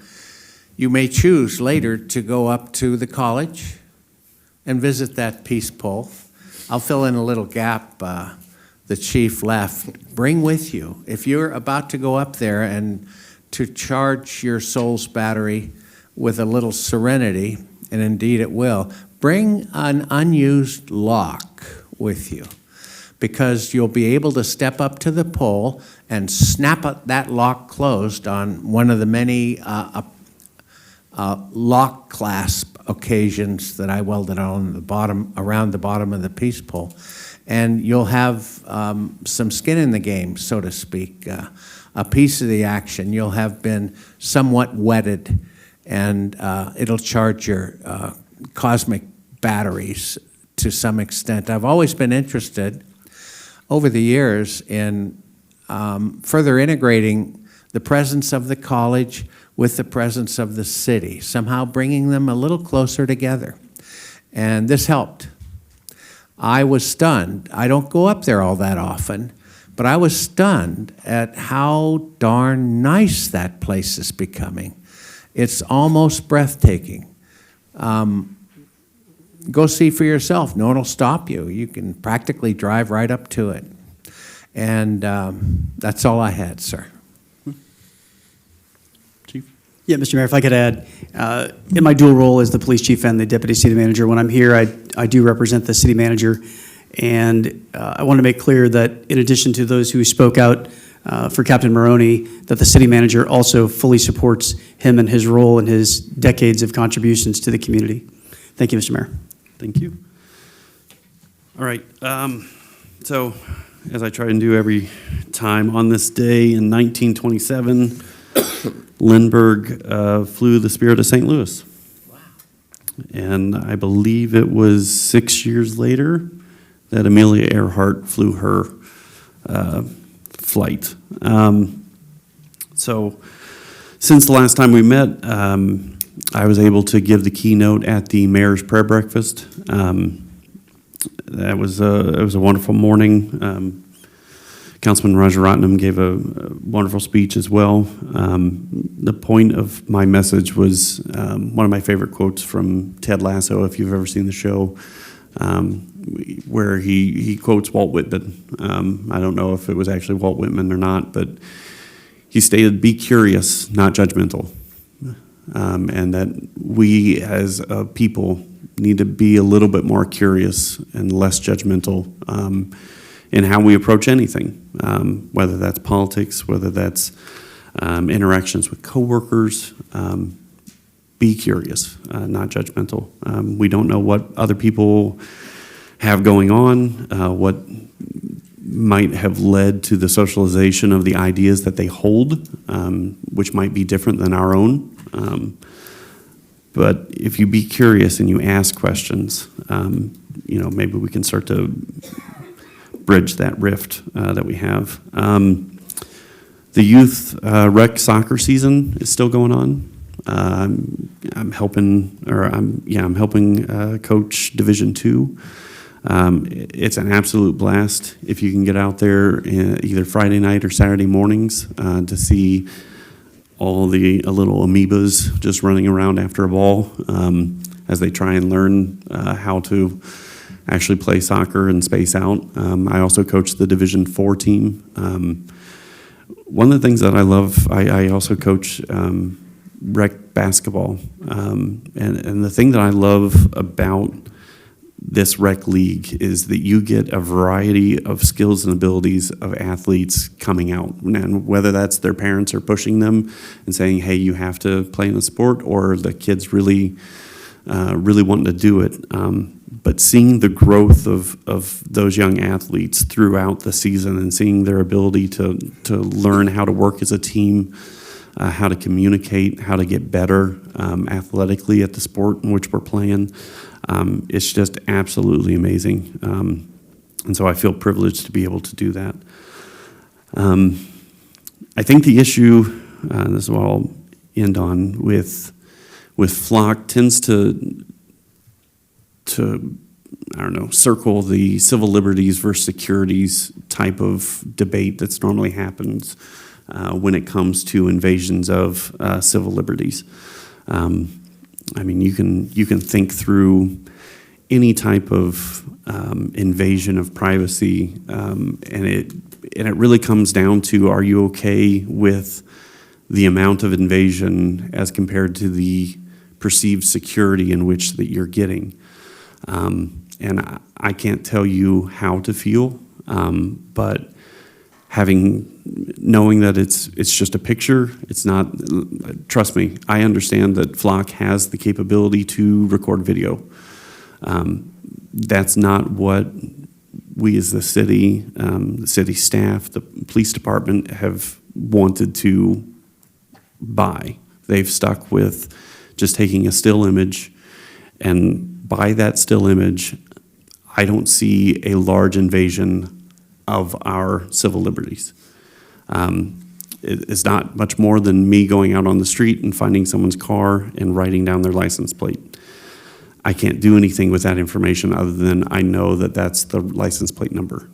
may choose later to go up to the college and visit that peace pole. I'll fill in a little gap the chief left. Bring with you, if you're about to go up there and to charge your soul's battery with a little serenity, and indeed it will, bring an unused lock with you, because you'll be able to step up to the pole and snap that lock closed on one of the many lock clasp occasions that I welded on the bottom, around the bottom of the peace pole. And you'll have some skin in the game, so to speak, a piece of the action. You'll have been somewhat wetted, and it'll charge your cosmic batteries to some extent. I've always been interested over the years in further integrating the presence of the college with the presence of the city, somehow bringing them a little closer together. And this helped. I was stunned. I don't go up there all that often, but I was stunned at how darn nice that place is becoming. It's almost breathtaking. Go see for yourself. No one will stop you. You can practically drive right up to it. And that's all I had, sir.
Chief?
Yeah, Mr. Mayor, if I could add, in my dual role as the police chief and the deputy city manager, when I'm here, I do represent the city manager. And I want to make clear that in addition to those who spoke out for Captain Maroney, that the city manager also fully supports him and his role and his decades of contributions to the community. Thank you, Mr. Mayor.
Thank you. All right. So, as I try and do every time, on this day in 1927, Lindbergh flew the Spirit of St. Louis. Wow. And I believe it was 6 years later that Amelia Earhart flew her flight. So, since the last time we met, I was able to give the keynote at the Mayor's Prayer Breakfast. It was a wonderful morning. Councilman Rajaratnam gave a wonderful speech as well. The point of my message was one of my favorite quotes from Ted Lasso, if you've ever seen the show, where he quotes Walt Whitman. I don't know if it was actually Walt Whitman or not, but he stated, "Be curious, not judgmental." And that we as a people need to be a little bit more curious and less judgmental in how we approach anything, whether that's politics, whether that's interactions with coworkers. Be curious, not judgmental. We don't know what other people have going on, what might have led to the socialization of the ideas that they hold, which might be different than our own. But if you be curious and you ask questions, maybe we can start to bridge that rift that we have. The youth rec soccer season is still going on. I'm helping coach Division II. It's an absolute blast if you can get out there either Friday night or Saturday mornings to see all the little amoebas just running around after a ball as they try and learn how to actually play soccer and space out. I also coach the Division IV team. One of the things that I love, I also coach rec basketball. And the thing that I love about this rec league is that you get a variety of skills and abilities of athletes coming out, and whether that's their parents are pushing them and saying, hey, you have to play in the sport, or the kids really really wanting to do it. But seeing the growth of those young athletes throughout the season and seeing their ability to learn how to work as a team, how to communicate, how to get better athletically at the sport in which we're playing, it's just absolutely amazing. And so I feel privileged to be able to do that. I think the issue, this is what I'll end on, with Flock tends to I don't know, circle the civil liberties versus securities type of debate that's normally happens when it comes to invasions of civil liberties. I mean, you can think through any type of invasion of privacy, and it really comes down to, are you okay with the amount of invasion as compared to the perceived security in which that you're getting? And I can't tell you how to feel, but knowing that it's just a picture, it's not, trust me, I understand that Flock has the capability to record video. That's not what we as the city staff, the police department have wanted to buy. They've stuck with just taking a still image, and by that still image, I don't see a large invasion of our civil liberties. It's not much more than me going out on the street and finding someone's car and writing down their license plate. I can't do anything with that information other than I know that that's the license plate number.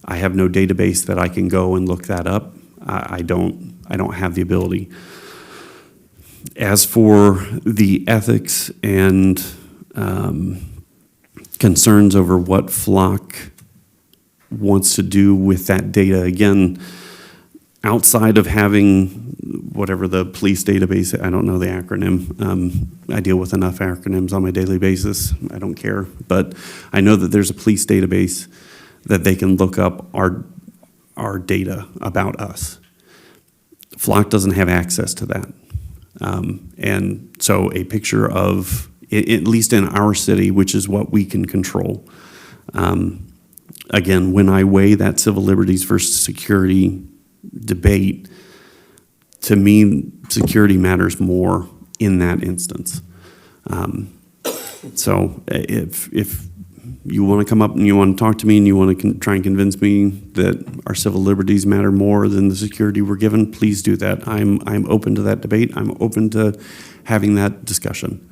I have no database that I can go and look that up. I don't have the ability. As for the ethics and concerns over what Flock wants to do with that data, again, outside of having whatever the police database, I don't know the acronym. I deal with enough acronyms on my daily basis. I don't care. But I know that there's a police database that they can look up our data about us. Flock doesn't have access to that. And so a picture of, at least in our city, which is what we can control. Again, when I weigh that civil liberties versus security debate, to me, security matters more in that instance. So if you want to come up and you want to talk to me and you want to try and convince me that our civil liberties matter more than the security we're given, please do that. I'm open to that debate. I'm open to having that discussion.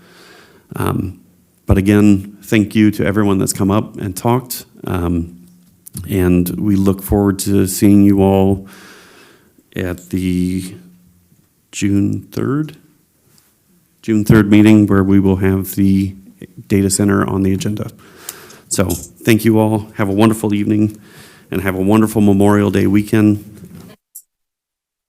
But again, thank you to everyone that's come up and talked. And we look forward to seeing you all at the June 3rd meeting, where we will have the data center on the agenda. So thank you all. Have a wonderful evening and have a wonderful Memorial Day weekend.